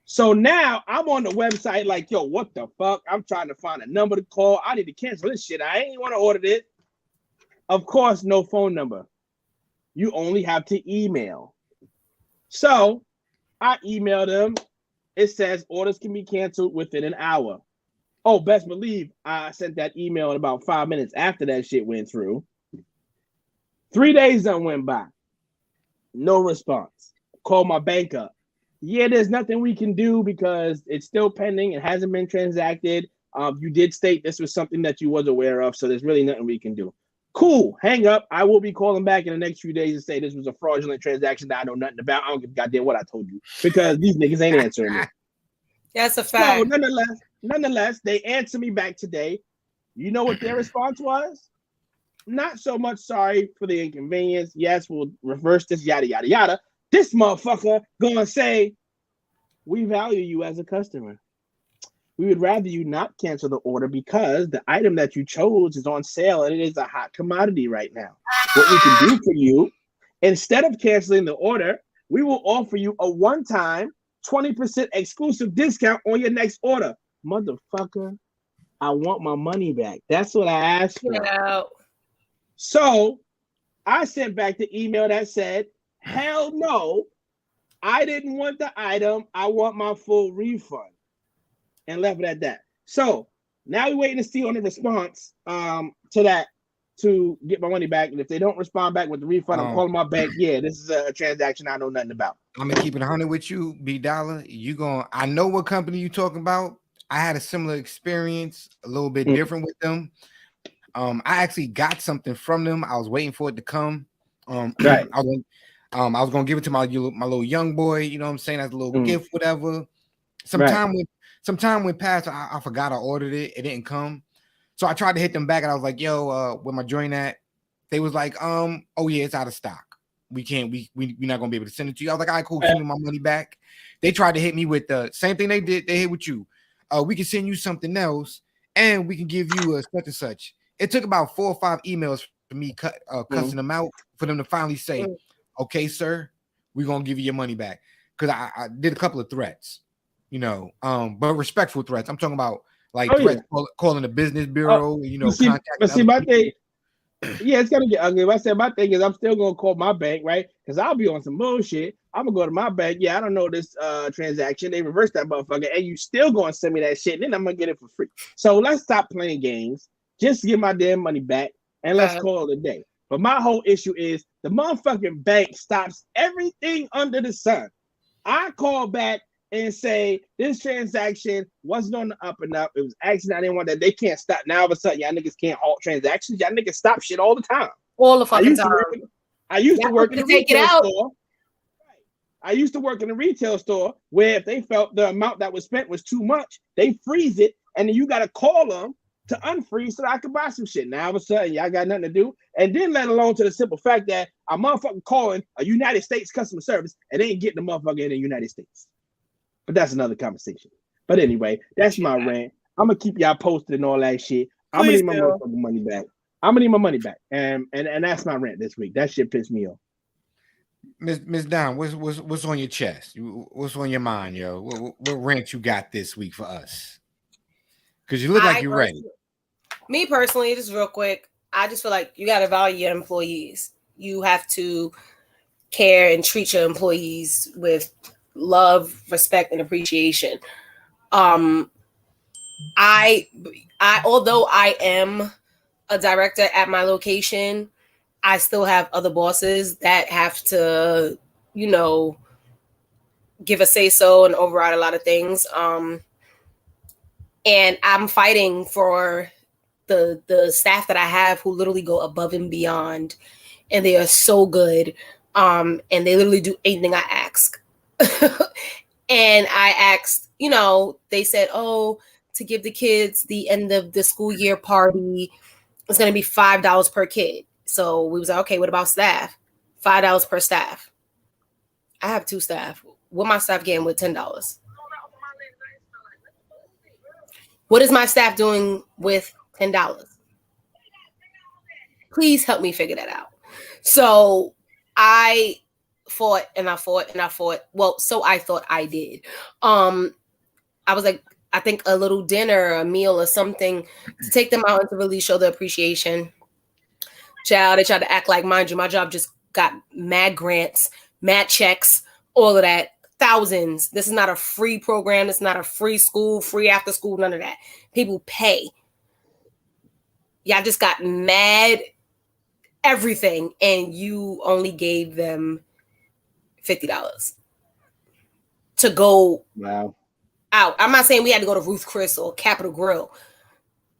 So now I'm on the website like, yo, what the fuck? I'm trying to find a number to call. I need to cancel this shit. I ain't want to order this. Of course, no phone number. You only have to email. So I emailed them. It says orders can be canceled within an hour. Oh, best believe I sent that email in about 5 minutes after that shit went through. 3 days done went by. No response. call my bank up. Yeah, there's nothing we can do because it's still pending. It hasn't been transacted. You did state this was something that you was aware of, so there's really nothing we can do. Cool, hang up. I will be calling back in the next few days and say this was a fraudulent transaction that I know nothing about. I don't give a goddamn what I told you because these niggas ain't answering me. That's a fact. So nonetheless, they answer me back today. You know what their response was? Not so much sorry for the inconvenience. Yes, we'll reverse this, yada, yada, yada. This motherfucker gonna say, we value you as a customer. We would rather you not cancel the order because the item that you chose is on sale and it is a hot commodity right now. What we can do for you, instead of canceling the order, we will offer you a one-time 20% exclusive discount on your next order. Motherfucker, I want my money back. That's what I asked for. Yeah. So I sent back the email that said, hell no, I didn't want the item. I want my full refund. And left it at that. So now we're waiting to see on the response to that to get my money back. And if they don't respond back with the refund, I'm calling my bank. Yeah, this is a transaction I know nothing about. I'm gonna keep it 100 with you, B Dollar. I know what company you talking about. I had a similar experience, a little bit different with them. I actually got something from them. I was waiting for it to come. Right. I was gonna give it to my little young boy. You know what I'm saying? As a little gift, whatever. Some time went past. I forgot I ordered it. It didn't come. So I tried to hit them back and I was like, yo, where my joint at? They was like, oh yeah, it's out of stock. We're not gonna be able to send it to you. I was like, all right, cool, give me my money back. They tried to hit me with the same thing they did. They hit with you. We can send you something else and we can give you a such and such. It took about 4 or 5 emails for me cussing them out for them to finally say, okay, sir, we're gonna give you your money back. Because I did a couple of threats. You know, but respectful threats. I'm talking about like threats, calling the business bureau. My thing, it's gonna get ugly. But I said my thing is I'm still gonna call my bank, right? Because I'll be on some bullshit. I'm gonna go to my bank. Yeah, I don't know this transaction. They reversed that motherfucker, and you still gonna send me that shit, and then I'm gonna get it for free. So let's stop playing games. Just get my damn money back, and let's call it a day. But my whole issue is the motherfucking bank stops everything under the sun. I call back and say this transaction wasn't on the up and up. It was accident. I didn't want that. They can't stop. Now all of a sudden, y'all niggas can't halt transactions. Y'all niggas stop shit all the time. All the fucking time. I used to work in a retail store. I used to work in a retail store where if they felt the amount that was spent was too much, they freeze it, and then you got to call them to unfreeze so that I could buy some shit. Now all of a sudden, y'all got nothing to do. And then let alone to the simple fact that I'm motherfucking calling a United States customer service and they ain't getting the motherfucker in the United States. But that's another conversation. But anyway, that's my rant. I'm gonna keep y'all posted and all that shit. I'm gonna need my motherfucking money back. I'm gonna need my money back. And that's my rant this week. That shit pissed me off. Miss Don, what's on your chest? What's on your mind, yo? What rant you got this week for us? Because you look like you're ready. Me personally, just real quick, I just feel like you gotta value your employees. You have to care and treat your employees with love, respect, and appreciation. Although I am a director at my location, I still have other bosses that have to, give a say so and override a lot of things. And I'm fighting for the staff that I have who literally go above and beyond, and they are so good. And they literally do anything I ask. And I asked, they said, to give the kids the end of the school year party, it's going to be $5 per kid. So we was like, okay, what about staff? $5 per staff. I have 2 staff. What my staff getting with $10? What is my staff doing with $10? Please help me figure that out. So I fought and I fought and I fought. Well, so I thought I did. I was like, I think a little dinner, a meal or something to take them out and to really show the appreciation. Child, they tried to act like, mind you, my job just got mad grants, mad checks, all of that. Thousands. This is not a free program. It's not a free school, free after school, none of that. People pay. Y'all just got mad everything, and you only gave them $50 to go Wow. out. I'm not saying we had to go to Ruth Chris or Capitol Grill,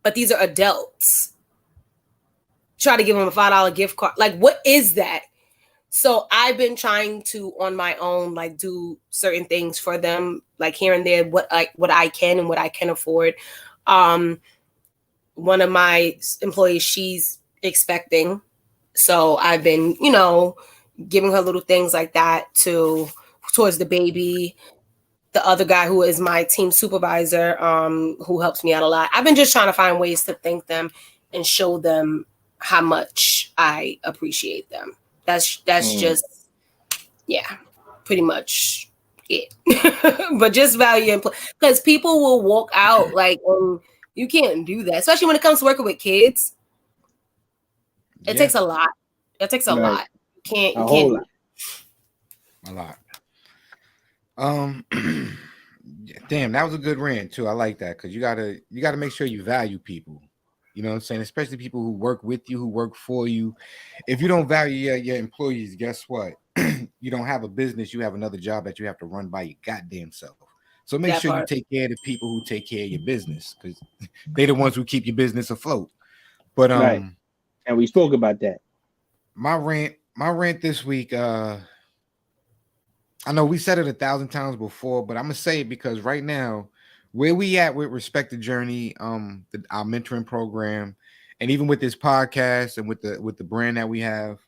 but these are adults. Try to give them a $5 gift card. Like, what is that? So I've been trying to, on my own, like, do certain things for them, like here and there, what I can and what I can afford. One of my employees, she's expecting, so I've been, giving her little things like that towards the baby. The other guy who is my team supervisor, who helps me out a lot. I've been just trying to find ways to thank them and show them how much I appreciate them. That's just, yeah, pretty much it. But just value, because people will walk out like, you can't do that, especially when it comes to working with kids. It takes a lot. It takes a lot. You can't. A lot. Damn, that was a good rant too. I like that, because you gotta make sure you value people. You know what I'm saying? Especially people who work with you, who work for you. If you don't value your employees, guess what? You don't have a business. You have another job that you have to run by your goddamn self. So make sure you take care of the people who take care of your business, because they're the ones who keep your business afloat. But right. And we spoke about that. My rant this week, I know we said it 1,000 times before, but I'm gonna say it because right now, where we at with Respect the Journey, our mentoring program, and even with this podcast and with the brand that we have,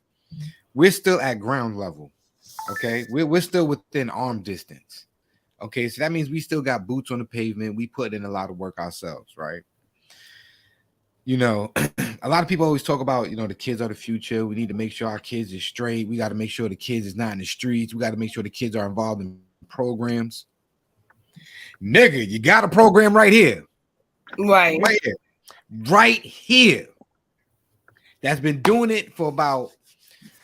we're still at ground level. Okay, we're still within arm distance. Okay, so that means we still got boots on the pavement. We put in a lot of work ourselves, right? A lot of people always talk about, the kids are the future. We need to make sure our kids are straight. We got to make sure the kids is not in the streets. We got to make sure the kids are involved in programs. Nigga, you got a program right here. Right here. That's been doing it for about,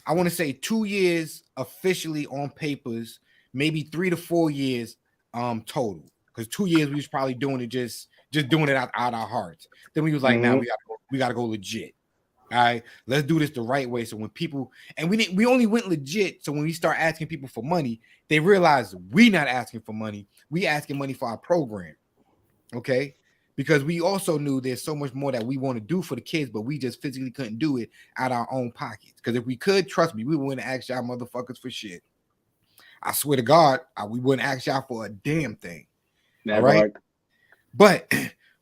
I want to say 2 years officially on papers, maybe 3 to 4 years total. Because 2 years we was probably doing it just doing it out our hearts. Then we was like, now we gotta go legit. All right, let's do this the right way. So when people, and we only went legit. So when we start asking people for money, they realize we not asking for money. We asking money for our program. Okay, because we also knew there's so much more that we want to do for the kids, but we just physically couldn't do it out our own pockets. Because if we could, trust me, we wouldn't ask y'all motherfuckers for shit. I swear to God, we wouldn't ask y'all for a damn thing. All right, but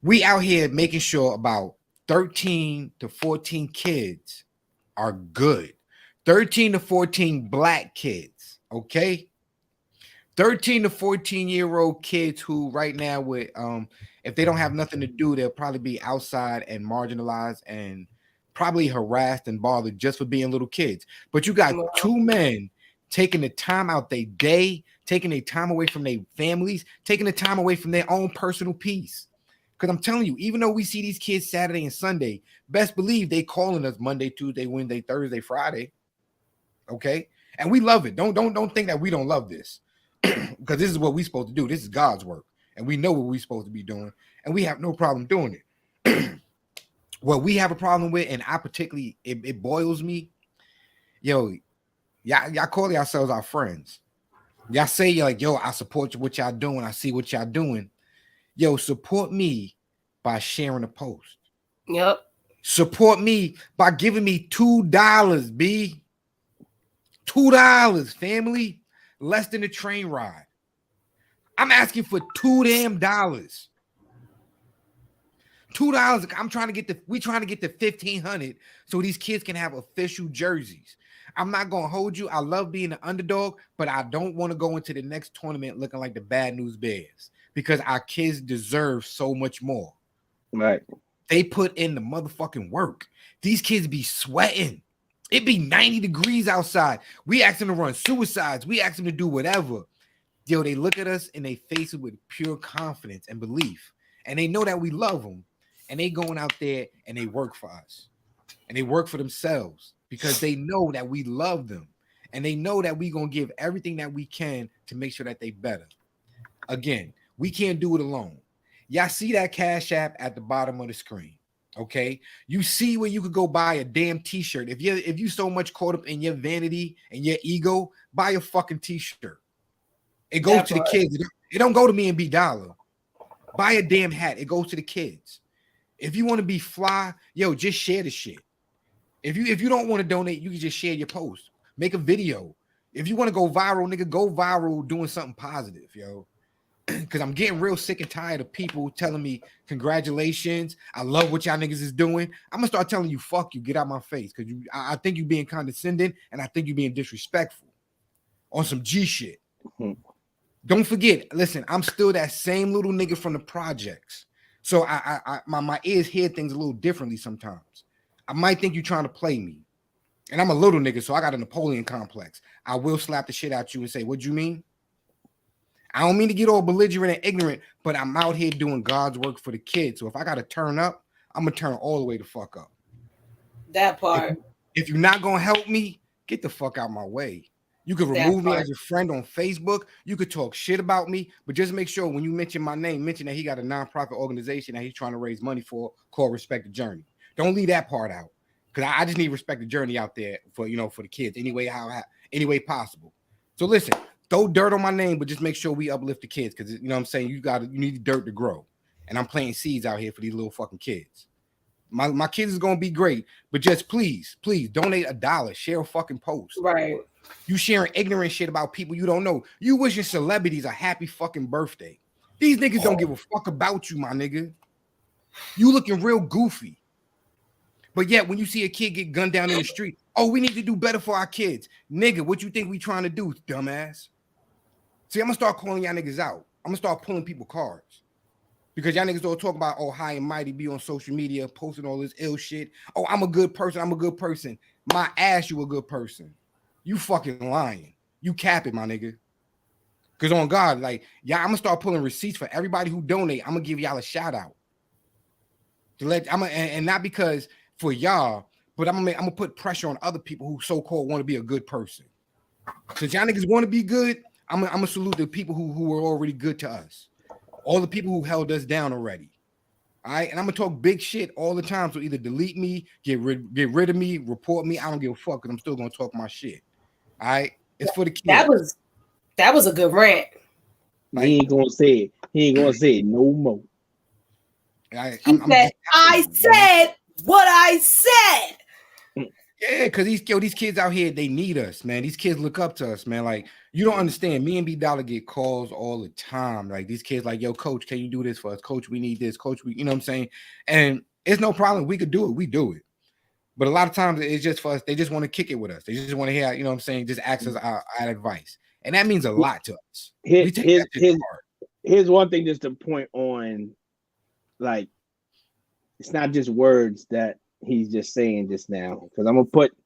we out here making sure about 13 to 14 kids are good. 13 to 14 black kids, okay? 13 to 14-year-old kids who right now with if they don't have nothing to do, they'll probably be outside and marginalized and probably harassed and bothered just for being little kids. But you got two men taking the time out their day, taking their time away from their families, taking the time away from their own personal peace. Because I'm telling you, even though we see these kids Saturday and Sunday, best believe they calling us Monday, Tuesday, Wednesday, Thursday, Friday. Okay? And we love it. Don't think that we don't love this. Because this is what we're supposed to do. This is God's work. And we know what we're supposed to be doing. And we have no problem doing it. What we have a problem with, and I particularly, it boils me. Y'all call yourselves our friends. Y'all say you're like, yo, I support what y'all doing. I see what y'all doing. Yo, support me by sharing a post. Yep. Support me by giving me $2, B. $2, family. Less than a train ride. I'm asking for $2 damn. $2. We trying to get to 1,500 so these kids can have official jerseys. I'm not gonna hold you. I love being an underdog, but I don't want to go into the next tournament looking like the Bad News Bears. Because our kids deserve so much more. Right. They put in the motherfucking work. These kids be sweating. It be 90 degrees outside. We ask them to run suicides. We ask them to do whatever. Yo, they look at us and they face it with pure confidence and belief. And they know that we love them. And they going out there and they work for us. And they work for themselves because they know that we love them. And they know that we going to give everything that we can to make sure that they better. Again, we can't do it alone. Y'all see that Cash App at the bottom of the screen. Okay, you see where you could go buy a damn t-shirt. If you so much caught up in your vanity and your ego, buy a fucking t-shirt. It goes to the kids. It don't go to me and B Dollar. Buy a damn hat. It goes to the kids. If you want to be fly, yo, just share the shit. If you don't want to donate, you can just share your post. Make a video. If you want to go viral, nigga, go viral doing something positive, yo. Because I'm getting real sick and tired of people telling me, congratulations, I love what y'all niggas is doing. I'm going to start telling you, fuck you, get out my face. Because I think you being condescending, and I think you being disrespectful on some G shit. Mm-hmm. Don't forget, listen, I'm still that same little nigga from the projects. So my ears hear things a little differently sometimes. I might think you're trying to play me. And I'm a little nigga, so I got a Napoleon complex. I will slap the shit out you and say, what you mean? I don't mean to get all belligerent and ignorant, but I'm out here doing God's work for the kids. So if I got to turn up, I'm going to turn all the way the fuck up. That part. If you're not going to help me, get the fuck out my way. You could remove me as a friend on Facebook. You could talk shit about me, but just make sure when you mention my name, mention that he got a nonprofit organization that he's trying to raise money for called Respect the Journey. Don't leave that part out. Because I just need Respect the Journey out there for, for the kids any way possible. So listen, throw dirt on my name, but just make sure we uplift the kids. Because, you know what I'm saying? You need dirt to grow. And I'm planting seeds out here for these little fucking kids. My kids is going to be great, but just please donate $1. Share a fucking post. Right. You sharing ignorant shit about people you don't know. You wishing celebrities a happy fucking birthday. These niggas don't give a fuck about you, my nigga. You looking real goofy. But yet, when you see a kid get gunned down in the street, oh, we need to do better for our kids. Nigga, what you think we trying to do, dumbass? See, I'm going to start calling y'all niggas out. I'm going to start pulling people cards. Because y'all niggas don't talk about, oh, high and mighty, be on social media, posting all this ill shit. Oh, I'm a good person. My ass, you a good person. You fucking lying. You capping, my nigga. Because on God, like, yeah, I'm going to start pulling receipts for everybody who donate. I'm going to give y'all a shout out. And not because for y'all, but I'm gonna put pressure on other people who so-called want to be a good person. Since y'all niggas want to be good, I'm gonna salute the people who were already good to us. All the people who held us down already. All right, and I'm gonna talk big shit all the time. So either delete me, get rid of me, report me. I don't give a fuck because I'm still gonna talk my shit. All right, it's for the kids. That was a good rant. Like, he ain't gonna say it no more. I said what I said. Yeah, because these kids out here, they need us, man. These kids look up to us, man. Like, you don't understand. Me and B Dollar get calls all the time. Like, these kids like, yo, coach, can you do this for us? Coach, we need this. Coach, you know what I'm saying? And it's no problem. We could do it. We do it. But a lot of times it's just for us. They just want to kick it with us. They just want to hear, you know what I'm saying? Just ask us our advice. And that means a lot to us. Here's one thing just to point on, like, it's not just words that he's just saying just now, because I'm going to put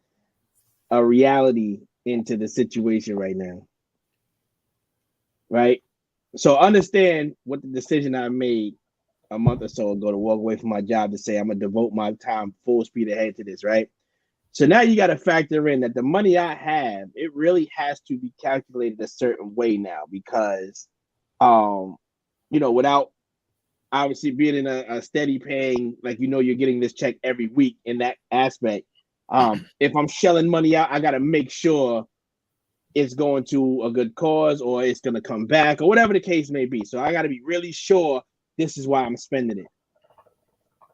a reality into the situation right now. Right? So understand what the decision I made a month or so ago to walk away from my job to say I'm going to devote my time full speed ahead to this, right? So now you got to factor in that the money I have, it really has to be calculated a certain way now because, without obviously being in a steady paying, like, you're getting this check every week in that aspect. If I'm shelling money out, I got to make sure it's going to a good cause or it's going to come back or whatever the case may be. So I got to be really sure this is why I'm spending it.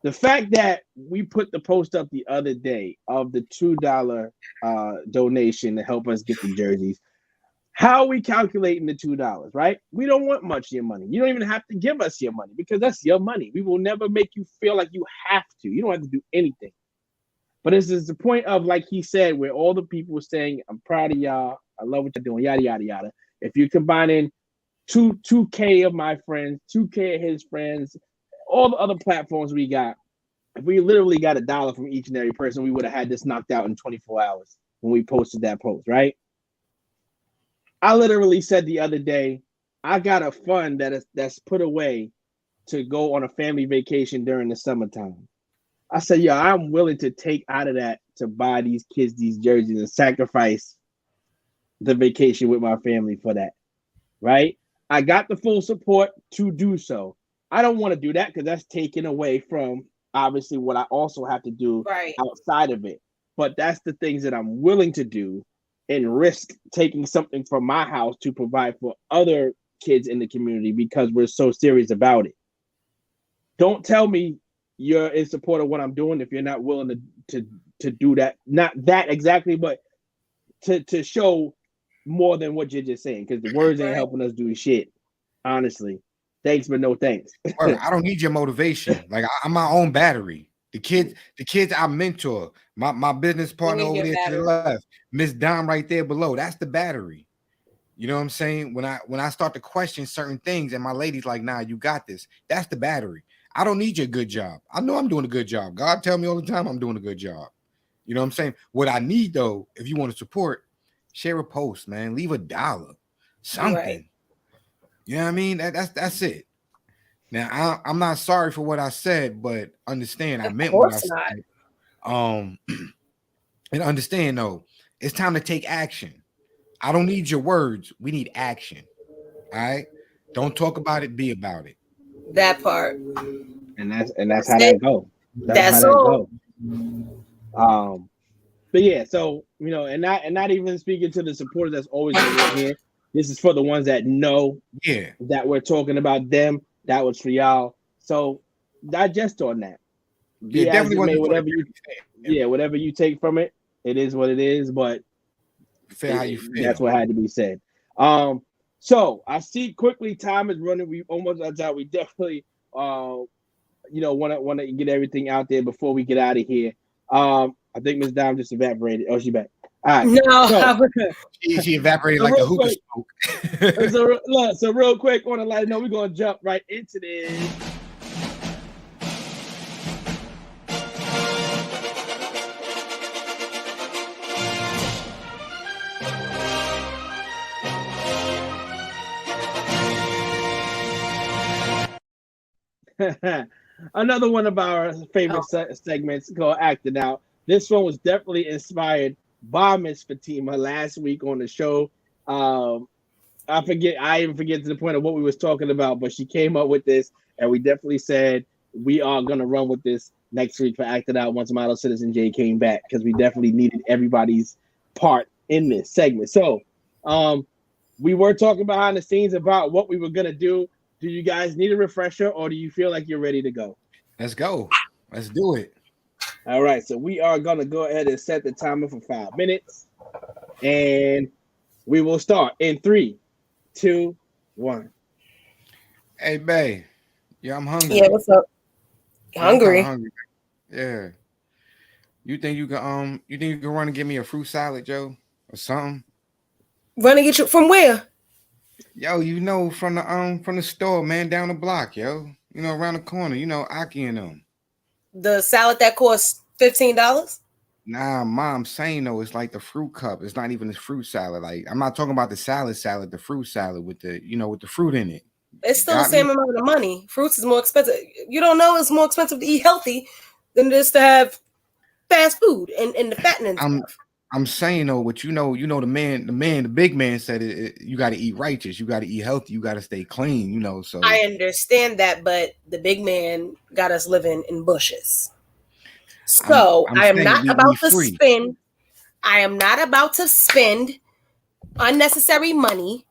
The fact that we put the post up the other day of the $2 donation to help us get the jerseys, how are we calculating the $2, right? We don't want much of your money. You don't even have to give us your money because that's your money. We will never make you feel like you have to. You don't have to do anything. But this is the point of, like he said, where all the people were saying, I'm proud of y'all. I love what you're doing, yada, yada, yada. If you're combining 2K of my friends, 2K of his friends, all the other platforms we got, if we literally got $1 from each and every person, we would have had this knocked out in 24 hours when we posted that post, right? I literally said the other day, I got a fund that's put away to go on a family vacation during the summertime. I said, yeah, I'm willing to take out of that to buy these kids these jerseys and sacrifice the vacation with my family for that, right? I got the full support to do so. I don't want to do that because that's taken away from obviously what I also have to do right outside of it. But that's the things that I'm willing to do and risk taking something from my house to provide for other kids in the community because we're so serious about it. Don't tell me you're in support of what I'm doing if you're not willing to do that. Not that exactly, but to show more than what you're just saying, because the words ain't helping us do shit. Honestly, thanks but no thanks. I don't need your motivation. Like I'm my own battery. The kids I mentor, my business partner over there to the left, Miss Dom right there below. That's the battery. You know what I'm saying? When I start to question certain things, and my lady's like, "Nah, you got this." That's the battery. I don't need your good job. I know I'm doing a good job. God tell me all the time I'm doing a good job. You know what I'm saying? What I need though, if you want to support, share a post, man. Leave $1, something. Right. You know what I mean? That's it. Now I'm not sorry for what I said, but understand I meant what I said. And understand though, it's time to take action. I don't need your words. We need action. All right. Don't talk about it. Be about it. That part. And that's how that go. That's all. But yeah, so and not even speaking to the supporters that's always been here. This is for the ones that know that we're talking about them. That was for y'all. So digest on that. Definitely whatever you take from it, it is what it is. But how you feel. That's what had to be said. So I see quickly time is running. We almost out of time. We definitely want to get everything out there before we get out of here. I think Miss Dom just evaporated. Oh, she back. All right. No, she evaporated like a hookah smoke. So real quick, want to let you know we're gonna jump right into this. Another one of our favorite segments called Acting Out. This one was definitely inspired by Miss Fatima last week on the show. I even forget to the point of what we was talking about, but she came up with this, and we definitely said we are gonna run with this next week for Acting Out once Model Citizen J came back, because we definitely needed everybody's part in this segment. So we were talking behind the scenes about what we were gonna do. Do you guys need a refresher, or do you feel like you're ready to go? Let's go. Let's do it. All right. So we are going to go ahead and set the timer for 5 minutes. And we will start in 3, 2, 1. Hey, babe. Yeah, I'm hungry. Yeah, what's up? Hungry? Yeah. You think you can run and get me a fruit salad, Joe, or something? Run and get you from where? Yo, from the store, man, down the block, yo. Around the corner, Aki and them. The salad that costs $15? Nah, Mom, saying though, it's like the fruit cup. It's not even a fruit salad. Like, I'm not talking about the salad, the fruit salad with the, with the fruit in it. It's still the same amount of money. Fruits is more expensive. You don't know it's more expensive to eat healthy than just to have fast food and the fattening stuff. I'm saying though, what the big man said you got to eat righteous, you got to eat healthy, you got to stay clean, So I understand that, but the big man got us living in bushes. So I am not about to spend. I am not about to spend unnecessary money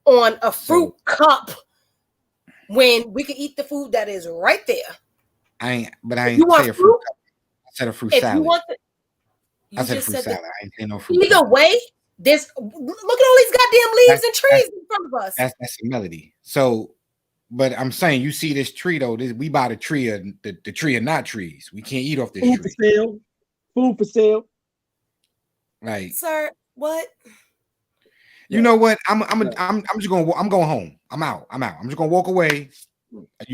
on a fruit cup when we can eat the food that is right there. I ain't say a fruit cup. I said a fruit salad. I said fruit salad. I ain't saying no fruit. Either way, look at all these goddamn leaves and trees in front of us. That's a melody. So, but I'm saying, you see this tree though. We bought a tree of the tree of not trees. We can't eat off this tree. Food for sale. Right, sir. What? You know what? I'm going home. I'm out. I'm just gonna walk away.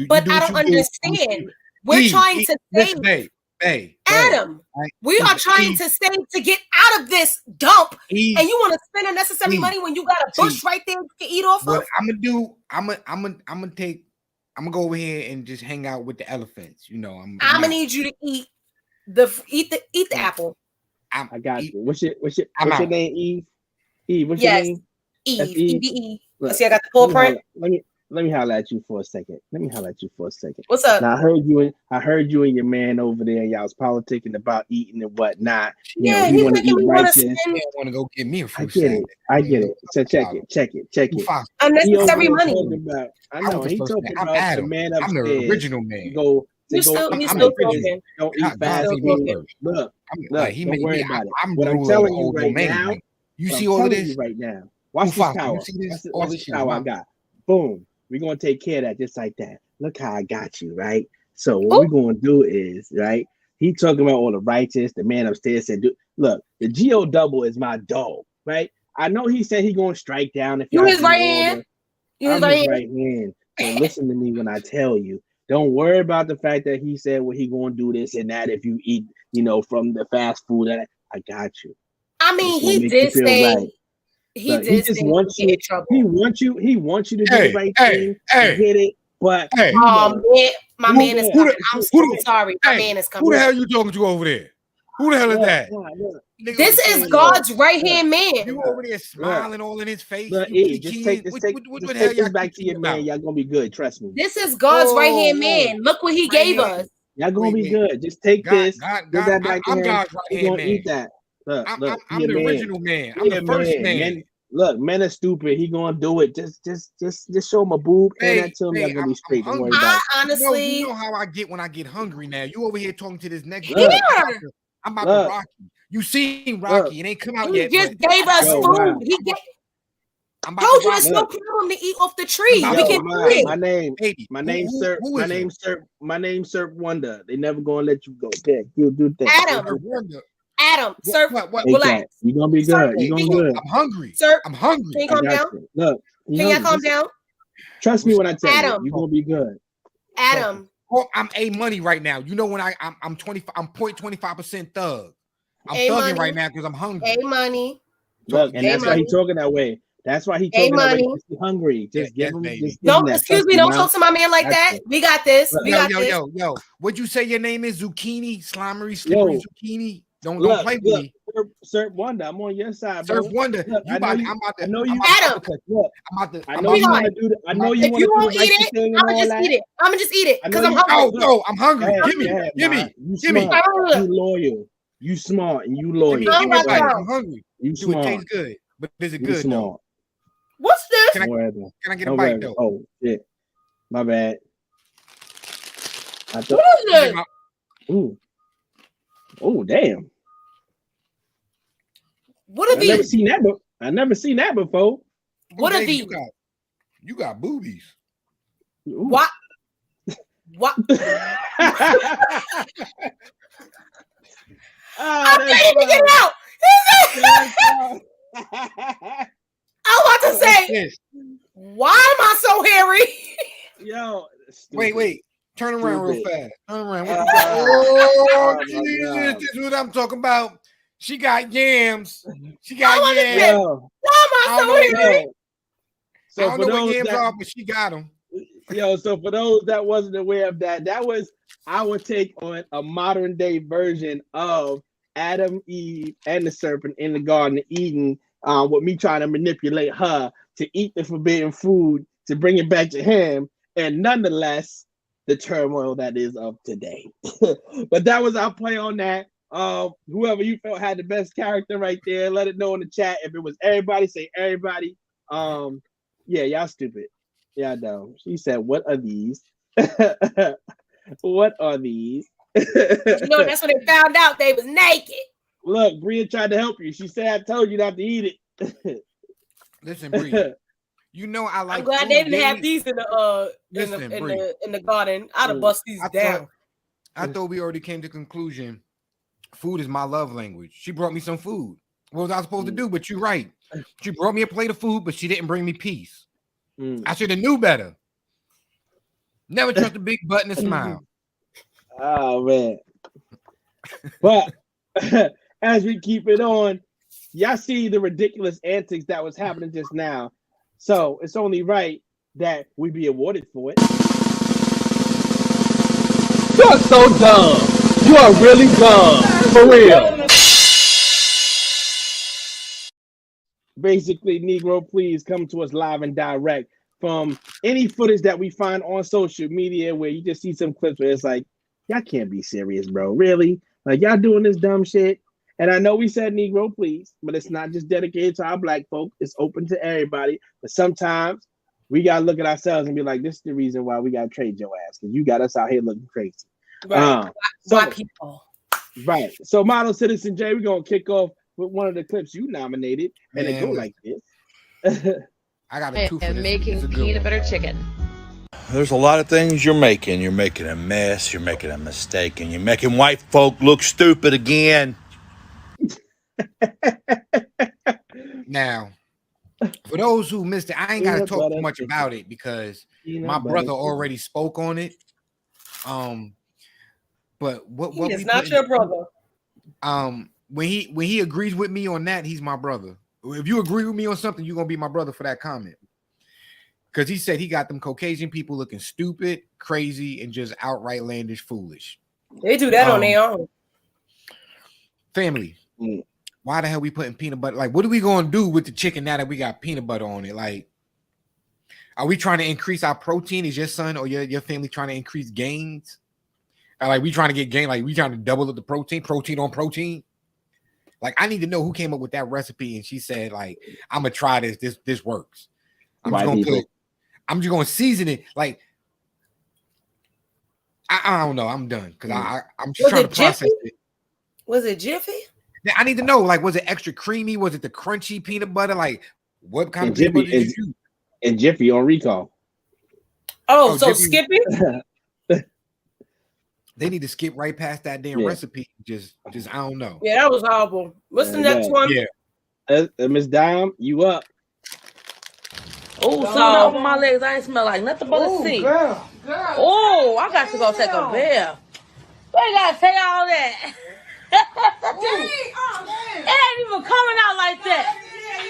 But I don't understand. We're trying to save. Hey, Adam, we are trying to save to get out of this dump, and you want to spend unnecessary money when you got a bush right there you can eat off of? What I'm gonna go over here and just hang out with the elephants. I'm gonna need you to eat the apple. I got you. What's your name? Eve. What's your name? Eve. Eve. Let's see. I got the full print. Let me holler at you for a second. What's up? Now I heard you and your man over there, and y'all was politicking about eating and whatnot. Yeah, you he's want to making eat me want righteous. to want to go get me a I fruit get it. I get it. So check it. Unnecessary money. I know. He talking I'm about the Adam. man I'm upstairs. the original man. He's still Don't talking. eat fast food. Look, he don't made worry me. about it. I'm What I'm the telling you old right man. now. You see all of this right now. Watch this power. You see this? Watch this power I got. Boom. We're gonna take care of that just like that. Look how I got you, right? So what we're gonna do is, right? He talking about all the righteous, the man upstairs said, look, the G.O. double is my dog, right? I know he said he gonna strike down if you his right hand. I'm his right hand. So listen to me when I tell you. Don't worry about the fact that he said he gonna do this and that if you eat, from the fast food. That I got you. I mean, he did say. Right. He did just say wants you. He wants you. He wants you to do the right thing. Get it, but my man is coming. I'm so sorry. My man is coming. Who the hell you talking to over there? Who the hell is that? This is God's right hand man. You over there smiling all in his face. Just take this back to your man. Y'all gonna be good. Trust me. This is God's right hand man. Look what he gave us. Y'all gonna be good. Just take this. Give that back to him. God's right hand man. Eat that. Look, I'm the original man. I'm the first man. Men are stupid. He gonna do it. Just show him a boob and that to him. Y'all gonna be straight. Don't worry about it. Honestly, you know how I get when I get hungry. Now you over here talking to this next. I'm about to Rocky. You seen Rocky? It ain't come out yet. He just gave us food. Wow. He told you it's no problem to eat off the tree. We can do it. My name's Sir Wonder. They never gonna let you go. Yeah, you do things. Adam, sir, relax. You gonna be good. You gonna be good. I'm hungry. Sir, I'm hungry. Can you calm down? Look, can y'all calm down? Trust me when I tell you, you're gonna be good. Adam. I'm A money right now. You know when I'm 25, I'm 0.25% thug. I'm thugging right now because I'm hungry. A money. Look, and that's why he's talking that way. That's why he talking that way. He's hungry. Just give him. Don't excuse me. Don't talk to my man like that. We got this. We got this. Yo. What'd you say your name is? Zucchini, slimy zucchini. Don't play with me. Sir Wonder, I'm on your side, bro. Sir Wonder, I know you want to do that. I know you want to do the right thing. I'm gonna just eat it because I'm hungry. No, I'm hungry. Give me. You loyal. You smart and you loyal. I'm hungry. You smart. It tastes good, but is it good though? What's this? Can I get a bite though? Oh shit, my bad. What is this? Ooh. Oh damn! What are these? I never seen that before. What are these? You got boobies. Ooh. What? I can't even get it out. I was about to say, why am I so hairy? Yo, wait. Turn around real fast. Turn around. This is what I'm talking about. She got yams. Why am I so hairy? I don't know what yams are, but she got them. Yo, so for those that wasn't aware of that was our take on a modern day version of Adam, Eve, and the serpent in the Garden of Eden, with me trying to manipulate her to eat the forbidden food to bring it back to him, and nonetheless, the turmoil that is of today. But that was our play on that. Whoever you felt had the best character right there, let it know in the chat. If it was everybody, say everybody. Yeah, y'all stupid. Yeah, no. She said, "What are these? What are these?" That's when they found out they was naked. Look, Bria tried to help you. She said, "I told you not to eat it." Listen, Bria. You know I like. I'm glad they didn't have these in the garden. I'd have bust these down. I thought we already came to the conclusion. Food is my love language. She brought me some food. What was I supposed to do? But you're right. She brought me a plate of food, but she didn't bring me peace. I should have knew better. Never trust a big butt and a smile. Oh man. But as we keep it on, y'all see the ridiculous antics that was happening just now. So it's only right that we be awarded for it. You're so dumb. You are really dumb. For real. Basically, Negro, please come to us live and direct from any footage that we find on social media where you just see some clips where it's like, y'all can't be serious, bro. Really? Like, y'all doing this dumb shit. And I know we said Negro, please, but it's not just dedicated to our black folk. It's open to everybody. But sometimes we got to look at ourselves and be like, this is the reason why we got to trade your ass, because you got us out here looking crazy. Right. Black people. Right. So, Model Citizen J, we're going to kick off with one of the clips you nominated. And it go like this. I got a two for and this. making peanut butter chicken. There's a lot of things you're making. You're making a mess. You're making a mistake. And you're making white folk look stupid again. Now, for those who missed it, I ain't got to talk too much about it because my brother already spoke on it. But what he is not your brother. When he agrees with me on that, he's my brother. If you agree with me on something, you're gonna be my brother for that comment. Because he said he got them Caucasian people looking stupid, crazy, and just outright landish foolish. They do that on their own. Family. Why the hell we putting peanut butter? Like, what are we gonna do with the chicken now that we got peanut butter on it? Like, are we trying to increase our protein? Is your son or your family trying to increase gains? Or like, we trying to get gain? Like, we trying to double up the protein on protein? Like, I need to know who came up with that recipe. And she said, like, I'm gonna try this. This works. I'm just gonna season it. Like, I don't know. I'm done because I'm just trying to process it. Was it Jiffy? I need to know. Like, was it extra creamy? Was it the crunchy peanut butter? Like, what kind of peanut butter did you use? And Jiffy on recall. Oh, so Jiffy. Skippy? They need to skip right past that damn recipe. Just I don't know. Yeah, that was horrible. What's the next one? Yeah. Miss Dime, you up? Oh, something over my legs. I ain't smell like nothing but a sea. Girl. Oh, I got to go take a bath. Why you gotta say all that? It ain't even coming out like that.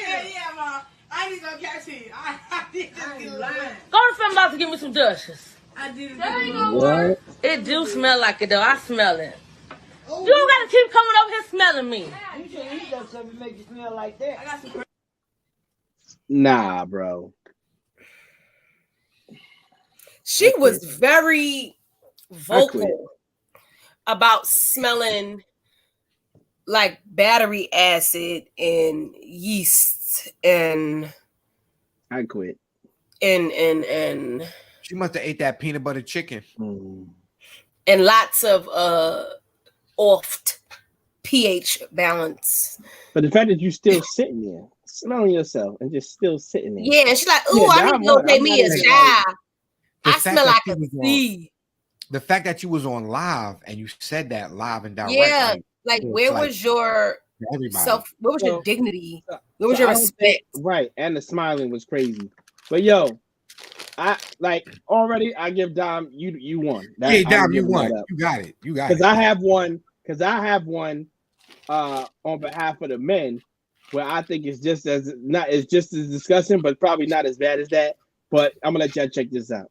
Yeah, Mom. I need to go catch it. I did just get lying. Go to family about to give me some Dutchess. I did it. It do smell like it though. I smell it. You don't gotta keep coming over here smelling me. You should eat that stuff and make it smell like that. I got some. Nah, bro. She was very vocal about smelling like battery acid and yeast and I quit. And she must have ate that peanut butter chicken. And lots of off pH balance. But the fact that you still sitting there, smelling yourself and just still sitting there. Yeah, and she's like, ooh, I need to go take me a shower. I smell like a sea. The fact that you was on live and you said that live and direct. Yeah, like where was your self? Where was your dignity? Where was your respect? Right, and the smiling was crazy. But yo, I like already. I give Dom you won. Yeah, Dom, you won. You got it. You got it. Because I have one. On behalf of the men, where I think it's just as disgusting, but probably not as bad as that. But I'm gonna let y'all check this out.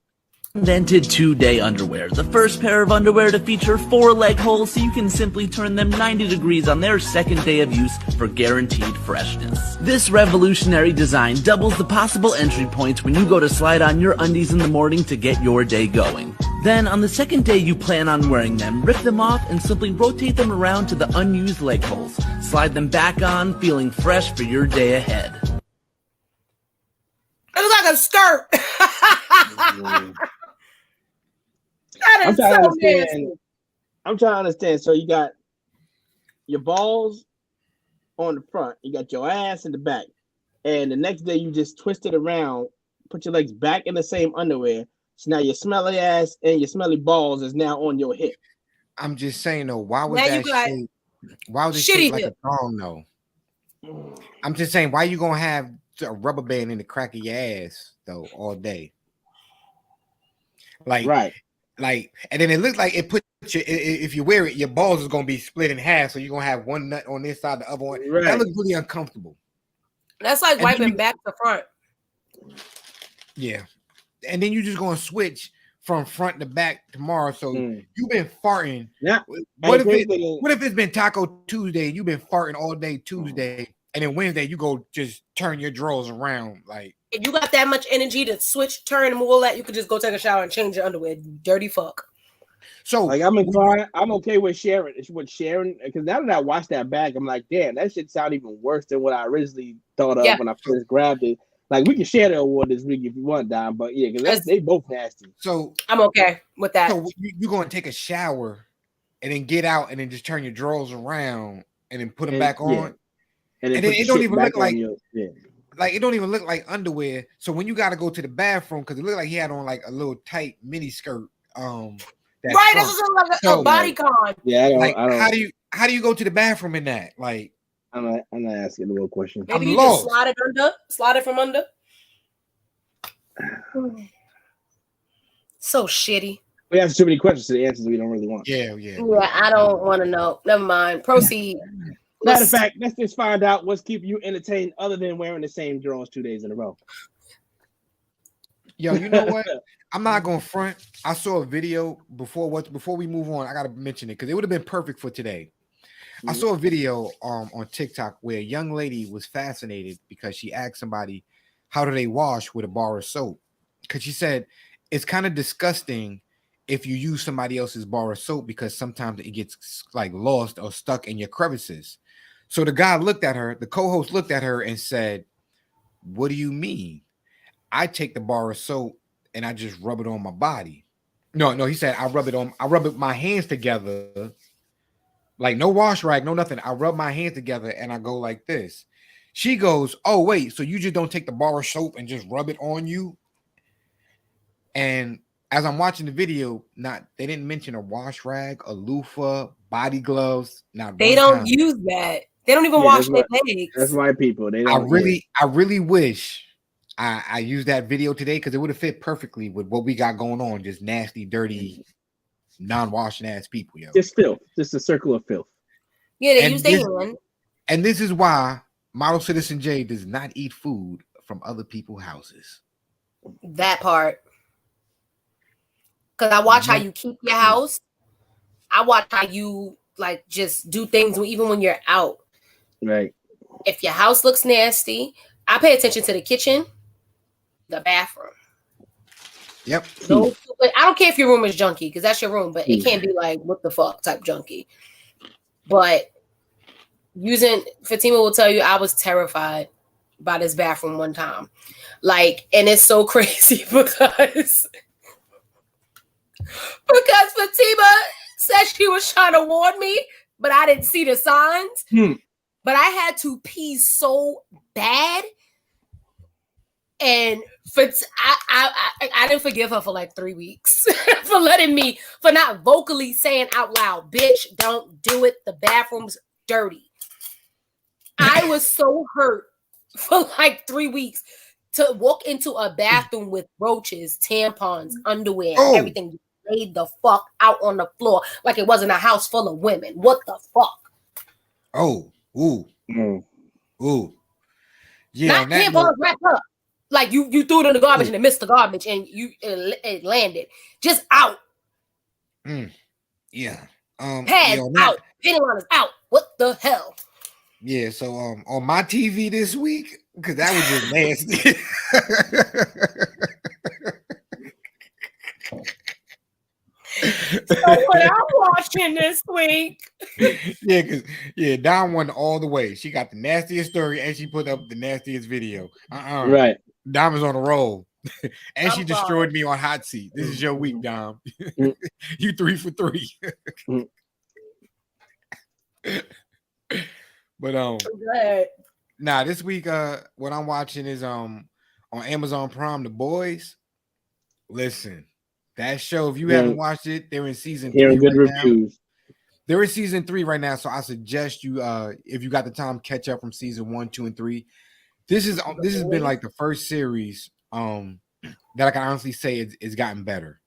Invented 2-day underwear, the first pair of underwear to feature 4 leg holes so you can simply turn them 90 degrees on their second day of use for guaranteed freshness. This revolutionary design doubles the possible entry points when you go to slide on your undies in the morning to get your day going. Then, on the second day you plan on wearing them, rip them off and simply rotate them around to the unused leg holes. Slide them back on, feeling fresh for your day ahead. It looks like a skirt. I'm trying to understand. So you got your balls on the front, you got your ass in the back, and the next day you just twist it around, put your legs back in the same underwear. So now your smelly ass and your smelly balls is now on your hip. I'm just saying though, why was it shaped like a thong though? I'm just saying, why you gonna have a rubber band in the crack of your ass though all day? Like, right. Like, and then it looks like it put you, if you wear it, your balls is gonna be split in half, so you're gonna have one nut on this side, the other one. Right. That looks really uncomfortable. That's like wiping back to front. Yeah, and then you're just gonna switch from front to back tomorrow. So you've been farting. Yeah. What if it's been Taco Tuesday and you've been farting all day Tuesday, And then Wednesday, you go just turn your drawers around. Like, if you got that much energy to switch, turn, and move all that, you could just go take a shower and change your underwear. Dirty fuck. So, like, I'm okay with sharing. Because now that I watched that back, I'm like, damn, that shit sound even worse than what I originally thought of when I first grabbed it. Like, we can share the award this week if you want, Dom. But yeah, because they both nasty. So I'm okay with that. So you're going to take a shower and then get out and then just turn your drawers around and then put them back on. Yeah. And then it don't even look like like it don't even look like underwear. So when you got to go to the bathroom, because it looked like he had on like a little tight mini skirt. Right, this is like a bodycon. Yeah, I don't. How do you go to the bathroom in that? Like, I'm not asking the real question. Maybe you just slide it from under. So shitty. We have too many questions to the answers we don't really want. Yeah. I don't want to know. Never mind. Proceed. Matter of fact, let's just find out what's keeping you entertained other than wearing the same drawers 2 days in a row. Yo, you know what? I'm not going to front. I saw a video before we move on. I got to mention it because it would have been perfect for today. I saw a video on TikTok where a young lady was fascinated because she asked somebody, how do they wash with a bar of soap? Because she said, it's kind of disgusting if you use somebody else's bar of soap because sometimes it gets like lost or stuck in your crevices. So the guy looked at her, the co-host looked at her and said, what do you mean? I take the bar of soap and I just rub it on my body. No, he said, I rub it my hands together. Like no wash rag, no nothing. I rub my hands together and I go like this. She goes, oh, wait, so you just don't take the bar of soap and just rub it on you? And as I'm watching the video, they didn't mention a wash rag, a loofah, body gloves. They don't use that. They don't even wash their legs. That's my people. They don't. I really wish I used that video today because it would have fit perfectly with what we got going on. Just nasty, dirty, non-washing ass people, yo. Just filth. Just a circle of filth. Yeah, they use their hand. And this is why Model Citizen J does not eat food from other people's houses. That part. Because I watch how you keep your house. I watch how you like just do things even when you're out. Right. If your house looks nasty, I pay attention to the kitchen, the bathroom. Yep. I don't care if your room is junky because that's your room, but it can't be like what the fuck type junky. But Fatima will tell you I was terrified by this bathroom one time. Like, and it's so crazy because Fatima said she was trying to warn me, but I didn't see the signs. But I had to pee so bad. And I didn't forgive her for like 3 weeks for not vocally saying out loud, bitch, don't do it. The bathroom's dirty. I was so hurt for like 3 weeks to walk into a bathroom with roaches, tampons, underwear, everything laid the fuck out on the floor like it wasn't a house full of women. What the fuck? Oh, ooh. Yeah, not tampons wrapped up. Like you threw it in the garbage and it missed the garbage and it landed just out. Yeah. Pads out. Penny liners out. What the hell? Yeah. So on my TV this week, because that was just nasty. So what I'm watching this week. Don won all the way. She got the nastiest story and she put up the nastiest video. Right. Dom is on a roll. And she destroyed me on hot seat. This is your week, Dom. You 3 for 3. But this week what I'm watching is on Amazon Prime, The Boys. Listen, that show, if you haven't watched it, they're in season 3 good right reviews. Now. They're in season 3 right now, so I suggest you if you got the time, catch up from season 1, 2, and 3. This has been like the first series that I can honestly say it's gotten better.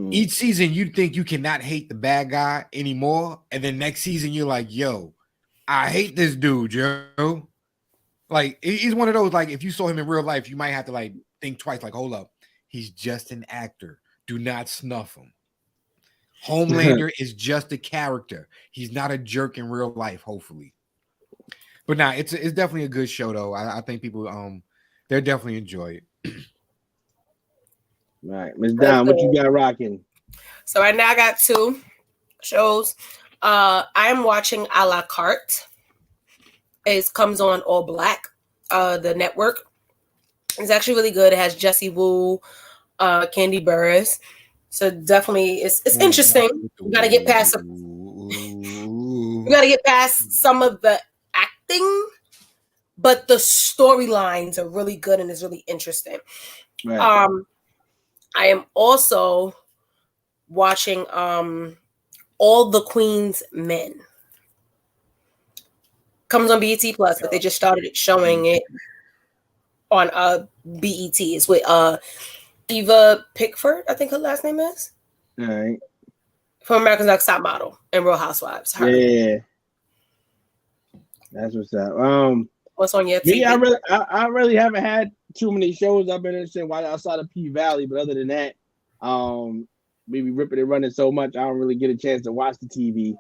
Each season you think you cannot hate the bad guy anymore, and then next season you're like, yo, I hate this dude, yo. Like he's one of those, like if you saw him in real life, you might have to like think twice, like, hold up, he's just an actor. Do not snuff him. Homelander is just a character. He's not a jerk in real life, hopefully. But nah, it's definitely a good show though. I think people they'll definitely enjoy it. All right, Ms. Don, what you got rocking? So right now I got 2 shows. I am watching A La Carte. It comes on All Black, the network. It's actually really good. It has Jessie Wu, Candy Burris. So definitely it's interesting. You gotta get past some of the acting, but the storylines are really good and it's really interesting. Right. I am also watching All the Queen's Men. Comes on BET Plus, but they just started showing it on BET. It's with Eva Pickford, I think her last name is. All right. From America's Next Top Model and Real Housewives. Her. Yeah. That's what's up. What's on your TV? Me, I really haven't had too many shows I've been interested in outside of P Valley, but other than that, we be ripping and running so much I don't really get a chance to watch the TV.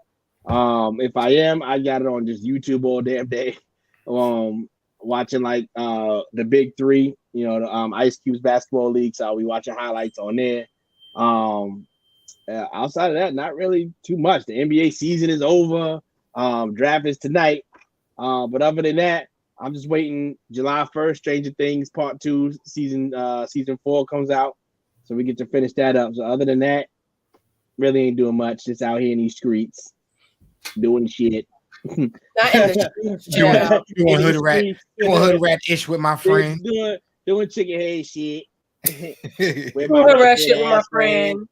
If I am, I got it on just YouTube all damn day. Watching like the big 3, you know, the Ice Cube's basketball league. So I'll be watching highlights on there. Outside of that, not really too much. The NBA season is over. Draft is tonight. But other than that, I'm just waiting. July 1st, Stranger Things Part 2 season 4 comes out, so we get to finish that up. So other than that, really ain't doing much. Just out here in these streets, doing shit. Not in the streets. Yeah. Doing hood rat ish with my friend. Doing chicken head shit. Doing hood rat shit with my friend.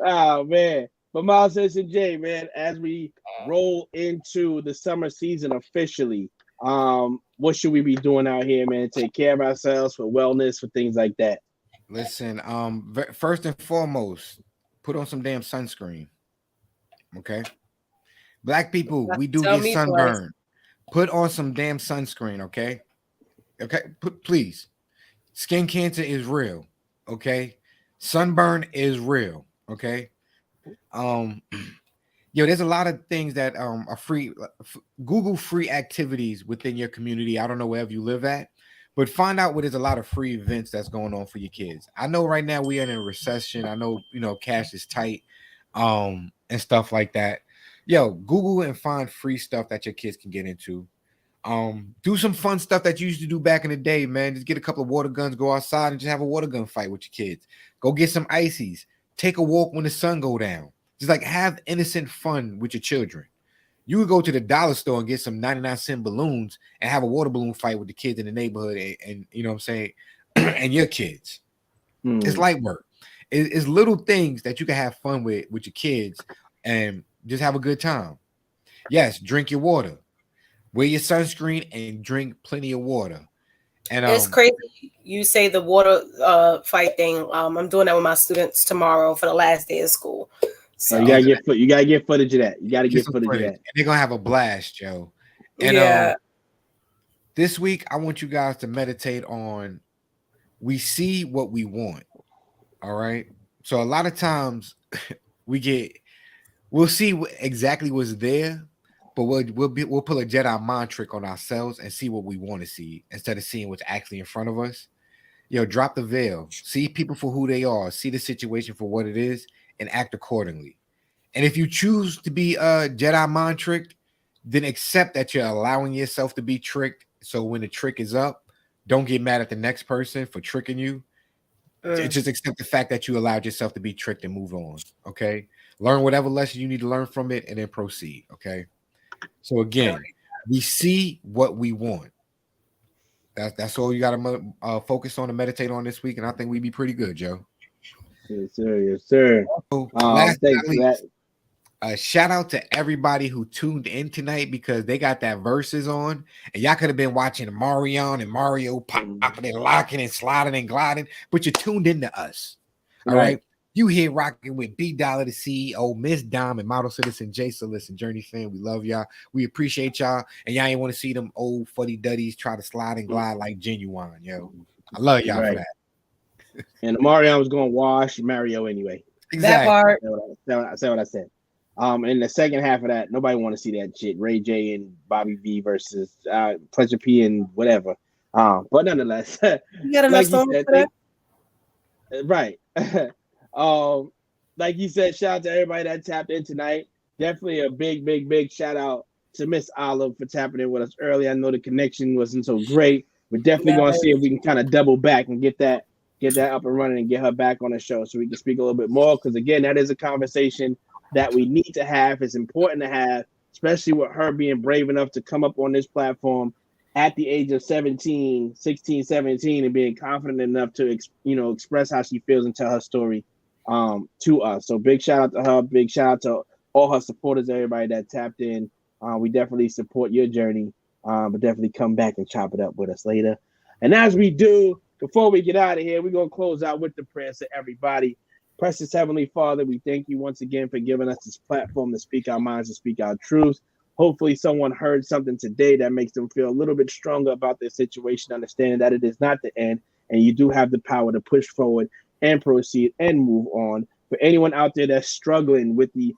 Oh man. But Miles Citizen J, man, as we roll into the summer season officially, what should we be doing out here, man? Take care of ourselves for wellness, for things like that. Listen, first and foremost, put on some damn sunscreen. Okay, Black people, we do get sunburned. Put on some damn sunscreen. Okay, please. Skin cancer is real. Okay, sunburn is real. Okay. There's a lot of things that are free. Google free activities within your community. I don't know wherever you live at, but find out where there's a lot of free events that's going on for your kids. I know right now we are in a recession. I know, cash is tight, and stuff like that. Google and find free stuff that your kids can get into. Do some fun stuff that you used to do back in the day, man. Just get a couple of water guns, go outside and just have a water gun fight with your kids. Go get some ices. Take a walk when the sun go down. Just like have innocent fun with your children. You would go to the dollar store and get some 99-cent balloons and have a water balloon fight with the kids in the neighborhood and you know what I'm saying, and your kids. It's light work. It's little things that you can have fun with your kids and just have a good time. Yes, drink your water. Wear your sunscreen and drink plenty of water. And it's crazy you say the water fight thing. I'm doing that with my students tomorrow for the last day of school. So you gotta get footage of that. You gotta get footage of that. And they're gonna have a blast, Joe. And this week I want you guys to meditate on we see what we want. All right. So a lot of times we'll see exactly what's there. But we'll pull a Jedi mind trick on ourselves and see what we want to see instead of seeing what's actually in front of us. Drop the veil. See people for who they are. See the situation for what it is and act accordingly. And if you choose to be a Jedi mind tricked, then accept that you're allowing yourself to be tricked. So when the trick is up, don't get mad at the next person for tricking you. Just accept the fact that you allowed yourself to be tricked and move on. Okay. Learn whatever lesson you need to learn from it and then proceed. Okay. So again, we see what we want. That's all you got to focus on and meditate on this week, and I think we'd be pretty good, Joe. Yes, sir. Yes, sir. Last thanks for that. Shout out to everybody who tuned in tonight because they got that verses on, and y'all could have been watching Marion and Mario popping and locking and sliding and gliding, but you tuned into us. All right. You here rocking with B Dollar, the CEO, Miss Dom, and Model Citizen J. So listen, Journey fan, we love y'all. We appreciate y'all. And y'all ain't want to see them old fuddy-duddies try to slide and glide like Genuine, yo. I love y'all for that. And Mario was going to wash Mario anyway. Exactly. That part. I said what I said. In the second half of that, nobody want to see that shit. Ray J and Bobby V versus Pleasure P and whatever. But nonetheless, you got enough songs for that? Right. Like you said, shout out to everybody that tapped in tonight. Definitely a big shout out to Miss Olive for tapping in with us early. I know the connection wasn't so great. We're definitely going to see if we can kind of double back and get that up and running and get her back on the show so we can speak a little bit more. Because again, that is a conversation that we need to have. It's important to have, especially with her being brave enough to come up on this platform at the age of 16, 17, and being confident enough to express how she feels and tell her story to us. So big shout out to her. Big shout out to all her supporters, everybody that tapped in. We definitely support your journey, but definitely come back and chop it up with us later. And as we do, before we get out of here, we're going to close out with the prayers to everybody. Precious Heavenly Father, we thank you once again for giving us this platform to speak our minds, to speak our truths. Hopefully someone heard something today that makes them feel a little bit stronger about their situation, understanding that it is not the end, and you do have the power to push forward and proceed and move on. For anyone out there that's struggling with the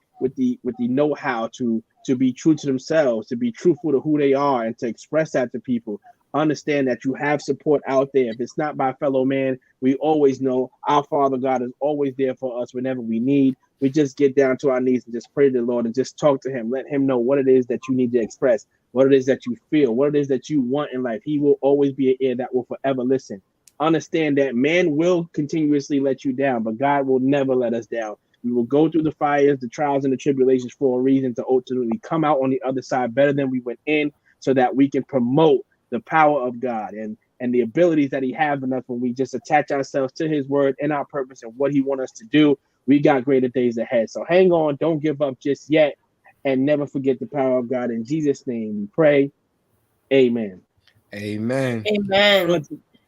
know-how to be true to themselves, to be truthful to who they are, and to express that to people, understand that you have support out there. If it's not by fellow man, we always know our Father God is always there for us whenever we need. We just get down to our knees and just pray to the Lord and just talk to him. Let him know what it is that you need to express, what it is that you feel, what it is that you want in life. He will always be an ear that will forever listen. Understand that man will continuously let you down, but God will never let us down. We will go through the fires, the trials, and the tribulations for a reason, to ultimately come out on the other side better than we went in, so that we can promote the power of God and the abilities that he has in us when we just attach ourselves to his word and our purpose and what he wants us to do. We got greater days ahead. So hang on, don't give up just yet, and never forget the power of God. In Jesus' name we pray. Amen. Amen. Amen.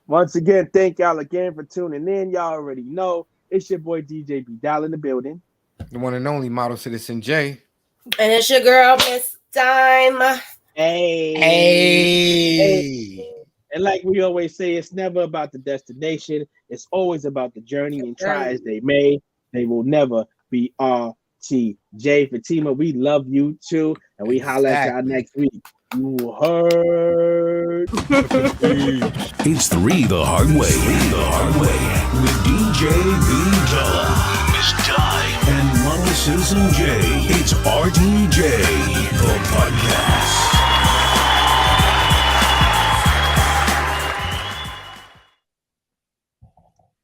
Once again, thank y'all again for tuning in. Y'all already know it's your boy DJ B Doll in the building. The one and only Model Citizen J. And it's your girl, Miss Dime. Hey. And like we always say, it's never about the destination. It's always about the journey, and try as they may, they will never be RTJ. Fatima, we love you too, and we holler at y'all next week. You heard? It's 3 the hard way. With DJ B Dollar, Miss Di, and Mama Susan J. It's RTJ The Podcast.